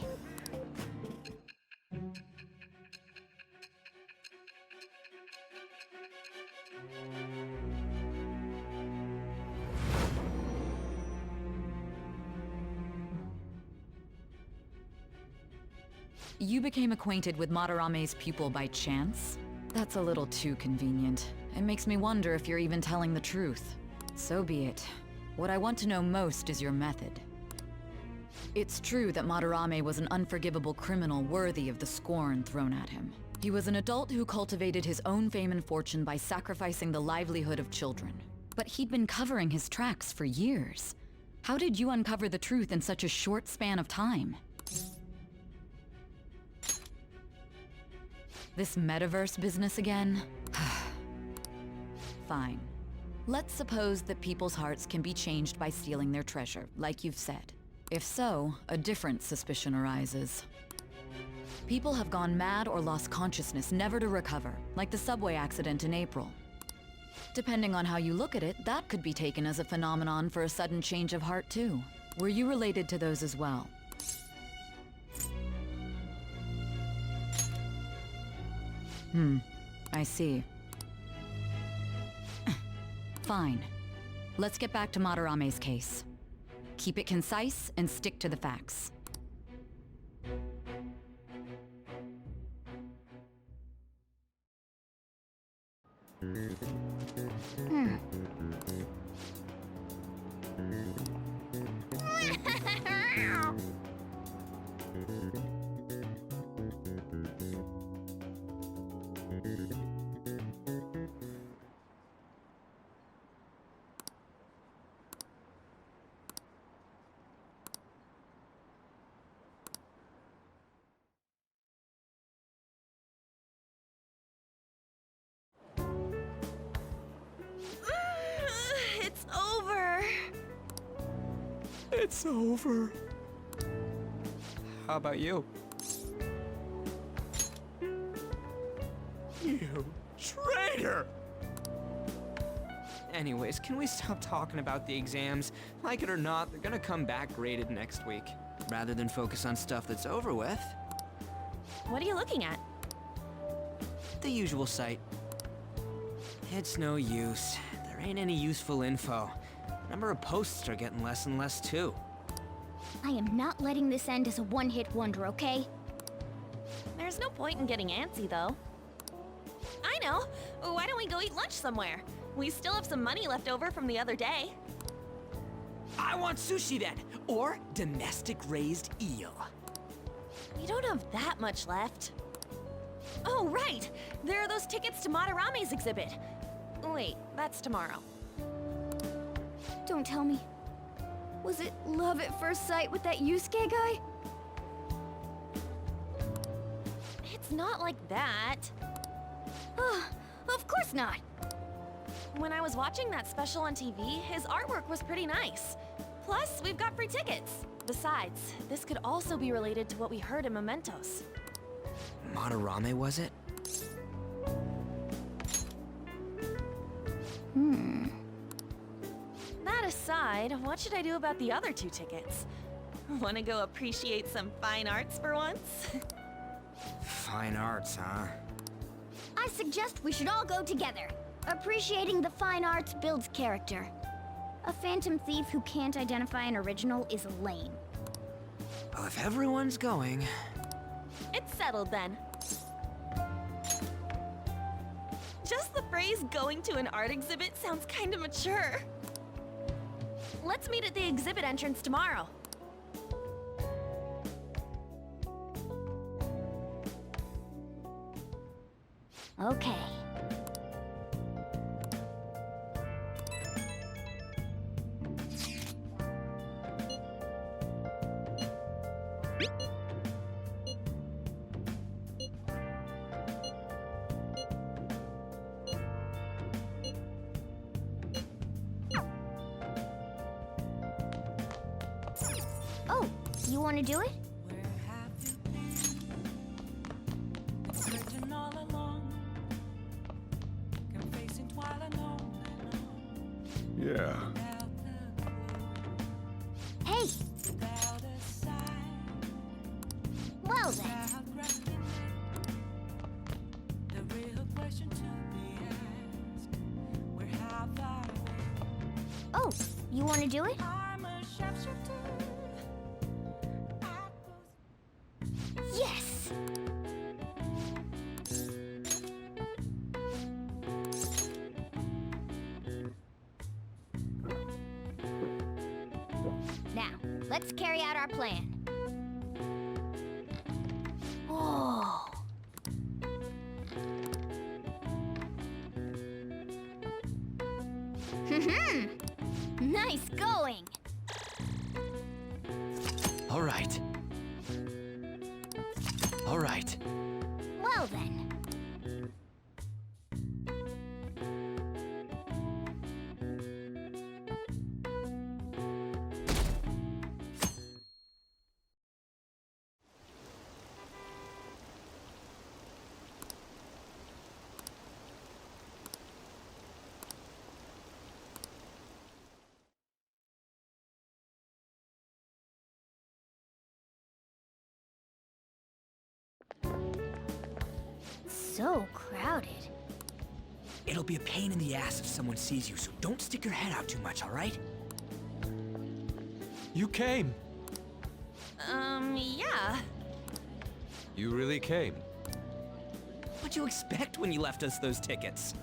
You became acquainted with Madarame's pupil by chance? That's a little too convenient. It makes me wonder if you're even telling the truth. So be it. What I want to know most is your method. It's true that Madarame was an unforgivable criminal worthy of the scorn thrown at him. He was an adult who cultivated his own fame and fortune by sacrificing the livelihood of children. But he'd been covering his tracks for years. How did you uncover the truth in such a short span of time? This metaverse business again? Fine. Let's suppose that people's hearts can be changed by stealing their treasure, like you've said. If so, a different suspicion arises. People have gone mad or lost consciousness, never to recover, like the subway accident in April. Depending on how you look at it, that could be taken as a phenomenon for a sudden change of heart too. Were you related to those as well? I see. Fine. Let's get back to Madarame's case. Keep it concise and stick to the facts. It's over. It's over. How about you? You traitor! Anyways, can we stop talking about the exams? Like it or not, they're gonna come back graded next week. Rather than focus on stuff that's over with. What are you looking at? The usual site. It's no use. There ain't any useful info. Number of posts are getting less and less too. I am not letting this end as a one-hit wonder, okay? There's no point in getting antsy, though. I know. Why don't we go eat lunch somewhere? We still have some money left over from the other day. I want sushi then, or domestic raised eel. We don't have that much left. Oh, right! There are those tickets to Madarame's exhibit. Wait, that's tomorrow. Don't tell me. Was it love at first sight with that Yusuke guy? It's not like that. Of course not. When I was watching that special on TV, his artwork was pretty nice. Plus, we've got free tickets. Besides, this could also be related to what we heard in Mementos. Madarame, was it? That aside, what should I do about the other 2 tickets? Want to go appreciate some fine arts for once? Fine arts, huh? I suggest we should all go together. Appreciating the fine arts builds character. A phantom thief who can't identify an original is lame. Well, if everyone's going... It's settled then. Just the phrase going to an art exhibit sounds kind of mature. Let's meet at the exhibit entrance tomorrow. Okay. Oh, you want to do it? Searching all along, confessing twilight long and long. Yeah. Hey! Without a sign, Well then. without reckoning, the real question to be asked, where have I been? Oh, you want to do it? I'm a sharpshooter. Yes! Now, let's carry out our plan. Oh. Nice going! All right. All right. Well then. So crowded. It'll be a pain in the ass if someone sees you, so don't stick your head out too much, all right? You came. Yeah. You really came. What'd you expect when you left us those tickets?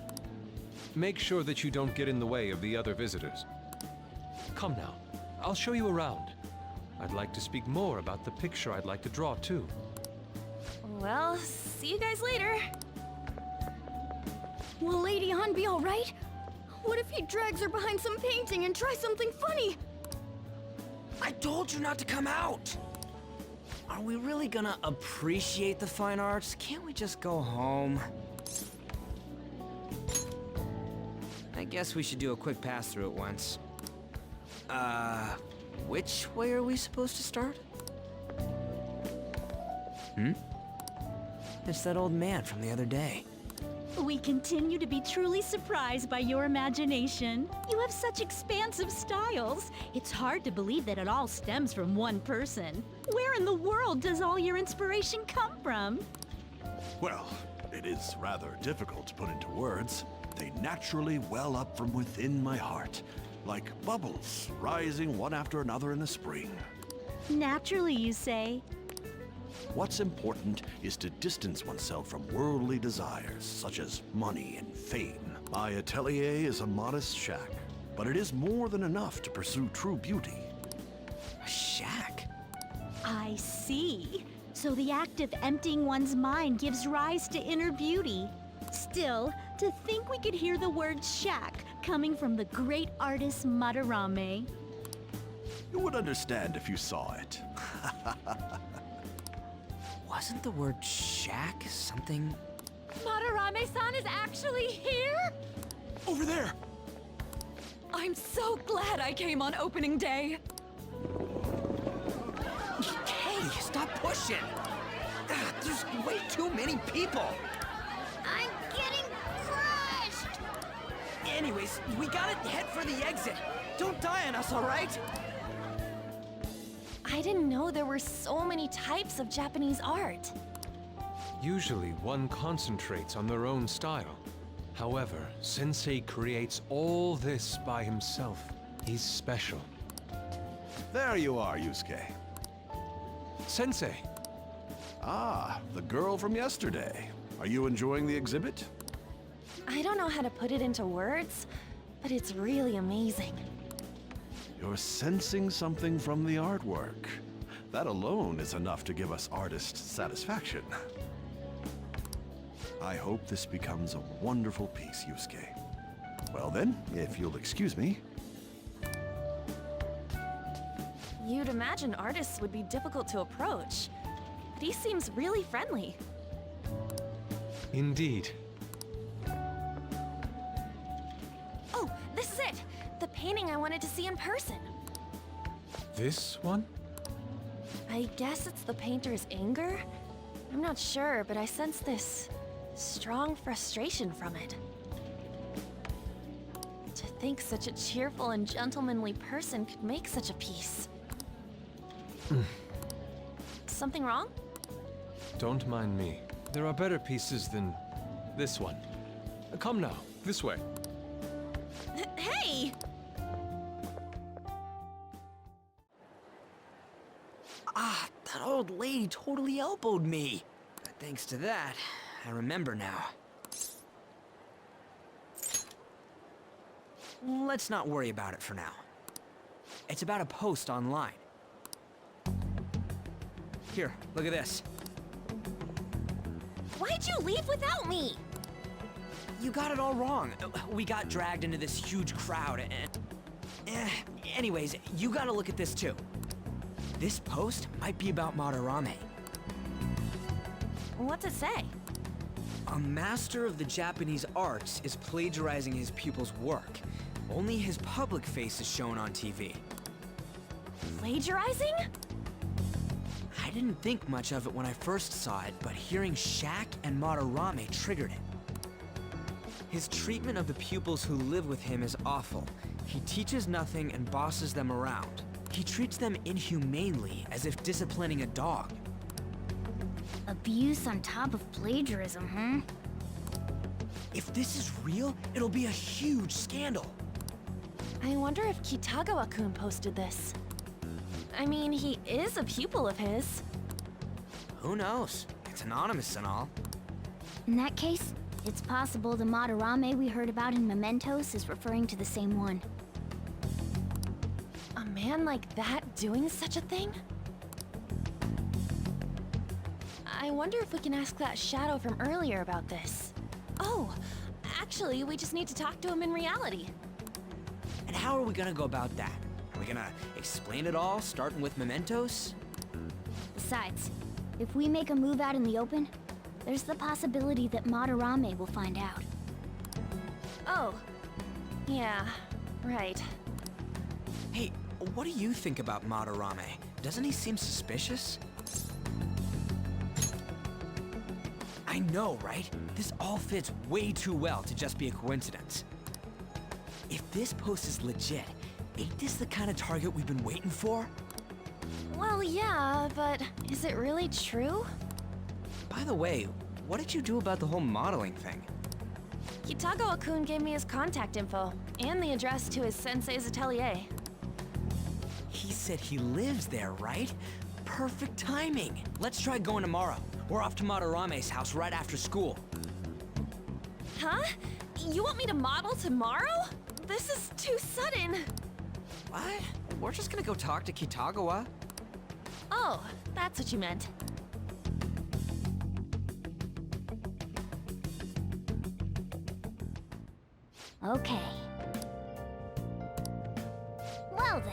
Make sure that you don't get in the way of the other visitors. Come now, I'll show you around. I'd like to speak more about the picture I'd like to draw, too. Well, see you guys later. Will Lady Han be alright? What if he drags her behind some painting and tries something funny? I told you not to come out! Are we really gonna appreciate the fine arts? Can't we just go home? I guess we should do a quick pass through at once. Which way are we supposed to start? It's that old man from the other day. We continue to be truly surprised by your imagination. You have such expansive styles. It's hard to believe that it all stems from one person. Where in the world does all your inspiration come from? Well, it is rather difficult to put into words. They naturally well up from within my heart, like bubbles rising one after another in the spring. Naturally, you say? What's important is to distance oneself from worldly desires, such as money and fame. My atelier is a modest shack, but it is more than enough to pursue true beauty. A shack? I see. So the act of emptying one's mind gives rise to inner beauty. Still, to think we could hear the word shack coming from the great artist Madarame. You would understand if you saw it. Wasn't the word shack something? Madarame-san is actually here? Over there! I'm so glad I came on opening day. Hey, stop pushing! There's way too many people! I'm getting crushed! Anyways, we gotta head for the exit. Don't die on us, alright? I didn't know there were so many types of Japanese art. Usually, one concentrates on their own style. However, Sensei creates all this by himself. He's special. There you are, Yusuke. Sensei! Ah, the girl from yesterday. Are you enjoying the exhibit? I don't know how to put it into words, but it's really amazing. You're sensing something from the artwork. That alone is enough to give us artist satisfaction. I hope this becomes a wonderful piece, Yusuke. Well then, if you'll excuse me. You'd imagine artists would be difficult to approach, but he seems really friendly. Indeed. Oh, this is it! The painting I wanted to see in person. This one? I guess it's the painter's anger? I'm not sure, but I sense this strong frustration from it. To think such a cheerful and gentlemanly person could make such a piece. Something wrong? Don't mind me. There are better pieces than this one. Come now, this way. Hey! Ah, that old lady totally elbowed me. Thanks to that, I remember now. Let's not worry about it for now. It's about a post online. Here, look at this. Why'd you leave without me? You got it all wrong. We got dragged into this huge crowd and... anyways, you gotta look at this too. This post might be about Madarame. What's it say? A master of the Japanese arts is plagiarizing his pupil's work. Only his public face is shown on TV. Plagiarizing? I didn't think much of it when I first saw it, but hearing Shack and Madarame triggered it. His treatment of the pupils who live with him is awful. He teaches nothing and bosses them around. He treats them inhumanely, as if disciplining a dog. Abuse on top of plagiarism, huh? If this is real, it'll be a huge scandal. I wonder if Kitagawa-kun posted this. I mean, he is a pupil of his. Who knows? It's anonymous and all. In that case, It's possible the Madarame we heard about in Mementos is referring to the same one. A man like that doing such a thing? I wonder if we can ask that shadow from earlier about this. Oh, actually, we just need to talk to him in reality. And how are we gonna go about that? Are we gonna explain it all, starting with Mementos? Besides, if we make a move out in the open, there's the possibility that Madarame will find out. Oh, yeah, right. Hey, what do you think about Madarame? Doesn't he seem suspicious? I know, right? This all fits way too well to just be a coincidence. If this post is legit, ain't this the kind of target we've been waiting for? Well, yeah, but is it really true? By the way, what did you do about the whole modeling thing? Kitagawa-kun gave me his contact info, and the address to his sensei's atelier. He said he lives there, right? Perfect timing. Let's try going tomorrow. We're off to Madarame's house right after school. Huh? You want me to model tomorrow? This is too sudden. What? We're just gonna go talk to Kitagawa. Oh, that's what you meant. Okay. Well then.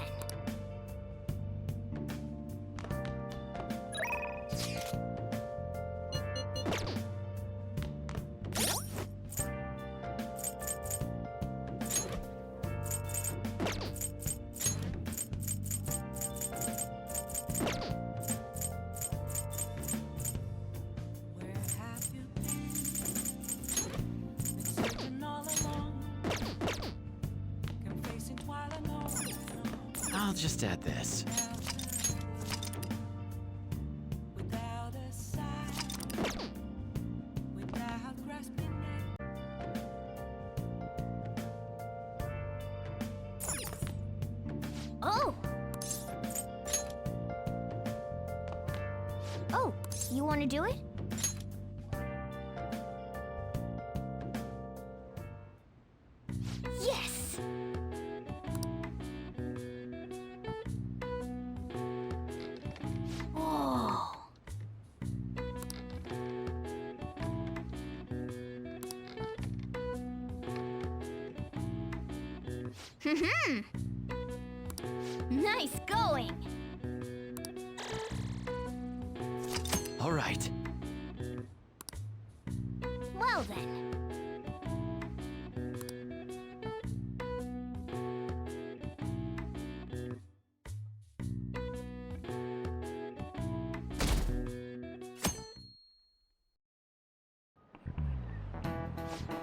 I'll just add this. Oh! Oh, you want to do it? Yes! Oh. Nice going! All right. Well then.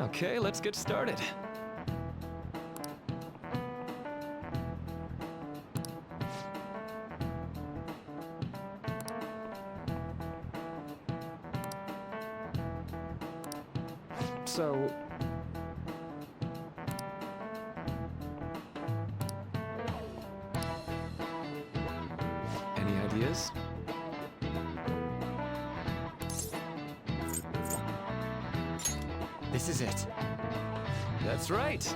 Okay, let's get started. So... any ideas? This is it. That's right.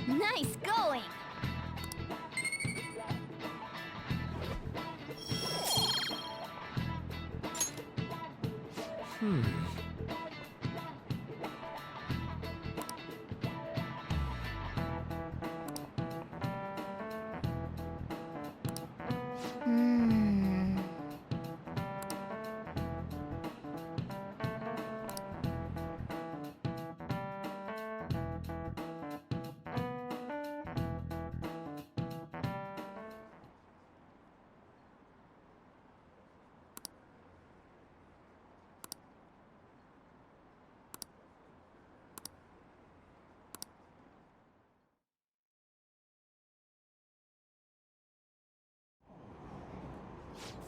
Nice going! Hmm.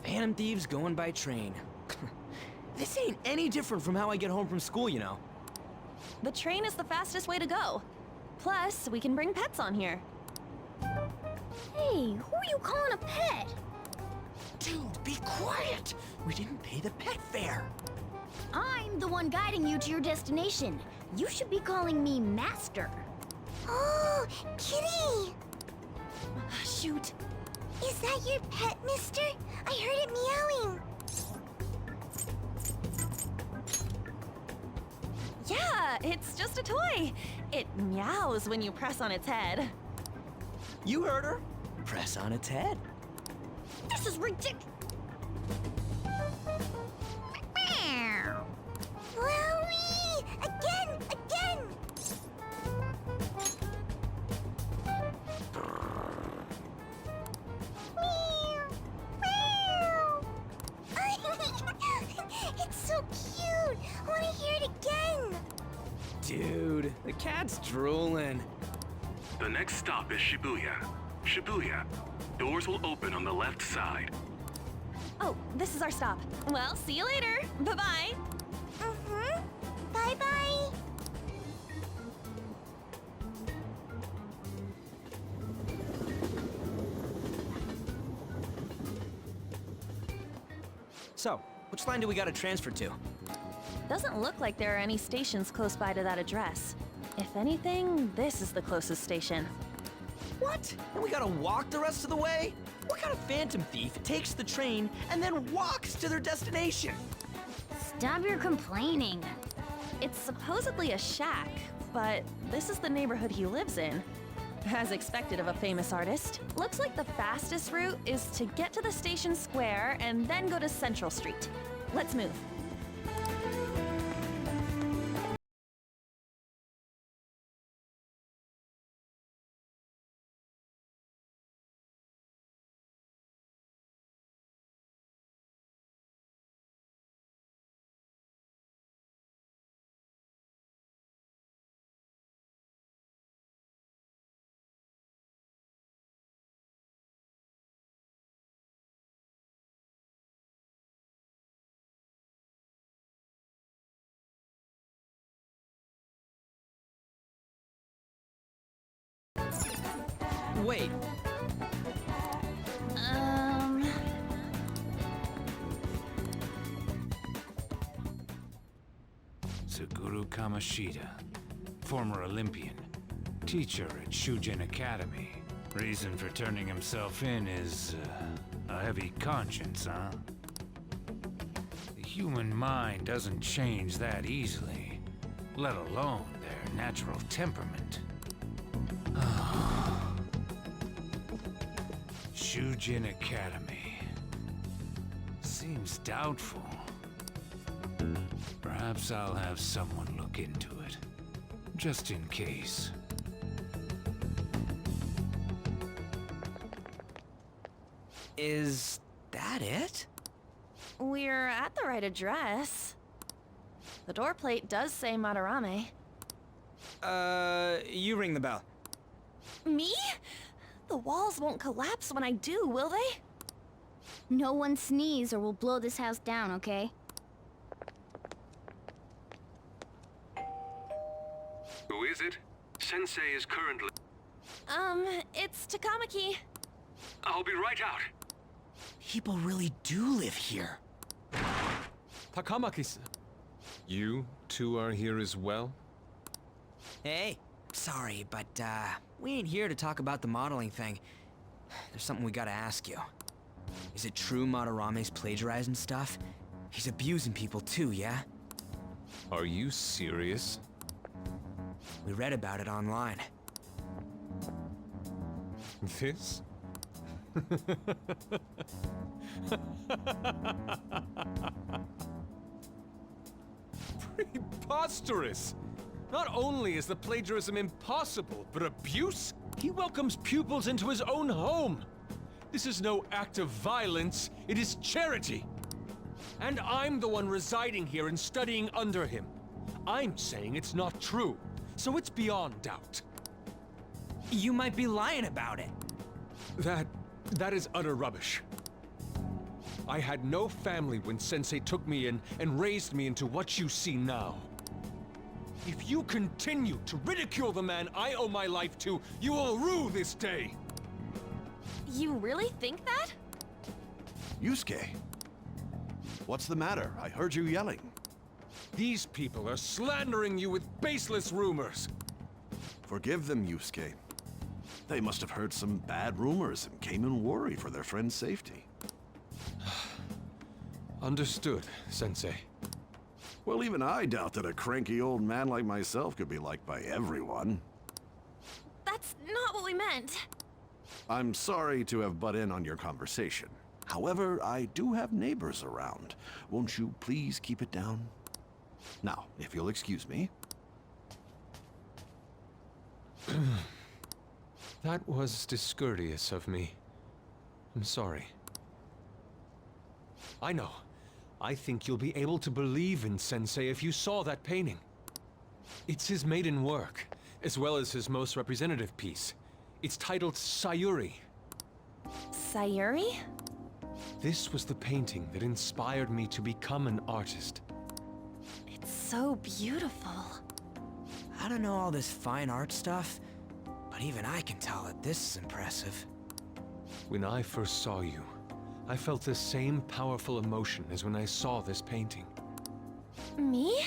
Phantom Thieves going by train. This ain't any different from how I get home from school, you know. The train is the fastest way to go. Plus, we can bring pets on here. Hey, who are you calling a pet? Dude, be quiet! We didn't pay the pet fare. I'm the one guiding you to your destination. You should be calling me Master. Oh, Kitty! Shoot. Is that your pet, mister? I heard it meowing. Yeah, it's just a toy. It meows when you press on its head. You heard her. Press on its head. This is ridiculous. Wowie! Again! Again! It's so cute! I want to hear it again! Dude, the cat's drooling. The next stop is Shibuya. Shibuya. Doors will open on the left side. Oh, this is our stop. Well, see you later. Bye-bye. Mm-hmm. Bye-bye! So, which line do we gotta transfer to? Doesn't look like there are any stations close by to that address. If anything, this is the closest station. What? And we gotta walk the rest of the way? What kind of phantom thief takes the train and then walks to their destination? Stop your complaining. It's supposedly a shack, but this is the neighborhood he lives in. As expected of a famous artist, looks like the fastest route is to get to the station square and then go to Central Street. Let's move. Wait. Suguru Kamoshida, former Olympian, teacher at Shujin Academy. Reason for turning himself in is a heavy conscience, huh? The human mind doesn't change that easily, let alone their natural temperament. Shujin Academy. Seems doubtful. Perhaps I'll have someone look into it, just in case. Is that it? We're at the right address. The door plate does say Madarame. You ring the bell. Me? The walls won't collapse when I do, will they? No one sneeze or we'll blow this house down, okay? Who is it? Sensei is currently... It's Takamaki. I'll be right out. People really do live here. Takamaki-san. You two are here as well? Hey, sorry, but we ain't here to talk about the modeling thing. There's something we gotta ask you. Is it true Madarame's plagiarizing stuff? He's abusing people too, yeah? Are you serious? We read about it online. This? Preposterous! Not only is the plagiarism impossible, but abuse? He welcomes pupils into his own home! This is no act of violence, it is charity! And I'm the one residing here and studying under him. I'm saying it's not true, so it's beyond doubt. You might be lying about it. That is utter rubbish. I had no family when Sensei took me in and raised me into what you see now. If you continue to ridicule the man I owe my life to, you will rue this day! You really think that? Yusuke, what's the matter? I heard you yelling. These people are slandering you with baseless rumors. Forgive them, Yusuke. They must have heard some bad rumors and came in worried for their friend's safety. Understood, Sensei. Well, even I doubt that a cranky old man like myself could be liked by everyone. That's not what we meant. I'm sorry to have butt in on your conversation. However, I do have neighbors around. Won't you please keep it down? Now, if you'll excuse me. That was discourteous of me. I'm sorry. I know. I think you'll be able to believe in Sensei if you saw that painting. It's his maiden work, as well as his most representative piece. It's titled Sayuri. Sayuri? This was the painting that inspired me to become an artist. It's so beautiful. I don't know all this fine art stuff, but even I can tell that this is impressive. When I first saw you, I felt the same powerful emotion as when I saw this painting. Me?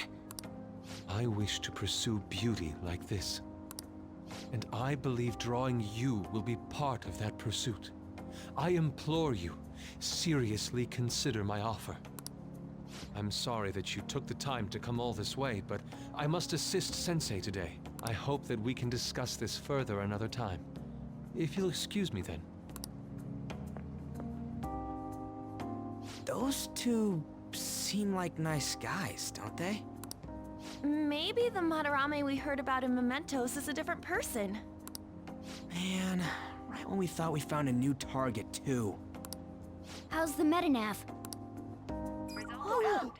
I wish to pursue beauty like this. And I believe drawing you will be part of that pursuit. I implore you, seriously consider my offer. I'm sorry that you took the time to come all this way, but I must assist Sensei today. I hope that we can discuss this further another time. If you'll excuse me then. Those two seem like nice guys, don't they? Maybe the Madarame we heard about in Mementos is a different person. Man, right when we thought we found a new target, too. How's the Metanav? Oh,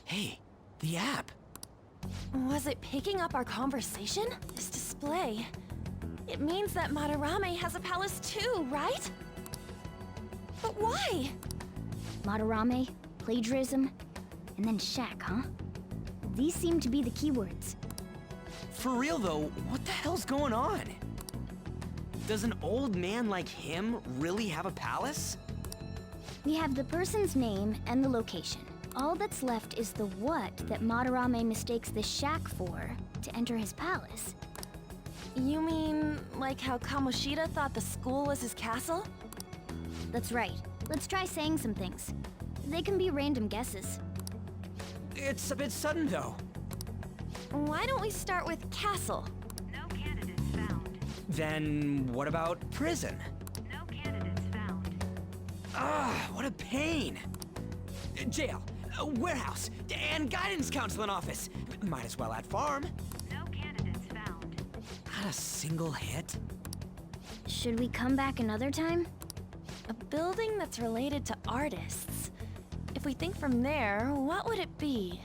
Hey, the app. was it picking up our conversation? This display. It means that Madarame has a palace too, right? But why? Madarame, plagiarism, and then shack, huh? These seem to be the keywords. For real though, what the hell's going on? Does an old man like him really have a palace? We have the person's name and the location. All that's left is the what that Madarame mistakes the shack for to enter his palace. You mean like how Kamoshida thought the school was his castle? That's right. Let's try saying some things. They can be random guesses. It's a bit sudden though. Why don't we start with castle? No candidates found. Then what about prison? No candidates found. Ah, what a pain! Jail, warehouse, and guidance counseling office. Might as well add farm. No candidates found. Not a single hit? Should we come back another time? A building that's related to artists. If we think from there, what would it be?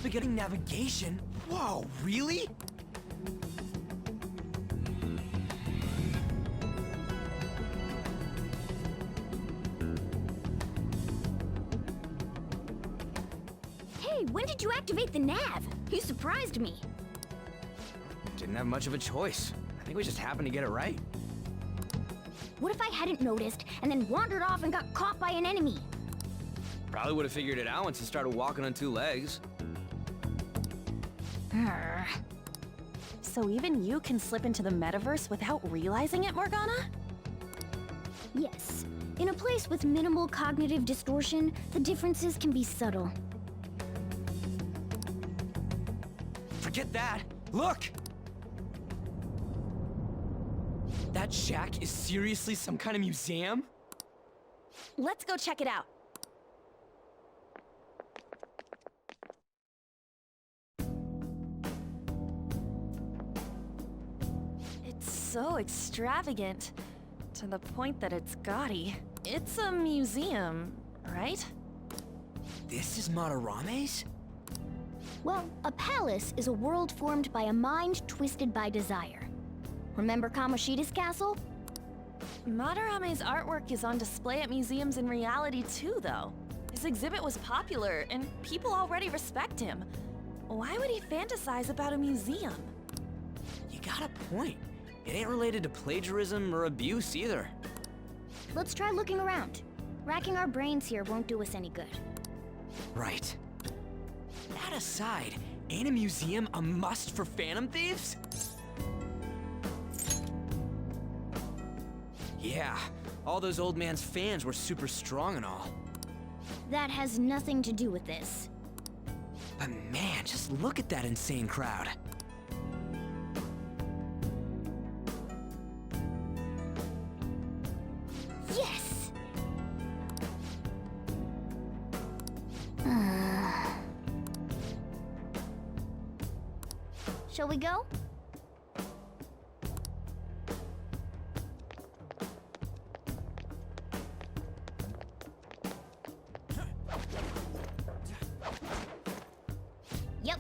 Beginning navigation? Whoa, really? Hey, when did you activate the nav? You surprised me. Didn't have much of a choice. I think we just happened to get it right. What if I hadn't noticed and then wandered off and got caught by an enemy? Probably would have figured it out once you started walking on two legs. So even you can slip into the metaverse without realizing it, Morgana? Yes. In a place with minimal cognitive distortion, the differences can be subtle. Forget that. Look! That shack is seriously some kind of museum? Let's go check it out. It's so extravagant, to the point that it's gaudy. It's a museum, right? This is Madarame's? Well, a palace is a world formed by a mind twisted by desire. Remember Kamoshida's castle? Madarame's artwork is on display at museums in reality too, though. His exhibit was popular, and people already respect him. Why would he fantasize about a museum? You got a point. It ain't related to plagiarism or abuse either. Let's try looking around. Racking our brains here won't do us any good. Right. That aside, ain't a museum a must for Phantom Thieves? Yeah, all those old man's fans were super strong and all. That has nothing to do with this. But man, just look at that insane crowd. Yes! Shall we go? Yep.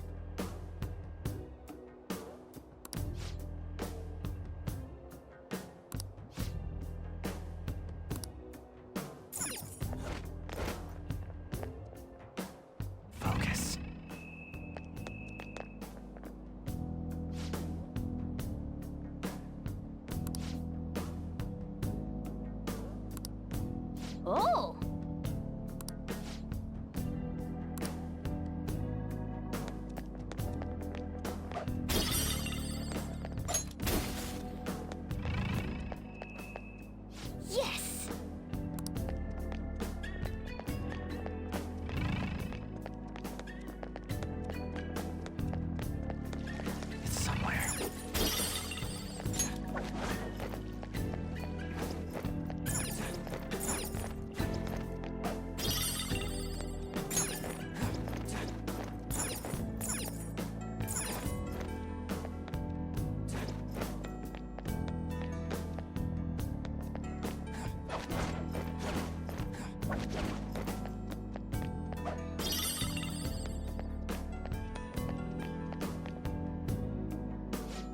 Focus. Oh! Yes! It's somewhere.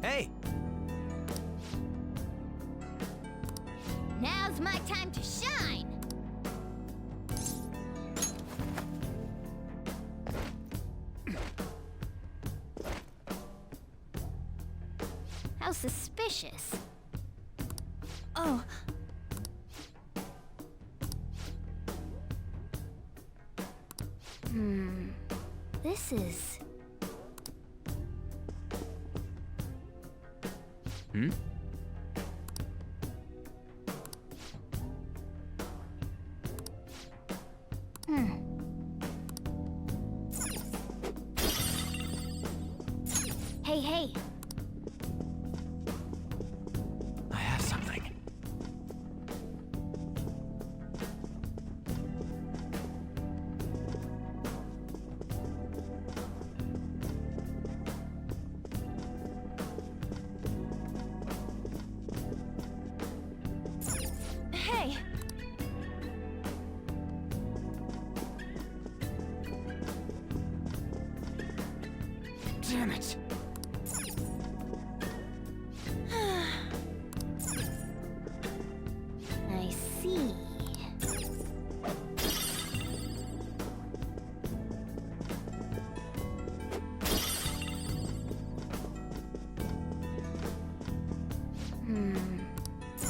Hey! Now's my time to shine! How suspicious. Oh, This is... Hmm? Hey, hey! I have something. hey! Damn it! I see.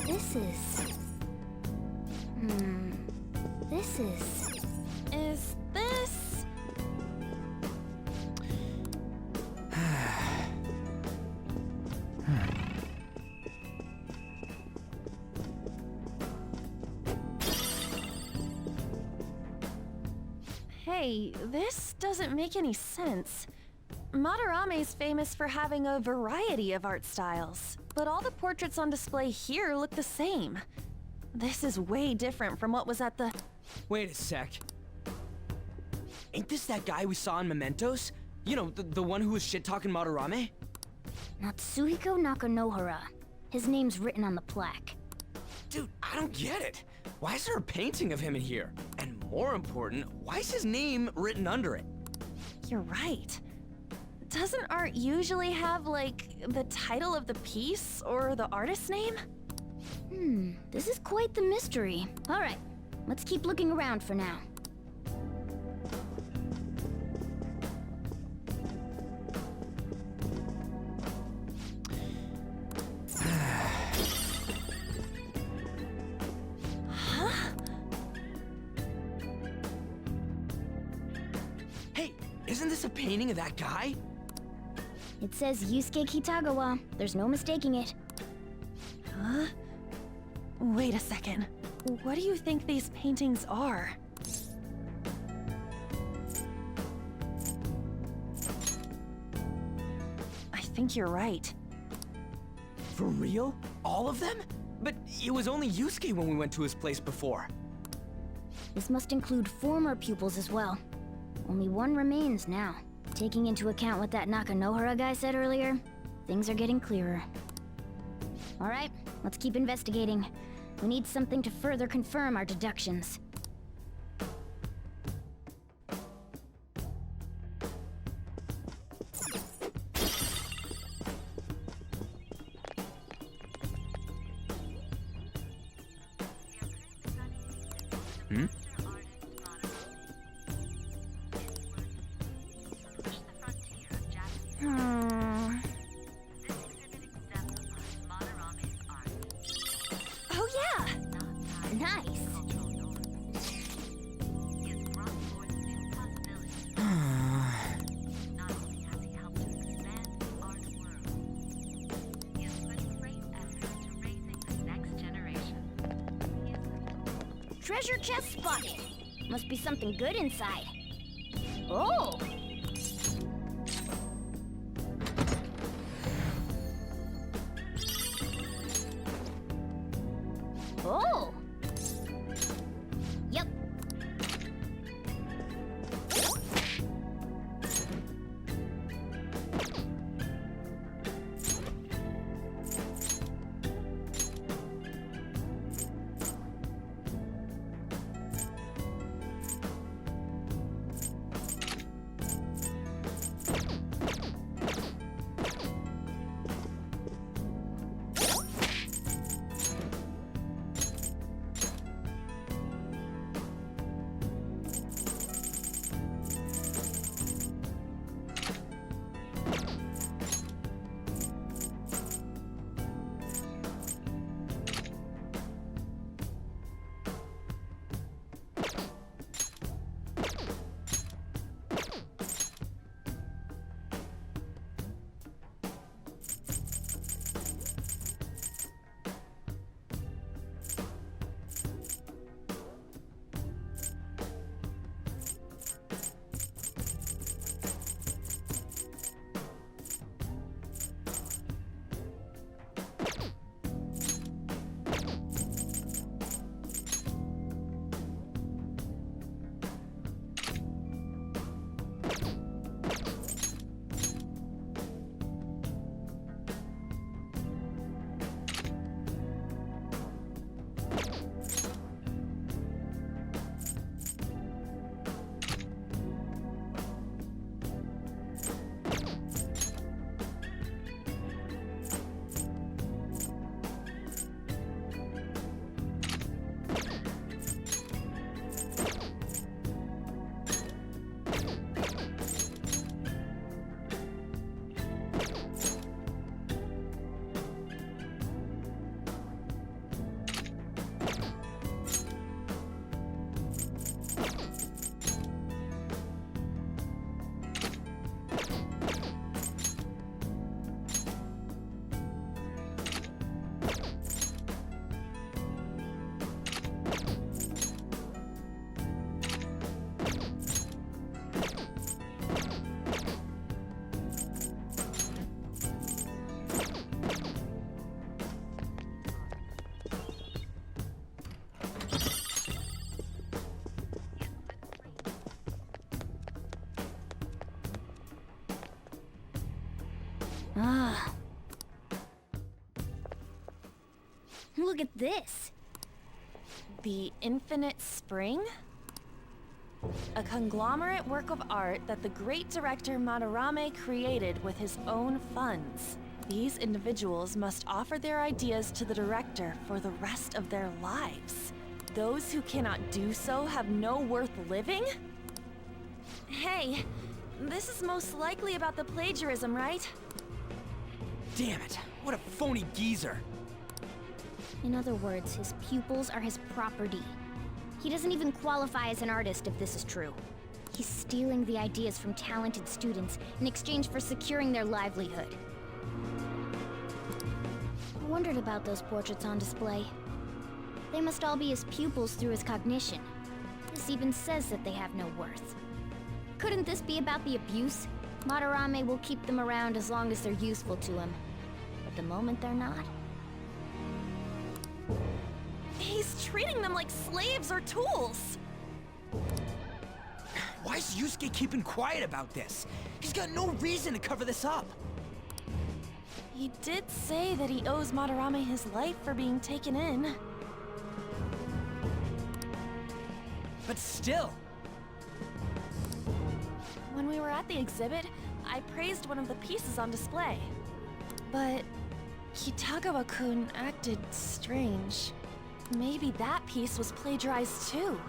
This is... This is... Is this... Hey, this doesn't make any sense. Madarame's famous for having a variety of art styles, but all the portraits on display here look the same. This is way different from what was at the... Wait a sec. Ain't this that guy we saw in Mementos? You know, the one who was shit-talking Madarame? Natsuhiko Nakanohara. His name's written on the plaque. Dude, I don't get it. Why is there a painting of him in here? And more important, why is his name written under it? You're right. Doesn't art usually have, like, the title of the piece or the artist's name? This is quite the mystery. Alright, let's keep looking around for now. Hey, isn't this a painting of that guy? It says Yusuke Kitagawa. There's no mistaking it. Huh? Wait a second. What do you think these paintings are? I think you're right. For real? All of them? But it was only Yusuke when we went to his place before. This must include former pupils as well. Only one remains now. Taking into account what that Nakanohara guy said earlier, things are getting clearer. Alright, let's keep investigating. We need something to further confirm our deductions. Oh yeah! Nice! Treasure chest spotted. Must be something good inside. Oh! Oh! Yep. Ah. Look at this. The Infinite Spring? A conglomerate work of art that the great director Madarame created with his own funds. These individuals must offer their ideas to the director for the rest of their lives. Those who cannot do so have no worth living? Hey, this is most likely about the plagiarism, right? Damn it, what a phony geezer. In other words, his pupils are his property. He doesn't even qualify as an artist if this is true. He's stealing the ideas from talented students in exchange for securing their livelihood. I wondered about those portraits on display. They must all be his pupils through his cognition. This even says that they have no worth. Couldn't this be about the abuse? Madarame will keep them around as long as they're useful to him. But the moment they're not... He's treating them like slaves or tools! Why is Yusuke keeping quiet about this? He's got no reason to cover this up. He did say that he owes Madarame his life for being taken in. But still. When we were at the exhibit, I praised one of the pieces on display. But Kitagawa-kun acted strange. Maybe that piece was plagiarized too.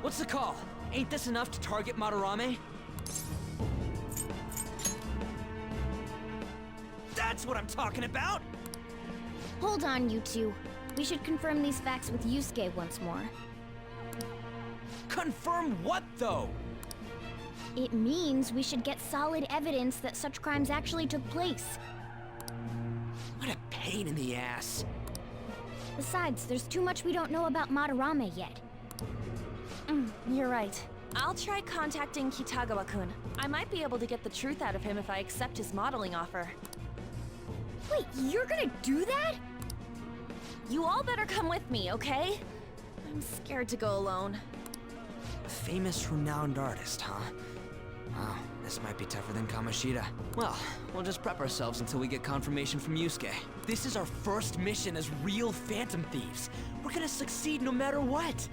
What's the call? Ain't this enough to target Madarame? That's what I'm talking about! Hold on, you two. We should confirm these facts with Yusuke once more. Confirm what, though? It means we should get solid evidence that such crimes actually took place. What a pain in the ass. Besides, there's too much we don't know about Madarame yet. You're right. I'll try contacting Kitagawa-kun. I might be able to get the truth out of him if I accept his modeling offer. Wait, you're gonna do that? You all better come with me, okay? I'm scared to go alone. Famous, renowned artist, huh? Oh, this might be tougher than Kamoshida. Well, we'll just prep ourselves until we get confirmation from Yusuke. This is our first mission as real Phantom Thieves. We're gonna succeed no matter what.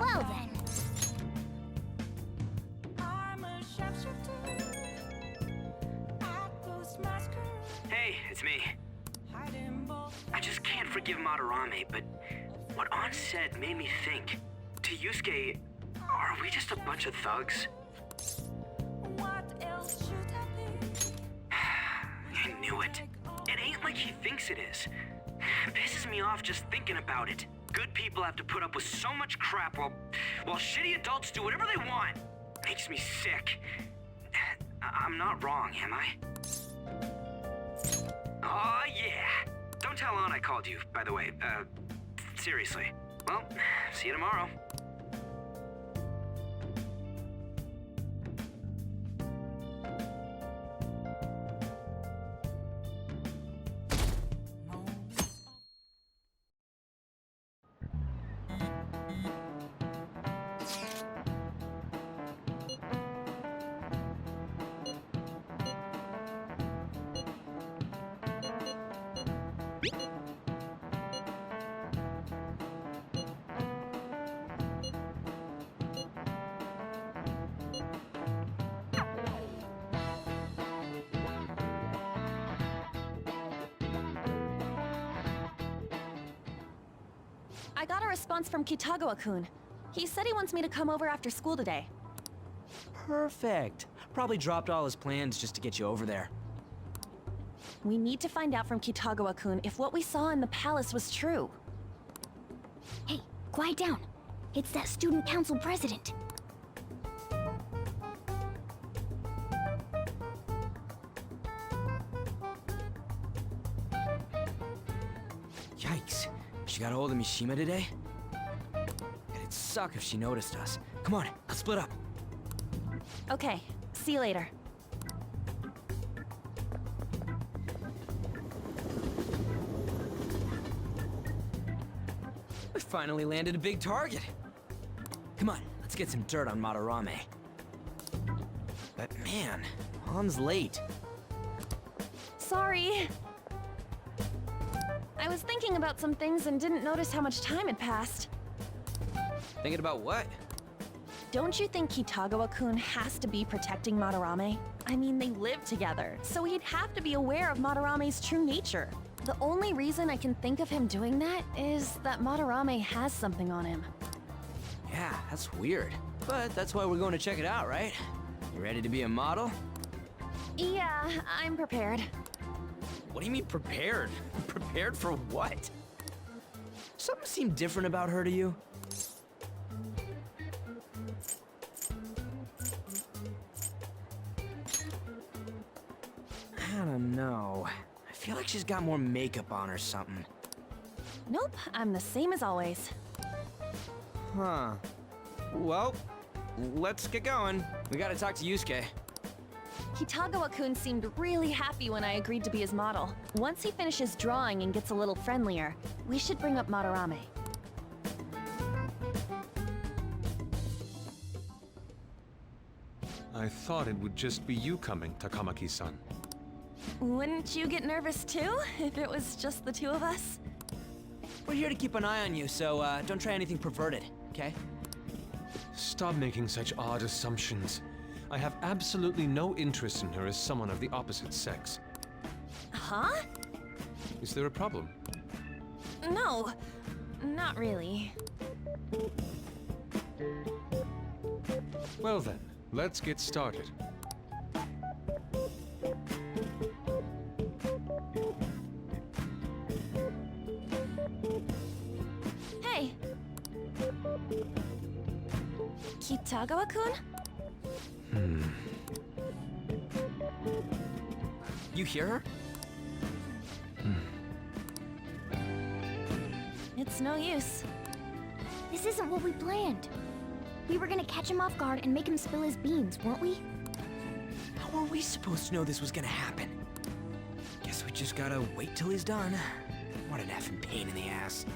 Well then. Hey, it's me. I just can't forgive Madarame, but what Ann said made me think. To Yusuke, are we just a bunch of thugs? I knew it. It ain't like he thinks it is. Pisses me off just thinking about it. Good people have to put up with so much crap while shitty adults do whatever they want. Makes me sick. I'm not wrong, am I? Aw, yeah. Don't tell Ann I called you, by the way. Seriously. Well, see you tomorrow. I got a response from Kitagawa-kun. He said he wants me to come over after school today. Perfect. Probably dropped all his plans just to get you over there. We need to find out from Kitagawa-kun if what we saw in the palace was true. Hey, quiet down. It's that student council president. Yikes. She got a hold of Mishima today? It'd suck if she noticed us. Come on, let's split up. Okay, see you later. We finally landed a big target. Come on, let's get some dirt on Madarame. But man, Han's late. Sorry. I was thinking about some things and didn't notice how much time had passed. Thinking about what? Don't you think Kitagawa-kun has to be protecting Madarame? I mean, they live together, so he'd have to be aware of Madarame's true nature. The only reason I can think of him doing that is that Madarame has something on him. Yeah, that's weird. But that's why we're going to check it out, right? You ready to be a model? Yeah, I'm prepared. What do you mean prepared? Prepared for what? Something seemed different about her to you? I don't know. I feel like she's got more makeup on or something. Nope, I'm the same as always. Huh. Well, let's get going. We gotta talk to Yusuke. Kitagawa-kun seemed really happy when I agreed to be his model. Once he finishes drawing and gets a little friendlier, we should bring up Madarame. I thought it would just be you coming, Takamaki-san. Wouldn't you get nervous too, if it was just the two of us? We're here to keep an eye on you, so don't try anything perverted, okay? Stop making such odd assumptions. I have absolutely no interest in her as someone of the opposite sex. Huh? Is there a problem? No, not really. Well then, let's get started. Hey! Kitagawa-kun? You hear her? It's no use. This isn't what we planned. We were gonna catch him off guard and make him spill his beans, weren't we? How were we supposed to know this was gonna happen? Guess we just gotta wait till he's done. What an effing pain in the ass.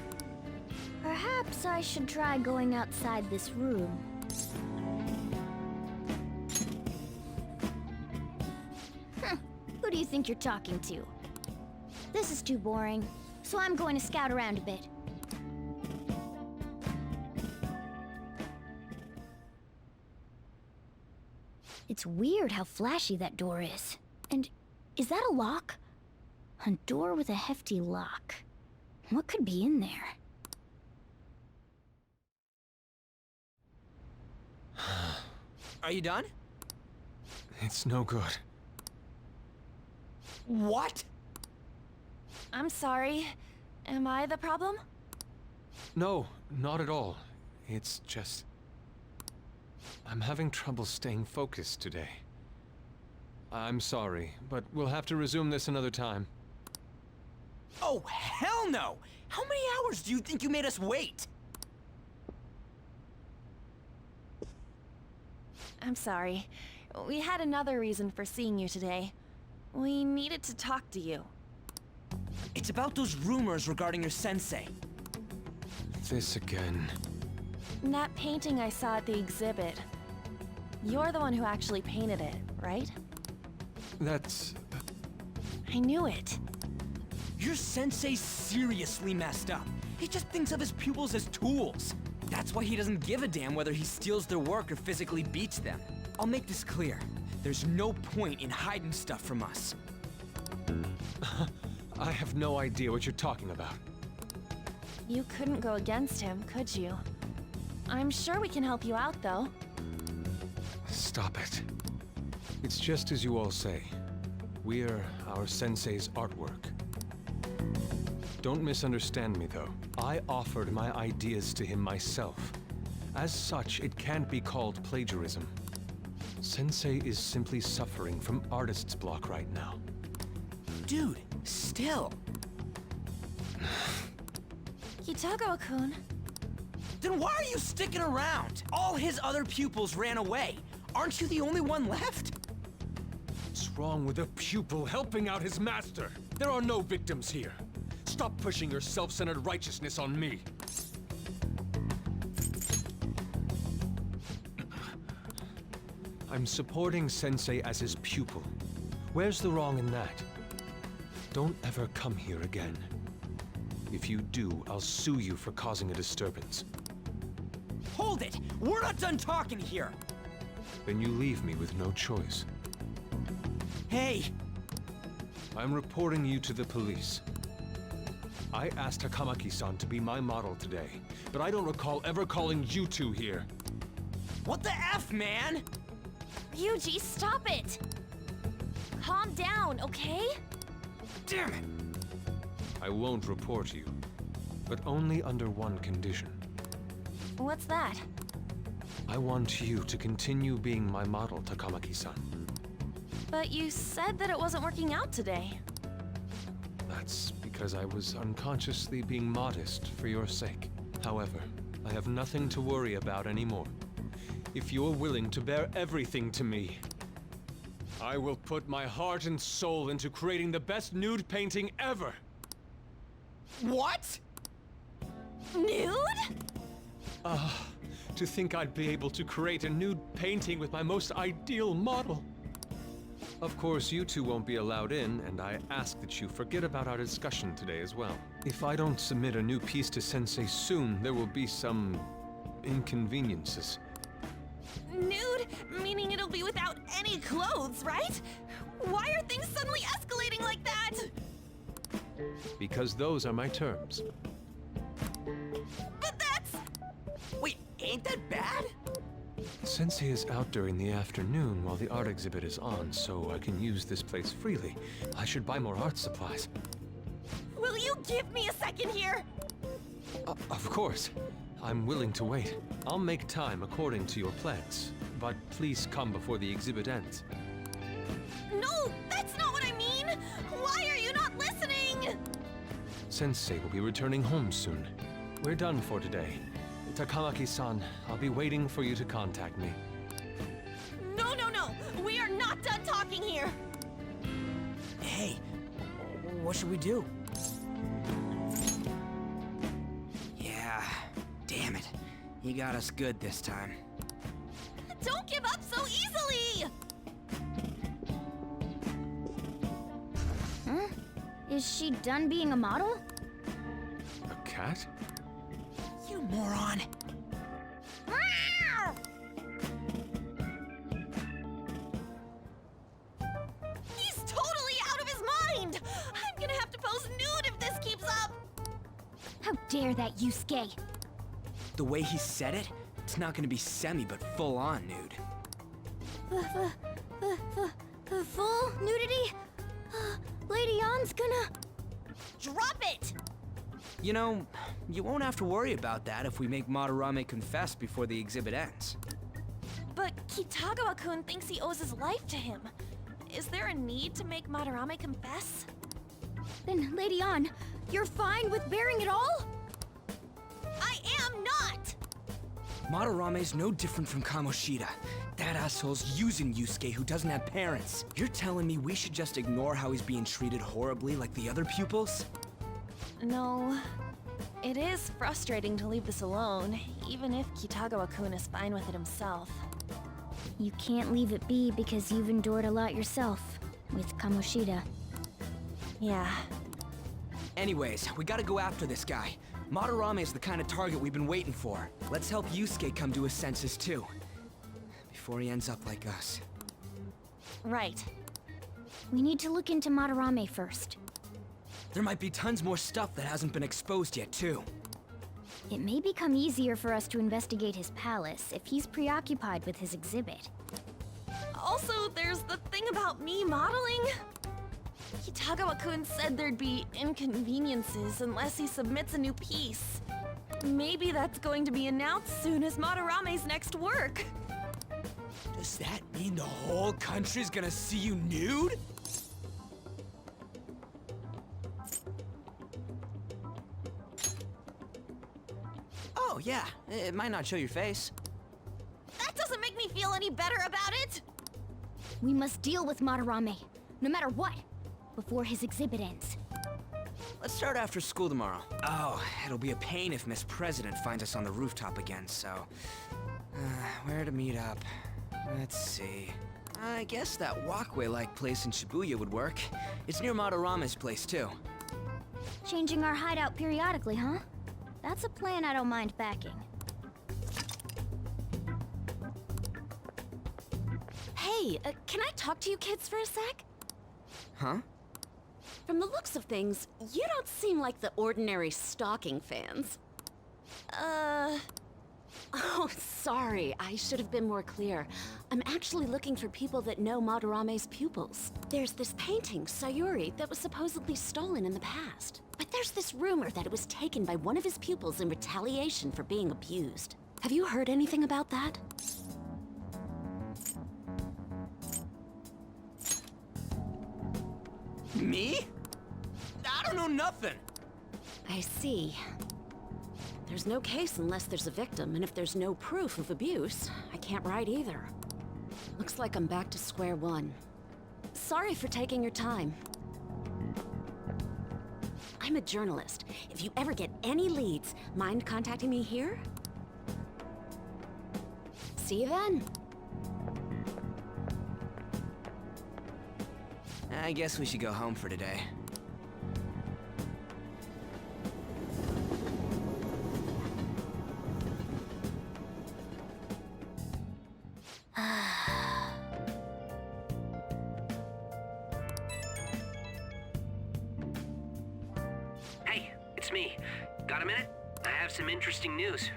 Perhaps I should try going outside this room. Who do you think you're talking to? This is too boring, so I'm going to scout around a bit. It's weird how flashy that door is. And is that a lock? A door with a hefty lock. What could be in there? Are you done? It's no good. What? I'm sorry. Am I the problem? No, not at all. It's just... I'm having trouble staying focused today. I'm sorry, but we'll have to resume this another time. Oh, hell no! How many hours do you think you made us wait? I'm sorry. We had another reason for seeing you today. We needed to talk to you. It's about those rumors regarding your sensei. This again. That painting I saw at the exhibit. You're the one who actually painted it, right? That's... I knew it. Your sensei's seriously messed up. He just thinks of his pupils as tools. That's why he doesn't give a damn whether he steals their work or physically beats them. I'll make this clear. There's no point in hiding stuff from us. I have no idea what you're talking about. You couldn't go against him, could you? I'm sure we can help you out, though. Stop it. It's just as you all say. We're our sensei's artwork. Don't misunderstand me, though. I offered my ideas to him myself. As such, it can't be called plagiarism. Sensei is simply suffering from artist's block right now. Dude, still. Kitagawa-kun. Then why are you sticking around? All his other pupils ran away. Aren't you the only one left? What's wrong with a pupil helping out his master? There are no victims here. Stop pushing your self-centered righteousness on me. I'm supporting Sensei as his pupil. Where's the wrong in that? Don't ever come here again. If you do, I'll sue you for causing a disturbance. Hold it! We're not done talking here! Then you leave me with no choice. Hey! I'm reporting you to the police. I asked Takamaki-san to be my model today, but I don't recall ever calling you two here. What the F, man? Yuji, stop it! Calm down, okay? Damn it! I won't report you, but only under one condition. What's that? I want you to continue being my model, Takamaki-san. But you said that it wasn't working out today. That's because I was unconsciously being modest for your sake. However, I have nothing to worry about anymore. If you're willing to bear everything to me, I will put my heart and soul into creating the best nude painting ever! What? Nude? To think I'd be able to create a nude painting with my most ideal model. Of course, you two won't be allowed in, and I ask that you forget about our discussion today as well. If I don't submit a new piece to Sensei soon, there will be some inconveniences. Nude? Meaning it'll be without any clothes, right? Why are things suddenly escalating like that? Because those are my terms. But that's... Wait, ain't that bad? Sensei is out during the afternoon while the art exhibit is on, so I can use this place freely. I should buy more art supplies. Will you give me a second here? Of course. I'm willing to wait. I'll make time according to your plans. But please come before the exhibit ends. No, that's not what I mean! Why are you not listening? Sensei will be returning home soon. We're done for today. Takamaki-san, I'll be waiting for you to contact me. No, no, no! We are not done talking here! Hey, what should we do? Yeah, damn it. You got us good this time. Don't give up so easily! Huh? Is she done being a model? A cat? You moron! He's totally out of his mind! I'm gonna have to pose nude if this keeps up! How dare that, Yusuke! The way he said it, it's not gonna be semi, but full-on nude. The full nudity? Lady Ann's gonna... Drop it! You know, you won't have to worry about that if we make Madarame confess before the exhibit ends. But Kitagawa-kun thinks he owes his life to him. Is there a need to make Madarame confess? Then, Lady Ann, you're fine with bearing it all? I am not! Madarame's no different from Kamoshida. That asshole's using Yusuke who doesn't have parents. You're telling me we should just ignore how he's being treated horribly like the other pupils? No. It is frustrating to leave this alone, even if Kitagawa-kun is fine with it himself. You can't leave it be because you've endured a lot yourself, with Kamoshida. Yeah. Anyways, we gotta go after this guy. Madarame is the kind of target we've been waiting for. Let's help Yusuke come to his senses too. Before he ends up like us. Right. We need to look into Madarame first. There might be tons more stuff that hasn't been exposed yet too. It may become easier for us to investigate his palace if he's preoccupied with his exhibit. Also, there's the thing about me modeling. Hitagawa-kun said there'd be inconveniences unless he submits a new piece. Maybe that's going to be announced soon as Madarame's next work. Does that mean the whole country's gonna see you nude? Oh, yeah. It might not show your face. That doesn't make me feel any better about it! We must deal with Madarame, no matter what, before his exhibit ends. Let's start after school tomorrow. Oh, it'll be a pain if Miss President finds us on the rooftop again, so... where to meet up? Let's see... I guess that walkway-like place in Shibuya would work. It's near Madarame's place, too. Changing our hideout periodically, huh? That's a plan I don't mind backing. Hey, can I talk to you kids for a sec? Huh? From the looks of things, you don't seem like the ordinary stalking fans. Oh, sorry. I should have been more clear. I'm actually looking for people that know Madarame's pupils. There's this painting, Sayuri, that was supposedly stolen in the past. But there's this rumor that it was taken by one of his pupils in retaliation for being abused. Have you heard anything about that? Me? I don't know nothing. I see. There's no case unless there's a victim, and if there's no proof of abuse, I can't write either. Looks like I'm back to square one. Sorry for taking your time. I'm a journalist. If you ever get any leads, mind contacting me here? See you then. I guess we should go home for today. Hey, it's me. Got a minute? I have some interesting news.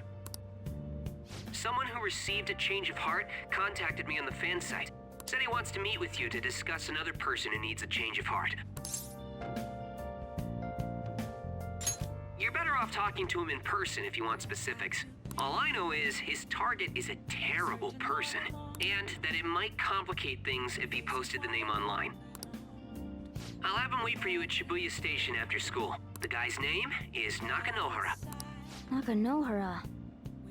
Someone who received a change of heart contacted me on the fan site. Said he wants to meet with you to discuss another person who needs a change of heart. You're better off talking to him in person if you want specifics. All I know is his target is a terrible person, and that it might complicate things if he posted the name online. I'll have him wait for you at Shibuya Station after school. The guy's name is Nakanohara. Nakanohara.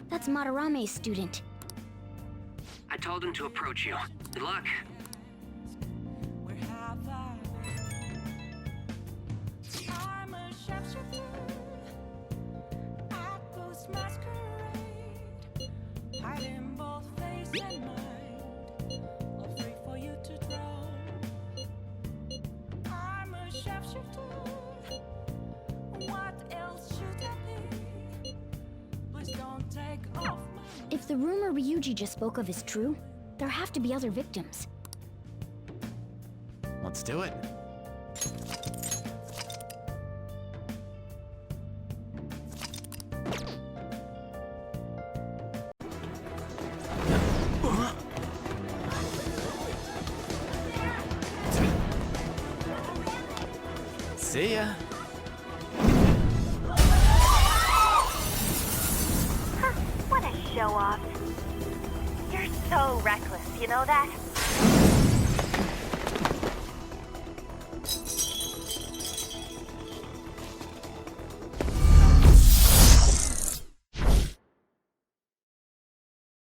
That's Madarame's student. I told him to approach you. Good luck. I'm a sharpshooter at Ghost Masquerade, hiding both face and mind, all free for you to draw. I'm a sharpshooter. What else should I be? Please don't take off my... If the rumor Ryuji just spoke of is true, there have to be other victims. Let's do it. See ya. What a show-off. You're so reckless, you know that?